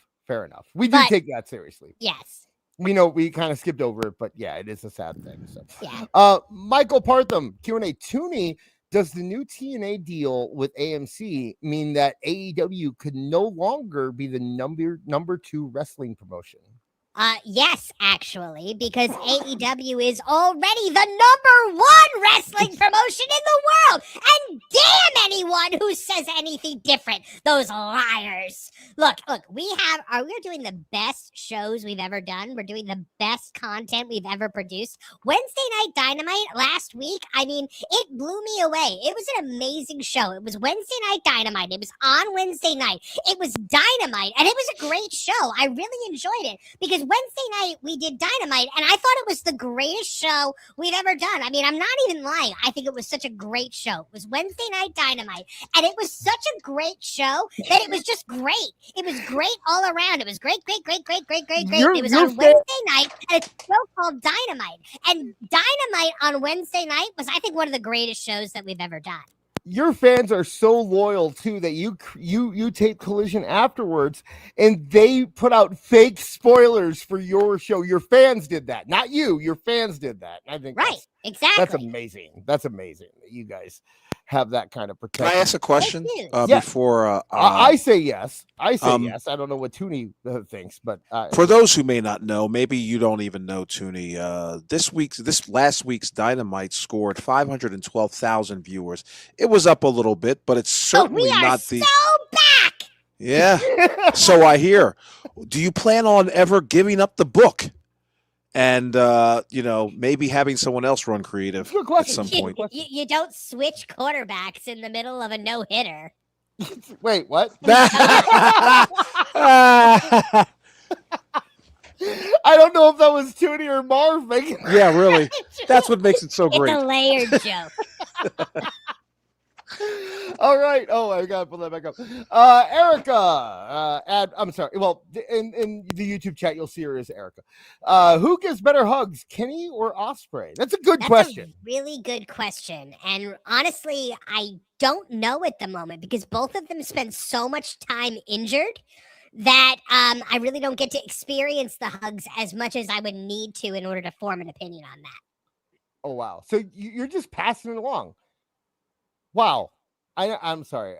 We do take that seriously. Yes. We know we kind of skipped over it, but yeah, it is a sad thing. So yeah. Michael Partham, Q&A, Tooney. Does the new TNA deal with AMC mean that AEW could no longer be the number 2 wrestling promotion? Yes, actually, because AEW is already the number 1 wrestling promotion in the world. And damn anyone who says anything different. Those liars. Look, we're doing the best shows we've ever done. We're doing the best content we've ever produced. Wednesday Night Dynamite last week, I mean, it blew me away. It was an amazing show. It was Wednesday Night Dynamite. It was on Wednesday night. It was Dynamite, and it was a great show. I really enjoyed it because Wednesday night we did Dynamite, and I thought it was the greatest show we've ever done. I mean, I'm not even lying. I think it was such a great show. It was Wednesday Night Dynamite, and it was such a great show that it was just great. It was great all around. It was great. It was on Wednesday night, and it's a show called Dynamite. And Dynamite on Wednesday night was, I think, one of the greatest shows that we've ever done. Your fans are so loyal too that you tape Collision afterwards, and they put out fake spoilers for your show. Your fans did that, not you. Your fans did that. I think exactly. That's amazing. That's amazing that you guys have that kind of protection. Can I ask a question before? I say yes. Yes. I don't know what Tooney thinks, but for those who may not know, maybe you don't even know Tooney. Last week's Dynamite scored 512,000 viewers. It was up a little bit, but it's certainly not the. So back. Yeah. So I hear. Do you plan on ever giving up the book? And maybe having someone else run creative at some point. You don't switch quarterbacks in the middle of a no-hitter. Wait, what? I don't know if that was Tooney or Marv making. Yeah, really. That's what makes it so great. It's a layered joke. All right. Oh, I gotta pull that back up. Erica, I'm sorry. Well, in the YouTube chat, you'll see her as Erica. Who gives better hugs, Kenny or Ospreay? That's a good question. A really good question. And honestly, I don't know at the moment because both of them spend so much time injured that I really don't get to experience the hugs as much as I would need to in order to form an opinion on that. Oh, wow. So you're just passing it along. Wow. I'm sorry.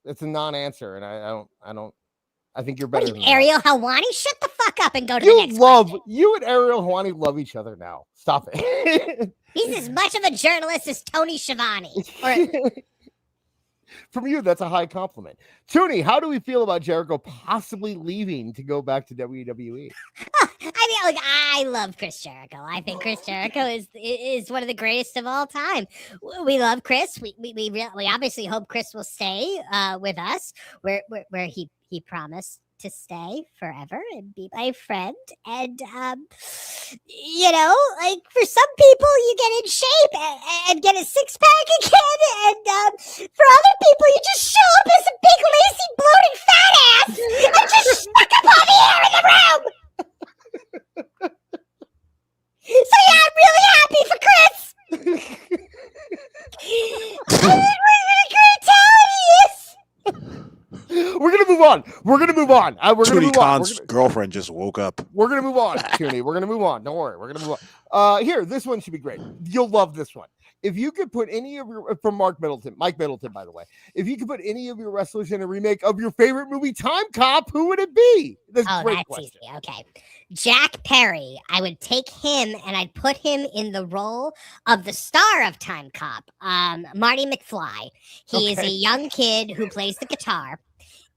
It's a non-answer, and I think you're better. What are you, Ariel Helwani? Shut the fuck up and go to the next question. You and Ariel Helwani love each other now. Stop it. He's as much of a journalist as Tony Schiavone. From you, that's a high compliment. Tooney, how do we feel about Jericho possibly leaving to go back to WWE? I love Chris Jericho. I think Chris Jericho is one of the greatest of all time. We love Chris. We obviously hope Chris will stay with us, where he promised to stay forever and be my friend. And for some people, you get in shape and get a six-pack again, and for other people, you just show up as a big, lazy, bloated fat ass and just suck up all the air in the room. So yeah, I'm really happy for Chris. What a great talent he is. We're gonna move on. Tooney Khan's girlfriend just woke up. We're gonna move on, Tooney. We're gonna move on. Don't worry. We're gonna move on. Here, this one should be great. You'll love this one. If you could put any of your from Mike Middleton, by the way, if you could put any of your wrestlers in a remake of your favorite movie, Time Cop, who would it be? That's easy. Okay. Jack Perry. I would take him and I'd put him in the role of the star of Time Cop, Marty McFly. He is a young kid who plays the guitar,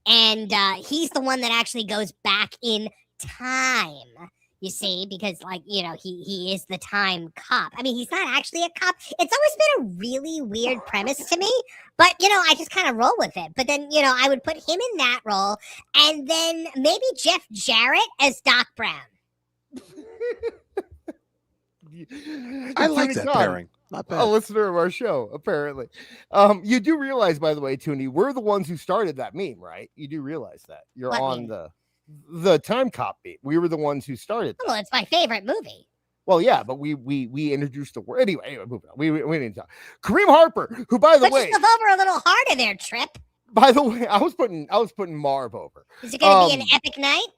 and he's the one that actually goes back in time. You see, because he is the time cop. I mean, he's not actually a cop. It's always been a really weird premise to me, but I just kind of roll with it. But then, I would put him in that role, and then maybe Jeff Jarrett as Doc Brown. I like that pairing. Not bad. A listener of our show, apparently. You do realize, by the way, Tooney, we're the ones who started that meme, right? You do realize that you're what on meme? The Time Cop beat. We were the ones who started that. Well, it's my favorite movie. Well, yeah, but we introduced the word. Anyway, moving on. We didn't talk. Kareem Harper, who, by the way, put yourself over a little harder there, Trip. By the way, I was putting Marv over. Is it going to be an epic night?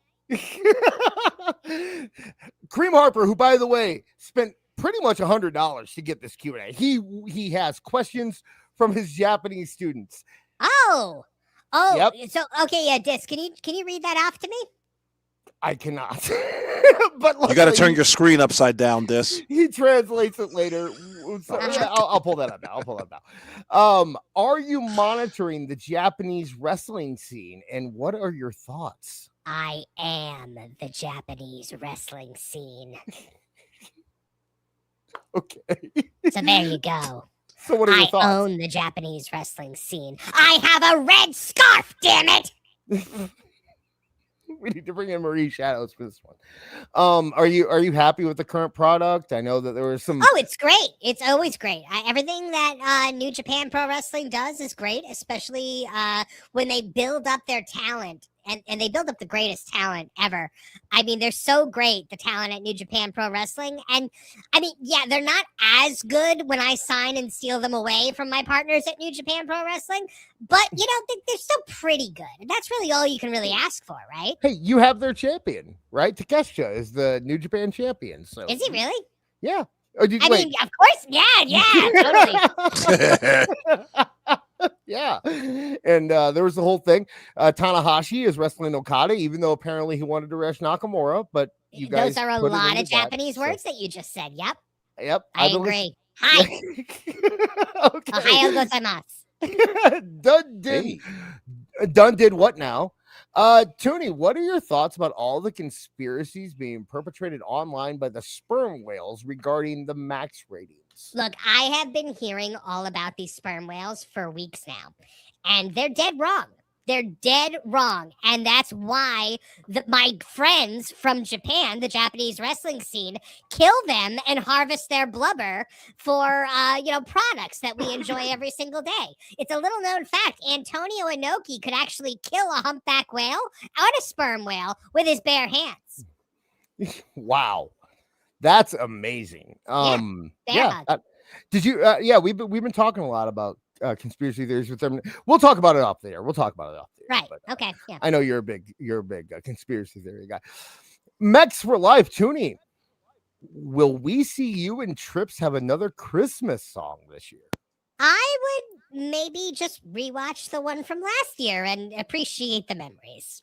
Kareem Harper, who, by the way, spent pretty much $100 to get this Q&A. He has questions from his Japanese students. Oh, yep. So okay, yeah, Dis, can you read that off to me? I cannot. But you got to turn your screen upside down, Dis. He translates it later. So, I'll pull that up now. Are you monitoring the Japanese wrestling scene, and what are your thoughts? I am the Japanese wrestling scene. Okay. So there you go. So what are your thoughts? I own the Japanese wrestling scene. I have a red scarf, damn it! We need to bring in Marie Shadows for this one. Are you happy with the current product? I know that there was some. Oh, it's great. It's always great. Everything that New Japan Pro Wrestling does is great, especially when they build up their talent. And they build up the greatest talent ever. I mean, they're so great, the talent at New Japan Pro Wrestling. And I mean, yeah, they're not as good when I sign and steal them away from my partners at New Japan Pro Wrestling. But, they're still pretty good. And that's really all you can really ask for, right? Hey, you have their champion, right? Takeshita is the New Japan champion. So is he really? Yeah. mean, of course. Yeah, totally. Yeah, and there was the whole thing. Tanahashi is wrestling Okada, even though apparently he wanted to wrestling Nakamura. But you guys, those are a lot of Japanese words that you just said. Yep. I agree. Hi. Okay. Ohayou gozaimasu. Dunn did what now? Tooney, what are your thoughts about all the conspiracies being perpetrated online by the sperm whales regarding the max ratings? Look, I have been hearing all about these sperm whales for weeks now, and they're dead wrong. They're dead wrong. And that's why my friends from Japan, the Japanese wrestling scene, kill them and harvest their blubber for, products that we enjoy every single day. It's a little known fact. Antonio Inoki could actually kill a humpback whale and a sperm whale with his bare hands. Wow. That's amazing. Did you? We've been talking a lot about conspiracy theories with them. We'll talk about it off there. Right. But, okay. Yeah. I know you're a big conspiracy theory guy. Mex for life, Tooney. Will we see you and Trips have another Christmas song this year? I would maybe just rewatch the one from last year and appreciate the memories.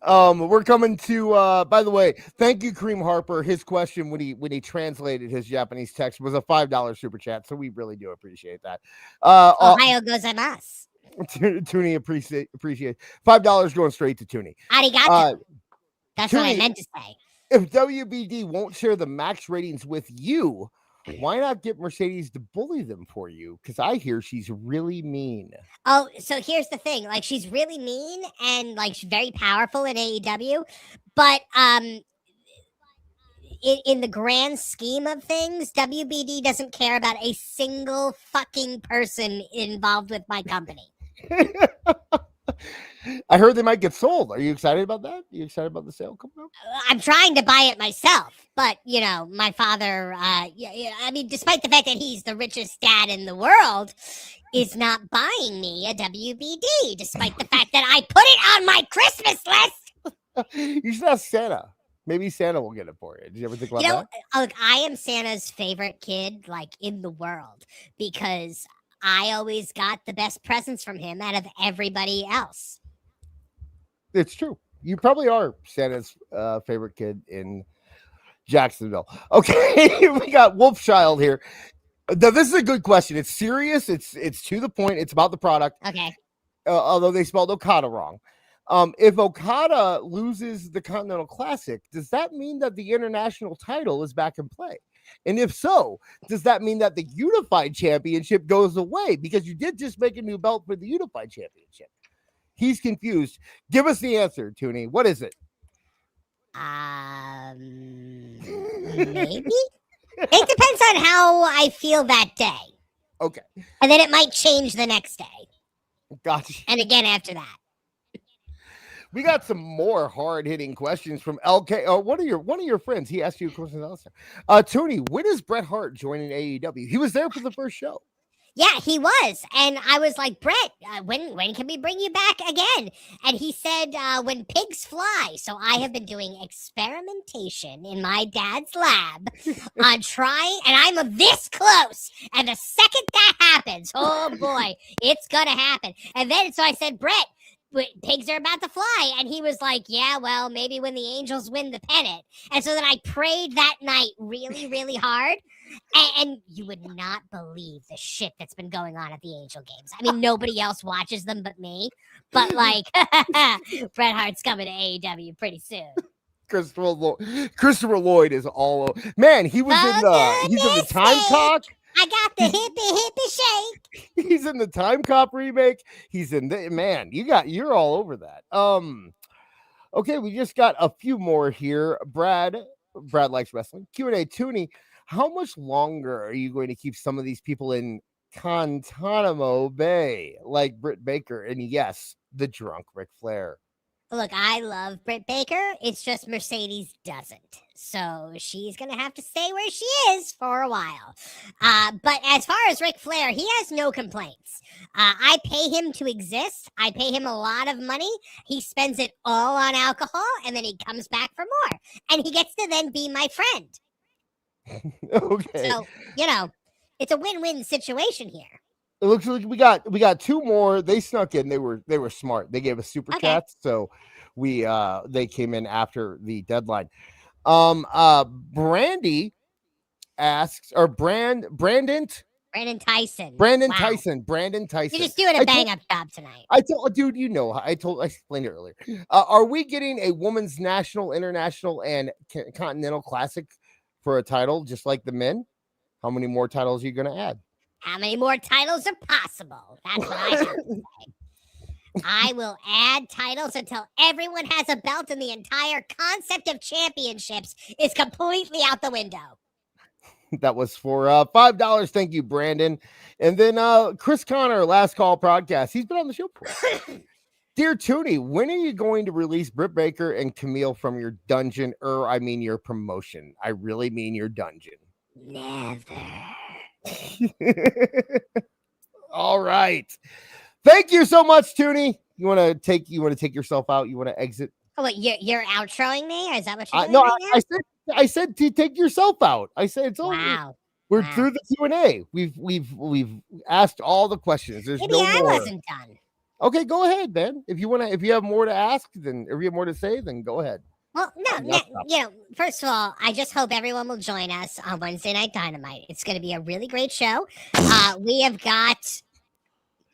We're coming to by the way, thank you, Kareem Harper. His question when he translated his Japanese text was a $5 super chat, so we really do appreciate that. Ohio gozaimasu. Tooney appreciate $5 going straight to Tooney. Arigato. That's Tooney, what I meant to say. If WBD won't share the max ratings with you, why not get Mercedes to bully them for you? Because I hear she's really mean. Oh, so here's the thing. Like, she's really mean and like she's very powerful in AEW, but in the grand scheme of things, WBD doesn't care about a single fucking person involved with my company. I heard they might get sold. Are you excited about that? Are you excited about the sale coming up? I'm trying to buy it myself, but my father, I mean, despite the fact that he's the richest dad in the world, is not buying me a WBD, despite the fact that I put it on my Christmas list. You should ask Santa. Maybe Santa will get it for you. Did you ever think about that? Look, I am Santa's favorite kid, like, in the world, because I always got the best presents from him out of everybody else. It's true. You probably are Santa's favorite kid in Jacksonville. Okay, we got Wolfchild here. Now, this is a good question. It's serious. It's to the point. It's about the product. Okay. Although they spelled Okada wrong. If Okada loses the Continental Classic, does that mean that the international title is back in play? And if so, does that mean that the Unified Championship goes away? Because you did just make a new belt for the Unified Championship. He's confused. Give us the answer, Tooney. What is it? Maybe? It depends on how I feel that day. Okay. And then it might change the next day. Gotcha. And again after that. We got some more hard-hitting questions from LK. Oh, one of your friends. He asked you a question also. Tooney, when is Bret Hart joining AEW? He was there for the first show. Yeah, he was. And I was like, Bret, when can we bring you back again? And he said, when pigs fly. So I have been doing experimentation in my dad's lab on trying, and I'm this close. And the second that happens, oh boy, it's going to happen. And then, so I said, Bret, pigs are about to fly. And he was like, yeah, well, maybe when the Angels win the pennant. And so then I prayed that night really, really hard. And you would not believe the shit that's been going on at the Angel games. I mean, nobody else watches them but me. But like, Bret Hart's coming to AEW pretty soon. Christopher Lloyd is all over. Man, he's in the Time Cop. I got the hippie shake. He's in the Time Cop remake. He's in the you're all over that. Okay, we just got a few more here. Brad likes wrestling. Q&A. Tooney, how much longer are you going to keep some of these people in Guantanamo Bay, like Britt Baker and yes, the drunk Ric Flair? Look, I love Britt Baker. It's just Mercedes doesn't. So she's going to have to stay where she is for a while. But as far as Ric Flair, he has no complaints. I pay him to exist. I pay him a lot of money. He spends it all on alcohol, and then he comes back for more. And he gets to then be my friend. Okay. So, it's a win-win situation here. It looks like we got two more. They snuck in. They were smart. They gave us super chats, so they came in after the deadline. Brandy asks, or Brandon Tyson. Brandon Wow. Tyson. Brandon Tyson. You're just doing a bang-up job tonight. I explained it earlier. Are we getting a women's national, international, and continental classic for a title, just like the men? How many more titles are you going to add? How many more titles are possible? That's what I have to say. I will add titles until everyone has a belt and the entire concept of championships is completely out the window. That was for $5. Thank you, Brandon. And then Chris Connor, Last Call podcast. He's been on the show before. Dear Tooney, when are you going to release Britt Baker and Camille from your dungeon? Your promotion. I really mean your dungeon. Never. All right. Thank you so much, Tooney. You want to take yourself out? You want to exit? Oh, wait, you're outroing me, or is that what you're doing right now? I said to take yourself out. I said it's all. Wow. We're through the Q&A. We've asked all the questions. There's Maybe no I more. wasn't done. Okay, go ahead, Ben. If you have more to ask, or you have more to say, then go ahead. Well, first of all, I just hope everyone will join us on Wednesday Night Dynamite. It's going to be a really great show. We have got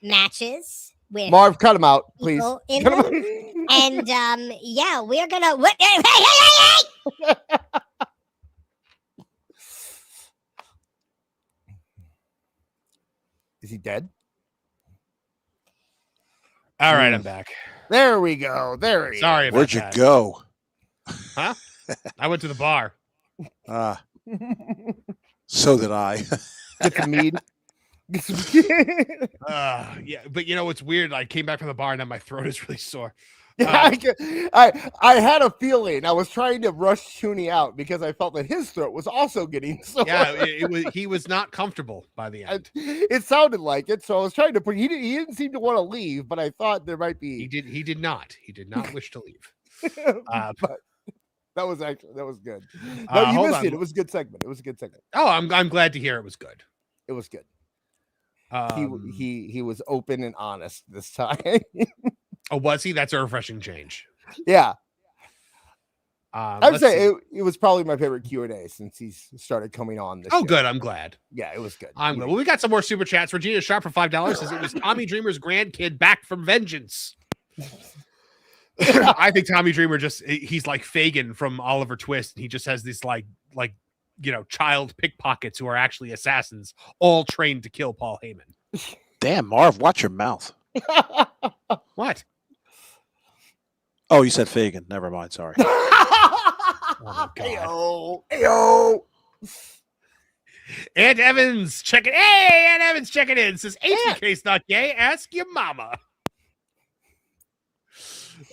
matches with Marv, cut him out, please. And we're gonna hey! Is he dead? All right, I'm back. There we go. There he Sorry about Where'd you that. go? Huh? I went to the bar. So did I. Get the mead. Yeah, but you know what's weird? I came back from the bar and now my throat is really sore. I had a feeling. I was trying to rush Tooney out because I felt that his throat was also getting sore. Yeah, he was not comfortable by the end. It sounded like it, so I was trying to put. He didn't seem to want to leave, but I thought there might be. He did not wish to leave. But that was good. No, you missed it. It was a good segment. Oh, I'm glad to hear it was good. It was good. He was open and honest this time. Oh, was he? That's a refreshing change. Yeah. I would say it was probably my favorite Q&A since he's started coming on this show. Good. I'm glad. Yeah, it was good. I'm glad. Well, we got some more super chats. Regina Sharp for $5 says it was Tommy Dreamer's grandkid back from vengeance. I think Tommy Dreamer he's like Fagin from Oliver Twist. He just has this like child pickpockets who are actually assassins, all trained to kill Paul Heyman. Damn, Marv, watch your mouth. What? Oh, you said Fagin. Never mind. Sorry. Oh, Ayo. Aunt Evans checking. Hey, Aunt Evans checking in. Says HBK's not gay. Ask your mama.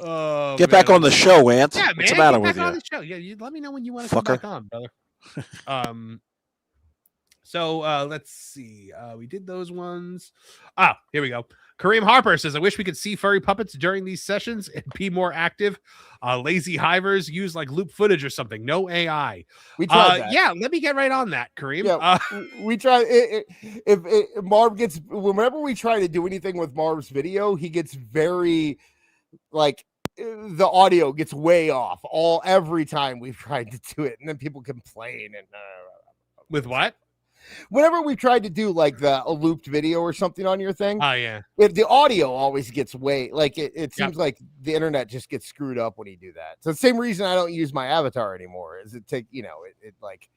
Oh, get back on the show, Aunt. Yeah, man. What's the matter get with back you? On the show. Yeah, you let me know when you want to come back on, brother. So let's see. We did those ones. Here we go. Kareem Harper says, I wish we could see furry puppets during these sessions and be more active. Lazy hivers use like loop footage or something. No AI. We tried that. Yeah, let me get right on that, Kareem. Yeah, we try. If Marv gets, whenever we try to do anything with Marv's video, he gets very like the audio gets way off every time we've tried to do it, and then people complain. And with what? Whenever we tried to do like a looped video or something on your thing, the audio always gets way like it seems like the internet just gets screwed up when you do that. So the same reason I don't use my avatar anymore is it like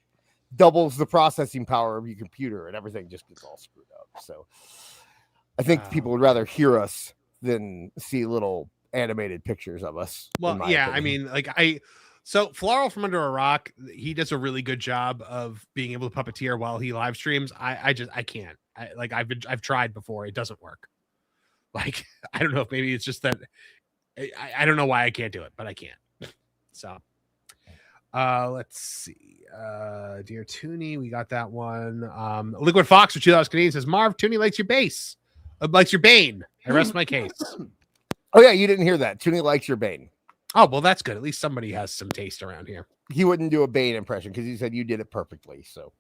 doubles the processing power of your computer and everything just gets all screwed up. So I think people would rather hear us than see little animated pictures of us. Well, yeah, opinion. I mean, So Floral from Under a Rock, he does a really good job of being able to puppeteer while he live streams. I can't. I've tried before. It doesn't work. Like, I don't know if maybe it's just that I don't know why I can't do it, but I can't. So let's see. Dear Tooney, we got that one. Liquid Fox for $2 Canadian says, Marv, Tooney likes your bass. Likes your Bane. I rest my case. Oh yeah, you didn't hear that. Tooney likes your Bane. Oh, well, that's good. At least somebody has some taste around here. He wouldn't do a Bane impression because he said you did it perfectly. So,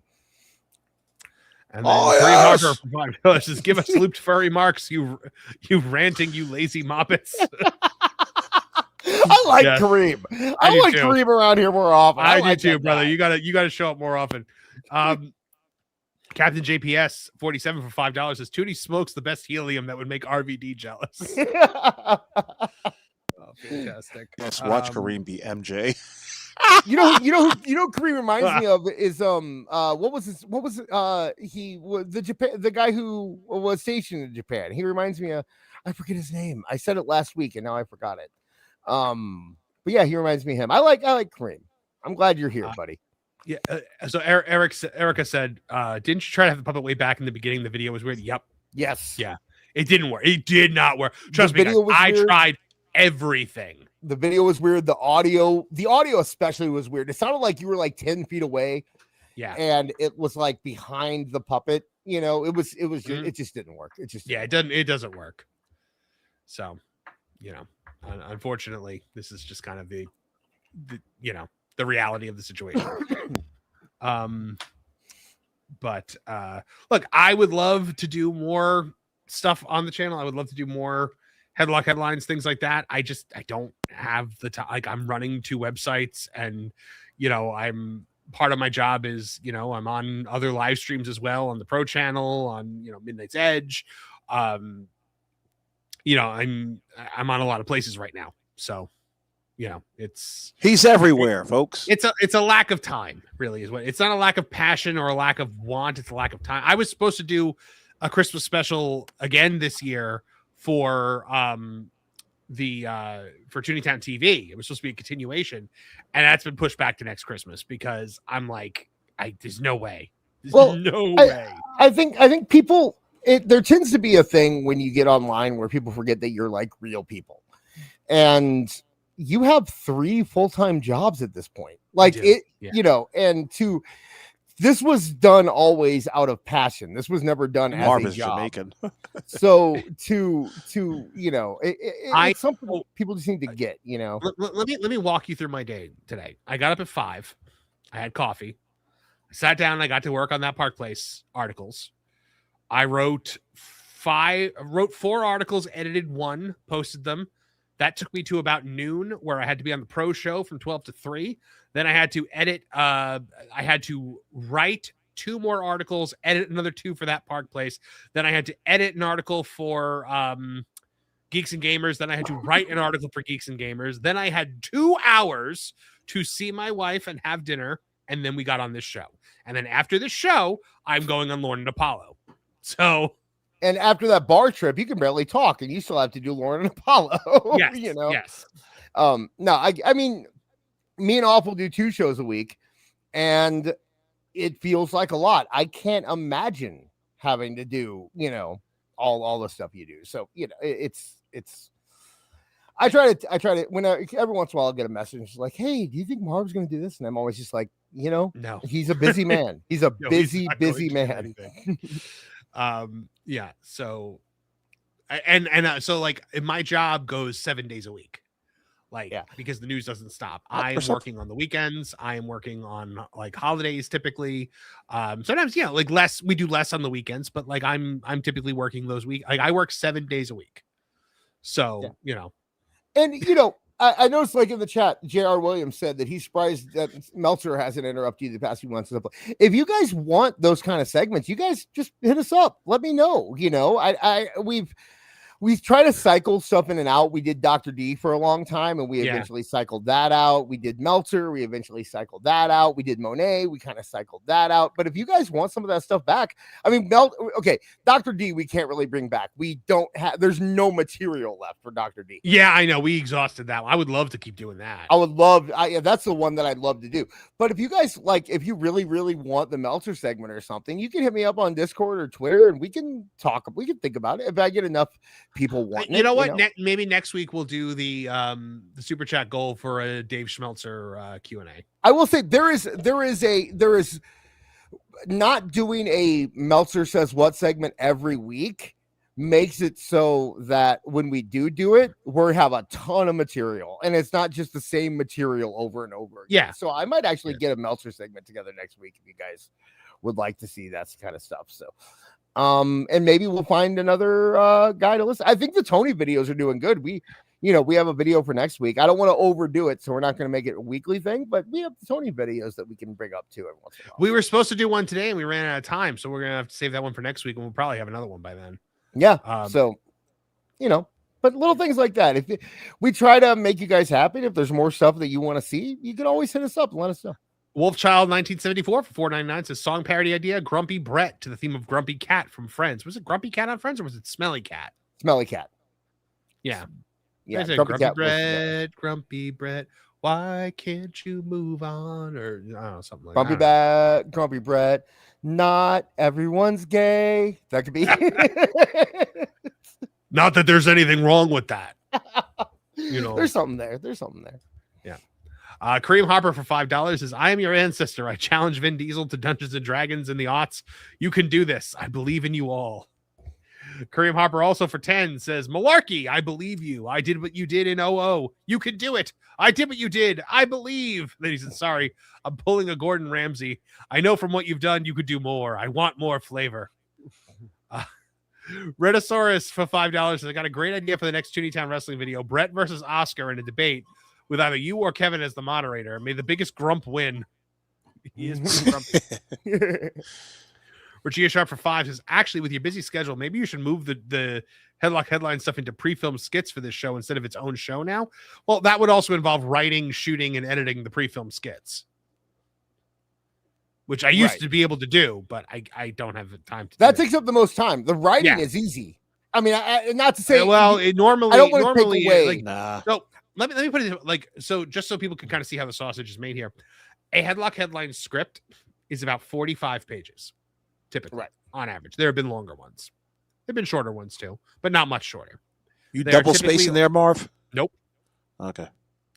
and then Harper says, "Give us looped furry marks, you ranting, you lazy moppets." I like Kareem. I like Kareem around here more often. I do too, brother. You gotta show up more often. Captain JPS 47 for $5 says, "Tooney smokes the best helium that would make RVD jealous." Fantastic. Let's watch Kareem be MJ. You know who Kareem reminds me of is he was the guy who was stationed in Japan. He reminds me of, I forget his name. I said it last week and now I forgot it. But yeah, he reminds me of him. I like Kareem. I'm glad you're here, buddy. Yeah. So Erica said, didn't you try to have the puppet way back in the beginning? The video was weird. Yep. Yes. Yeah. It didn't work. It did not work. Trust me, guys, I tried everything. The video was weird. The audio especially was weird. It sounded like you were like 10 feet away. Yeah. And it was like behind the puppet. You know, it just didn't work. It doesn't work. So, you know, unfortunately, this is just kind of the reality of the situation. But look, I would love to do more stuff on the channel. I would love to do more headlock headlines, things like that. I don't have the time. Like, I'm running 2 websites, and I'm part of my job is I'm on other live streams as well on the Pro channel, on Midnight's Edge. I'm on a lot of places right now, so he's everywhere, folks. It's a lack of time, really, is what. It's not a lack of passion or a lack of want. It's a lack of time. I was supposed to do a Christmas special again this year for for Tooney Town TV. It was supposed to be a continuation, and that's been pushed back to next Christmas because I'm like, there's no way. No way. I think people. There tends to be a thing when you get online where people forget that you're like real people, and you have 3 full-time jobs at this point. Like this was done always out of passion. This was never done as a job. Jamaican. So it's something people just need to get, Let me walk you through my day today. I got up at 5. I had coffee. I sat down and I got to work on that Park Place articles. I wrote 4 articles, edited 1, posted them. That took me to about noon, where I had to be on the Pro show from 12 to 3. Then I had to edit. I had to write 2 more articles, edit another 2 for that Park Place. Then I had to edit an article for Geeks and Gamers. Then I had to write an article for Geeks and Gamers. Then I had 2 hours to see my wife and have dinner. And then we got on this show. And then after the show, I'm going on Lauren and Apollo. So... And after that bar trip, you can barely talk, and you still have to do Lauren and Apollo. Yes, yes. No, I mean, me and Awful do 2 shows a week, and it feels like a lot. I can't imagine having to do, all the stuff you do. So, it's. I try to when every once in a while I'll get a message like, "Hey, do you think Marv's going to do this?" And I'm always just like, no, he's a busy man. He's a busy man. Yeah. So, so like my job goes 7 days a week, because the news doesn't stop. I'm working on the weekends. I am working on like holidays typically. Sometimes, like less, we do less on the weekends, but like I'm typically working those weeks. Like I work 7 days a week. So, and I noticed, like in the chat, J.R. Williams said that he's surprised that Meltzer hasn't interrupted you the past few months. If you guys want those kind of segments, you guys just hit us up. Let me know. We've tried to cycle stuff in and out. We did Dr. D for a long time, and we eventually cycled that out. We did Meltzer. We eventually cycled that out. We did Monet. We kind of cycled that out. But if you guys want some of that stuff back, I mean, Dr. D, we can't really bring back. We don't have, there's no material left for Dr. D. Yeah, I know. We exhausted that one. I would love to keep doing that. I would love, that's the one that I'd love to do. But if you guys if you really, really want the Meltzer segment or something, you can hit me up on Discord or Twitter, and we can talk. We can think about it. If I get enough people want it. You know what? Maybe next week we'll do the super chat goal for a Dave Schmeltzer Q&A. I will say there is not doing a Meltzer Says What segment every week makes it so that when we do it, we have a ton of material, and it's not just the same material over and over again. Yeah. So I might actually get a Meltzer segment together next week if you guys would like to see that kind of stuff. So and maybe we'll find another guy to listen. I think the Tony videos are doing good. We have a video for next week. I don't want to overdo it, so we're not going to make it a weekly thing, but we have the Tony videos that we can bring up too every once in a while. We were supposed to do one today, and we ran out of time, so we're going to have to save that one for next week, and we'll probably have another one by then. Yeah. But little things like that. If we try to make you guys happy, if there's more stuff that you want to see, you can always hit us up and let us know. Wolfchild 1974 for $4.99 says song parody idea Grumpy Brett to the theme of Grumpy Cat from Friends. Was it Grumpy Cat on Friends, or was it Smelly Cat? Smelly Cat. Yeah. Grumpy Brett. Why can't you move on? Or I don't know, something like that. Grumpy Brett. Not everyone's gay. That could be. Not that there's anything wrong with that. There's something there. Yeah. Kareem Harper for $5 says, I am your ancestor. I challenge Vin Diesel to Dungeons and Dragons in the aughts. You can do this. I believe in you all. Kareem Harper also for 10 says, Malarkey, I believe you. I did what you did in 00. You can do it. I did what you did. I believe. Then he said, sorry, I'm pulling a Gordon Ramsay. I know from what you've done, you could do more. I want more flavor. Redosaurus for $5 says, I got a great idea for the next Tooney Town Wrestling video. Bret versus Oscar in a debate with either you or Kevin as the moderator. May the biggest grump win. He is grumpy. Regina Sharp for 5 says, actually, with your busy schedule, maybe you should move the Headlock Headline stuff into pre-filmed skits for this show instead of its own show now. Well, that would also involve writing, shooting, and editing the pre-filmed skits, which I used to be able to do, but I don't have the time to. That takes up the most time. The writing is easy. I mean, not to say. Well, it normally, I don't want to take away. So let me put it like so, just so people can kind of see how the sausage is made here. A Headlock Headline script is about 45 pages. Typically, on average. There have been longer ones. There have been shorter ones too, but not much shorter. You double spacing there, Marv? Nope. Okay.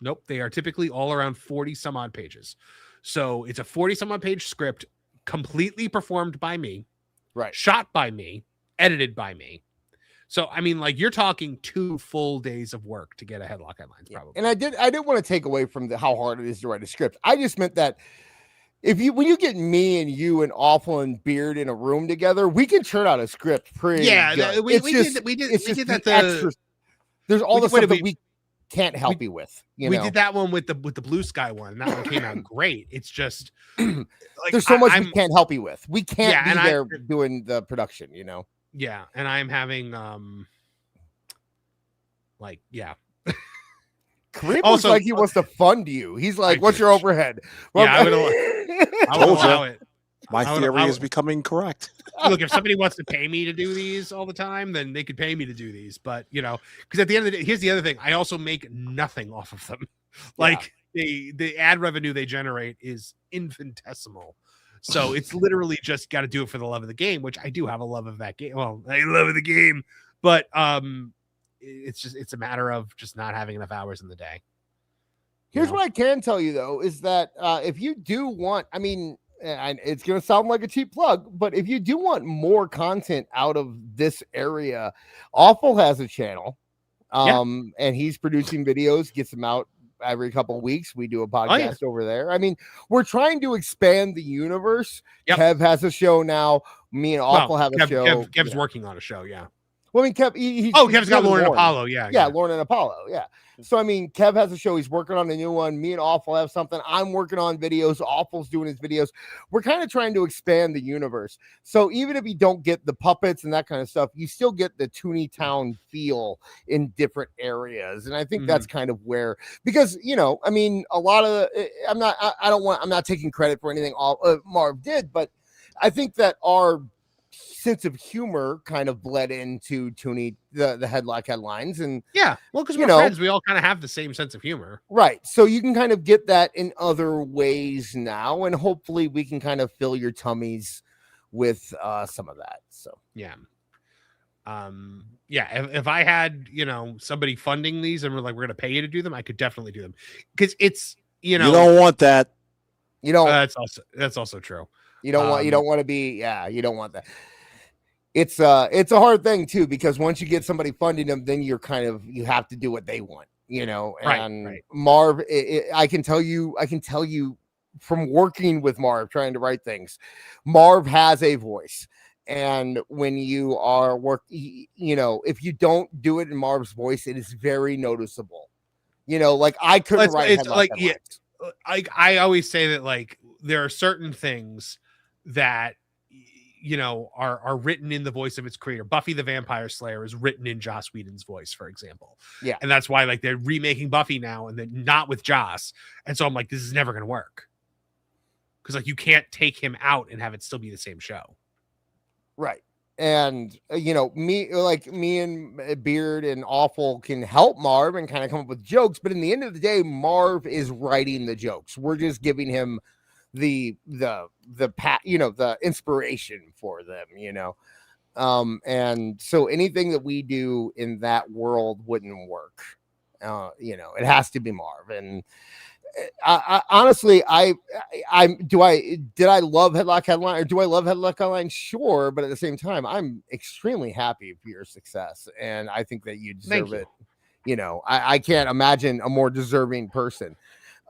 Nope. They are typically all around 40 some odd pages. So it's a 40 some odd page script, completely performed by me, shot by me, edited by me. So I mean, like, you're talking 2 full days of work to get a Headlock Headlines, probably. And I didn't want to take away from how hard it is to write a script. I just meant that when you get me and you and Awful and Beard in a room together, we can churn out a script pretty good. We did that. There's all the stuff that we can't help you with. We did that one with the Blue Sky one. And that one came out great. It's just like, there's so much we can't help you with. We can't be there doing the production. Yeah, and I'm having Kareem looks like he wants to fund you. He's like, what's your overhead? Well, yeah, I would allow it. My theory is becoming correct. Look, if somebody wants to pay me to do these all the time, then they could pay me to do these. But, because at the end of the day, here's the other thing. I also make nothing off of them. Like, the ad revenue they generate is infinitesimal. So it's literally just got to do it for the love of the game, which I do have a love of that game. Well, I love the game. But it's a matter of just not having enough hours in the day. Here's what I can tell you, though, is that if you do want, I mean, and it's going to sound like a cheap plug, but if you do want more content out of this area, Awful has a channel, and he's producing videos, gets them out every couple of weeks. We do a podcast over there. I mean, we're trying to expand the universe. Kev has a show now. Me and Awful have a show. Kev's working on a show, Well, I mean, Kev. Kev's got Lauren and Apollo. Yeah, Lauren and Apollo. Yeah. So, I mean, Kev has a show. He's working on a new one. Me and Awful have something. I'm working on videos. Awful's doing his videos. We're kind of trying to expand the universe. So even if you don't get the puppets and that kind of stuff, you still get the Tooney Town feel in different areas. And I think that's kind of where, because, I mean, a lot of, I'm not taking credit for anything Marv did, but I think that our sense of humor kind of bled into Tooney, the Headlock Headlines. And because we're friends, we all kind of have the same sense of humor, right? So you can kind of get that in other ways now, and hopefully we can kind of fill your tummies with some of that. So if I had somebody funding these and we're like, we're gonna pay you to do them, I could definitely do them, because it's you don't want that. That's also true. You don't want to be, you don't want that. It's a hard thing too, because once you get somebody funding them, then you have to do what they want, and right. Marv, I can tell you from working with Marv, trying to write things, Marv has a voice. And when you are if you don't do it in Marv's voice, it is very noticeable. Like I couldn't write. It's like, I always say that, like, there are certain things that are written in the voice of its creator. Buffy the Vampire Slayer is written in Joss Whedon's voice, for example. Yeah. And that's why, like, they're remaking Buffy now and then not with Joss. And so I'm like, this is never going to work. Because, like, you can't take him out and have it still be the same show. Right. And, me and Beard and Awful can help Marv and kind of come up with jokes. But in the end of the day, Marv is writing the jokes. We're just giving him the inspiration for them, and so anything that we do in that world wouldn't work. It has to be Marv. And I honestly, did I love Headlock Headline, or do I love Headlock Headline? Sure, but at the same time, I'm extremely happy for your success, and I think that you deserve it. You know, I can't imagine a more deserving person.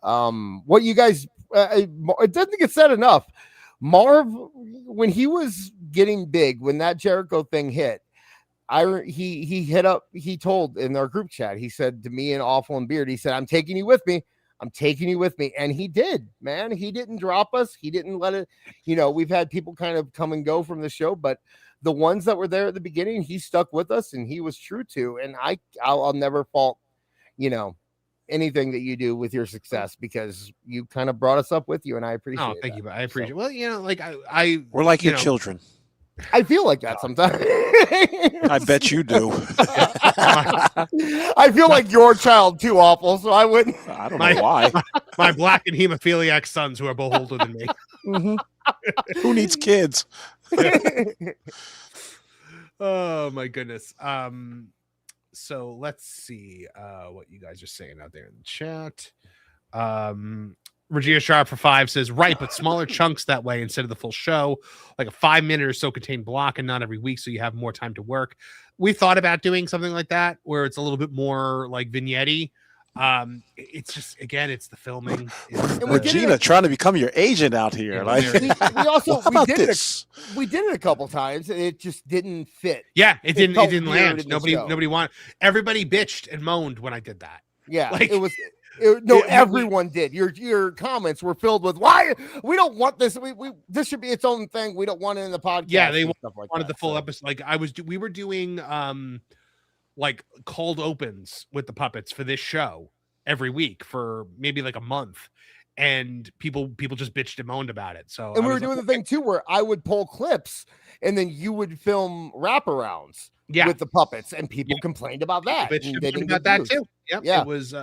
What you guys, it doesn't get said enough. Marv, when he was getting big, when that Jericho thing hit, he told in our group chat, he said to me and Awful and Beard, he said, I'm taking you with me. And he did, man. He didn't drop us. He didn't let it, we've had people kind of come and go from the show, but the ones that were there at the beginning, he stuck with us and he was true to. And I'll never fault, anything that you do with your success, because you kind of brought us up with you, and I appreciate it. Oh, thank you. I appreciate it. Well, we're like your children. I feel like that sometimes. I bet you do. I feel like your child too, Awful, so I wouldn't. I don't know why. My black and hemophiliac sons who are both older than me. Mm-hmm. Who needs kids? Oh my goodness. So let's see what you guys are saying out there in the chat. Regina Sharp for 5 says, right, but smaller chunks that way instead of the full show, like a 5-minute or so contained block, and not every week, so you have more time to work. We thought about doing something like that where it's a little bit more like vignette-y. It's just, again, it's the filming. And Regina trying to become your agent out here. Like, we did it a couple times, and it just didn't fit. Yeah, it didn't land. Nobody wanted. Everybody bitched and moaned when I did that. Yeah, everyone did. Your comments were filled with, why we don't want this. This should be its own thing. We don't want it in the podcast. Yeah, they wanted the full episode. Like we were doing like cold opens with the puppets for this show every week for maybe like a month, and people just bitched and moaned about it. So we were doing the thing too where I would pull clips and then you would film wraparounds. Yeah, with the puppets, and people complained about that. They didn't about that too. Yep. Yeah, it was.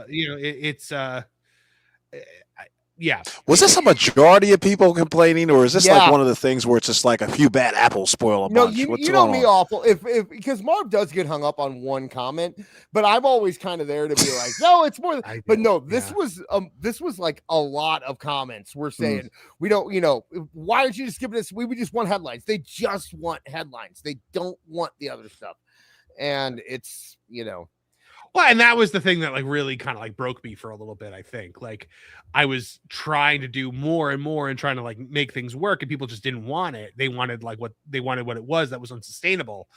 Yeah. Was this a majority of people complaining, or is this like one of the things where it's just like a few bad apples spoil a bunch? You know me, Awful. If because Marv does get hung up on one comment, but I'm always kind of there to be like, no, it's more. But no, this was like a lot of comments. We're saying we don't, why aren't you just giving us? We just want headlines. They just want headlines. They don't want the other stuff, and it's Well, and that was the thing that like really kind of like broke me for a little bit. I think like I was trying to do more and more and trying to like make things work, and people just didn't want it. They wanted what it was that was unsustainable.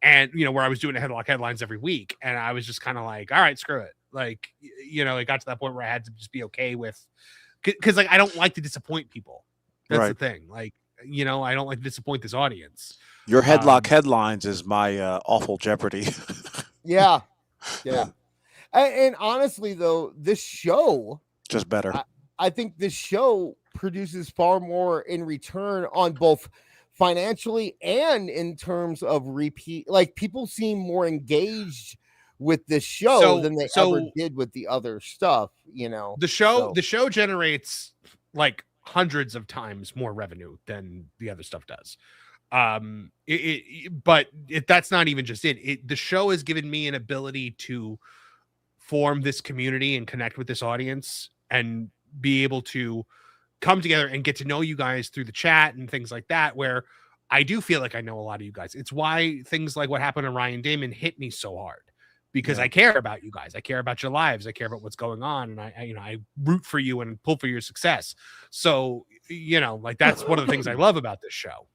And where I was doing headlines every week, and I was just kind of like, all right, screw it. Like, it got to that point where I had to just be okay with, because like I don't like to disappoint people. That's the thing. Like, I don't like to disappoint this audience. Your headlock headlines is my awful Jeopardy. Yeah. Yeah. And honestly, though, this show just better. I think this show produces far more in return on both financially and in terms of repeat. Like, people seem more engaged with this show than they ever did with the other stuff. The show generates like hundreds of times more revenue than the other stuff does. But that's not even just it. The show has given me an ability to form this community and connect with this audience and be able to come together and get to know you guys through the chat and things like that, where I do feel like I know a lot of you guys. It's why things like what happened to Ryan Damon hit me so hard, because I care about you guys. I care about your lives. I care about what's going on. And I root for you and pull for your success. So, like that's one of the things I love about this show.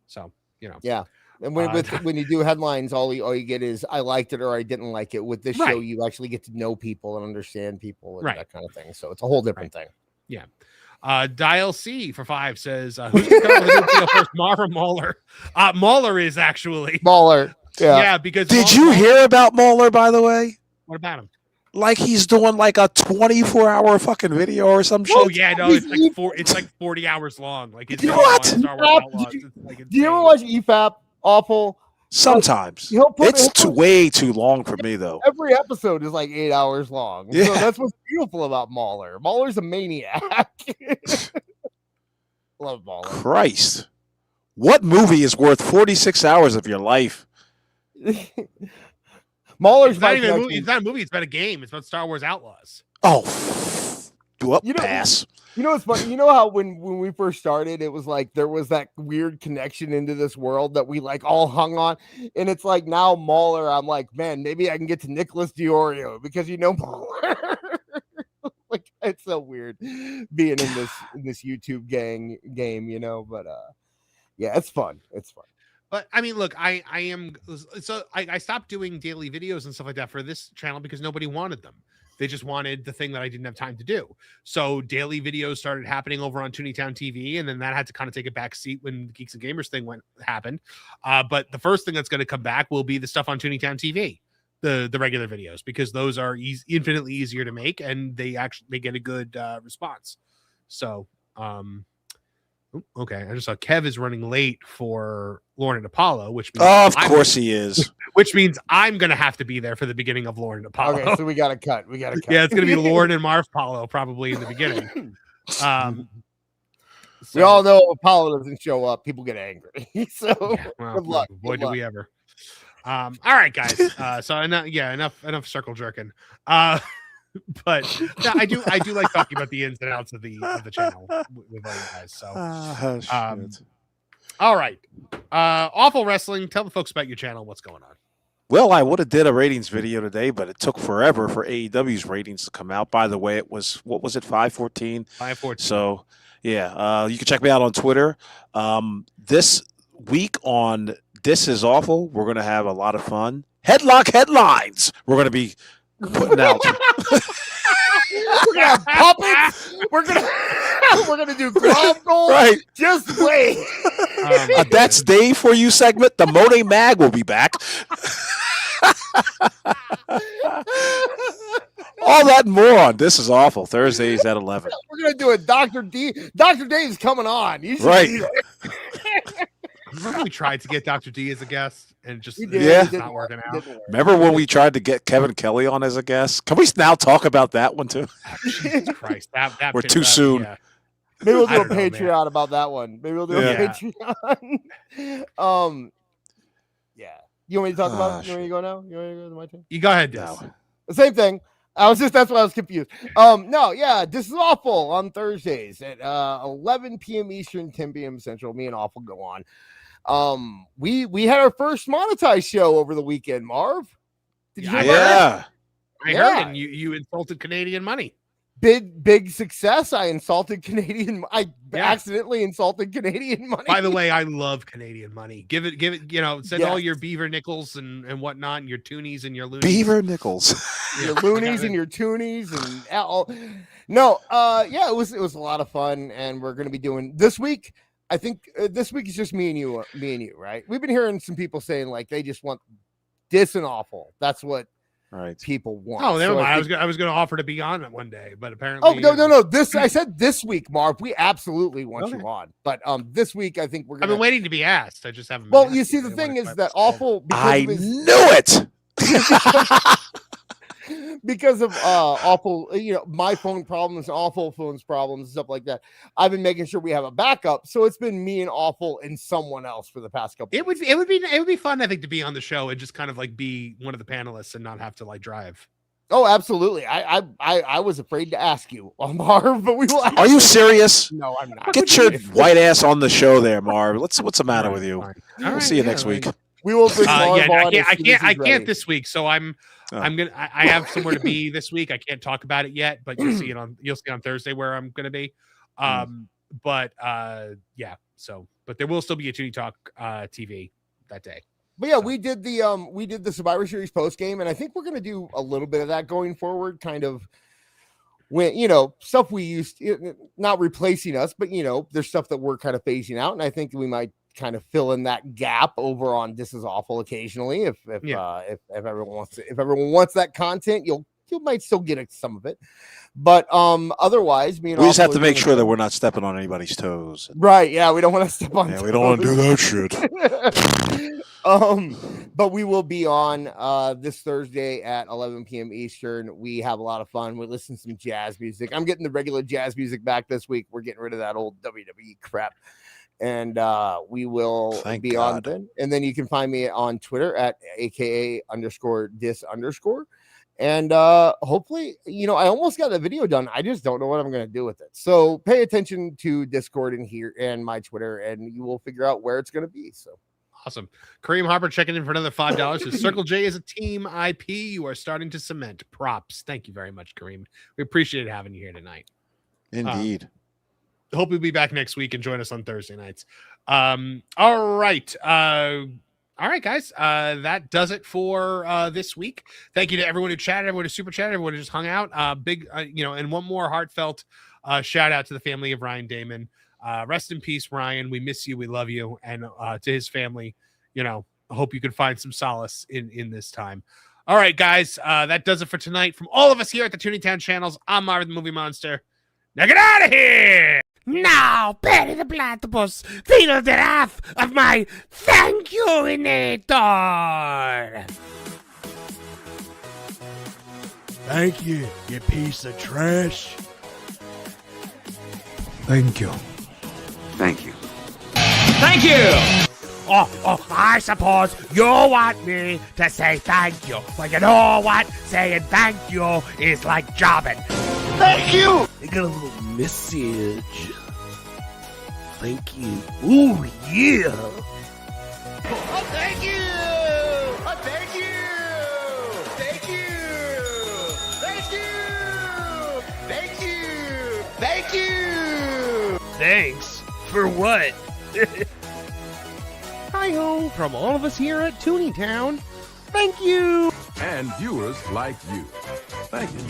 So, yeah. And when you do headlines, all you get is I liked it or I didn't like it. With this show, you actually get to know people and understand people and that kind of thing. So it's a whole different thing. Yeah. Dial C for 5 says, who's the first, Marvin Mauler? Mauler is actually Mauler. Yeah. Yeah. Because did you hear about Mauler, by the way? What about him? Like he's doing like a 24-hour fucking video or some shit. Oh yeah, no, it's like 40 hours long. Like it's what? Do you ever watch EFAP? Awful. Sometimes it's way too long for me though. Every episode is like 8 hours long. Yeah. So that's what's beautiful about Mauler. Mauler's a maniac. Love Mauler. Christ, what movie is worth 46 hours of your life? Mauler's not even a movie. It's not a movie. It's about a game. It's about Star Wars Outlaws. Oh, pass. You know what's funny? You know how when we first started, it was like there was that weird connection into this world that we like all hung on, and it's like now Mauler, I'm like, man, maybe I can get to Nicholas DiOrio because Mauler. Like it's so weird being in this YouTube game, But yeah, it's fun. It's fun. But I mean, look, I stopped doing daily videos and stuff like that for this channel because nobody wanted them. They just wanted the thing that I didn't have time to do. So daily videos started happening over on Tooneytown TV, and then that had to kind of take a back seat when the Geeks and Gamers thing happened. But the first thing that's going to come back will be the stuff on Tooneytown TV, the regular videos, because those are infinitely easier to make, and they get a good response. So, okay, I just saw Kev is running late for Lauren and Apollo, which means of course he is. Which means I'm gonna have to be there for the beginning of Lauren and Apollo. Okay, so we gotta cut. Yeah, it's gonna be Lauren and Marv Apollo probably in the beginning. We all know if Apollo doesn't show up, people get angry. So good luck. Boy, do we ever. All right, guys. So enough circle jerking. But no, I do like talking about the ins and outs of the channel with all you guys. So all right. Awful Wrestling, tell the folks about your channel, what's going on. Well, I would have did a ratings video today, but it took forever for AEW's ratings to come out. By the way, it was 514? 514. So yeah, you can check me out on Twitter. This week on This Is Awful, we're gonna have a lot of fun. Headlock headlines. We're gonna be putting out. We're gonna have puppets. We're gonna do glove goals. Right. Just wait. That's Dave for you segment. The Monet Mag will be back. All that and more on This Is Awful, Thursdays at 11. We're gonna do a Dr. D. Dr. Dave's coming on. Right. Remember we tried to get Dr. D as a guest and just it's not working out. Remember when we tried to get Kevin Kelly on as a guest? Can we now talk about that one too? Jesus Christ, that we're too soon. Yeah. Maybe we'll do a Patreon about that one. Maybe we'll do a Patreon. Yeah. You want me to talk about it? You want me to go now? You want me to go to my turn? You go ahead, Des. The same thing. That's why I was confused. This is Awful on Thursdays at 11 p.m. Eastern, 10 p.m. Central. Me and Awful go on. We had our first monetized show over the weekend, Marv. Did you hear that? I heard, and you insulted Canadian money. Big success. I insulted Canadian. I accidentally insulted Canadian money. By the way, I love Canadian money. Give it. Send all your beaver nickels and whatnot, and your toonies and your loonies. Beaver nickels. Your loonies and your toonies and all. No, it was a lot of fun, and we're gonna be doing this week. I think this week is just me and you, right? We've been hearing some people saying like they just want This and Awful. That's what people want. Oh, never mind. I was going to offer to be on it one day, but apparently. Oh no! I said this week, Marv. We absolutely want you on, but this week I think we're. I've been waiting to be asked. I just haven't. Well, you see, the thing is that Awful. I knew it. Because of Awful, my phone problems, Awful phone's problems, and stuff like that. I've been making sure we have a backup, so it's been me and Awful and someone else for the past couple. It would be fun, I think, to be on the show and just kind of like be one of the panelists and not have to like drive. Oh, absolutely. I was afraid to ask you, Marv, but we will. Are you serious? No, I'm not. Get your white ass on the show there, Marv. What's the matter with you? We'll see you next week. We will bring Marv on. I can't this week, so I have somewhere to be this week. I can't talk about it yet, but you'll see on Thursday where I'm gonna be. But there will still be a Tooney Talk TV that day. But yeah, we did the Survivor Series post game, and I think we're gonna do a little bit of that going forward, kind of when stuff we used, not replacing us, but there's stuff that we're kind of phasing out, and I think we might kind of fill in that gap over on This Is Awful occasionally if everyone wants that content, you might still get some of it, but otherwise we just have to make sure that we're not stepping on anybody's toes, right? We don't want to step on we don't want to do that shit. But we will be on this Thursday at 11 p.m. Eastern. We have a lot of fun. We listen to some jazz music. I'm getting the regular jazz music back this week. We're getting rid of that old WWE crap. And we will be on then. And then you can find me on Twitter at aka_dis_. And hopefully, I almost got the video done. I just don't know what I'm going to do with it. So pay attention to Discord and here and my Twitter, and you will figure out where it's going to be. So awesome. Kareem Harper checking in for another $5. So Circle J is a team IP. You are starting to cement. Props. Thank you very much, Kareem. We appreciate having you here tonight. Indeed. Hope you'll be back next week and join us on Thursday nights. All right. All right, guys. That does it for this week. Thank you to everyone who chatted, everyone who super chatted, everyone who just hung out. And one more heartfelt shout out to the family of Ryan Damon. Rest in peace, Ryan. We miss you. We love you. And to his family, I hope you can find some solace in this time. All right, guys. That does it for tonight. From all of us here at the Tooney Town channels, I'm Marvin the Movie Monster. Now get out of here! Now, Perry the Platypus, feel the wrath of my thank you-inator! Thank you, you piece of trash. Thank you. Thank you. Thank you! Oh, I suppose you want me to say thank you. Well, you know what? Saying thank you is like jobbing. Thank you! I got a little message. Thank you. Ooh, yeah. Oh, thank you! Oh, thank you! Thank you! Thank you! Thank you! Thank you! Thanks? For what? Hi-ho from all of us here at Tooney Town. Thank you. And viewers like you. Thank you.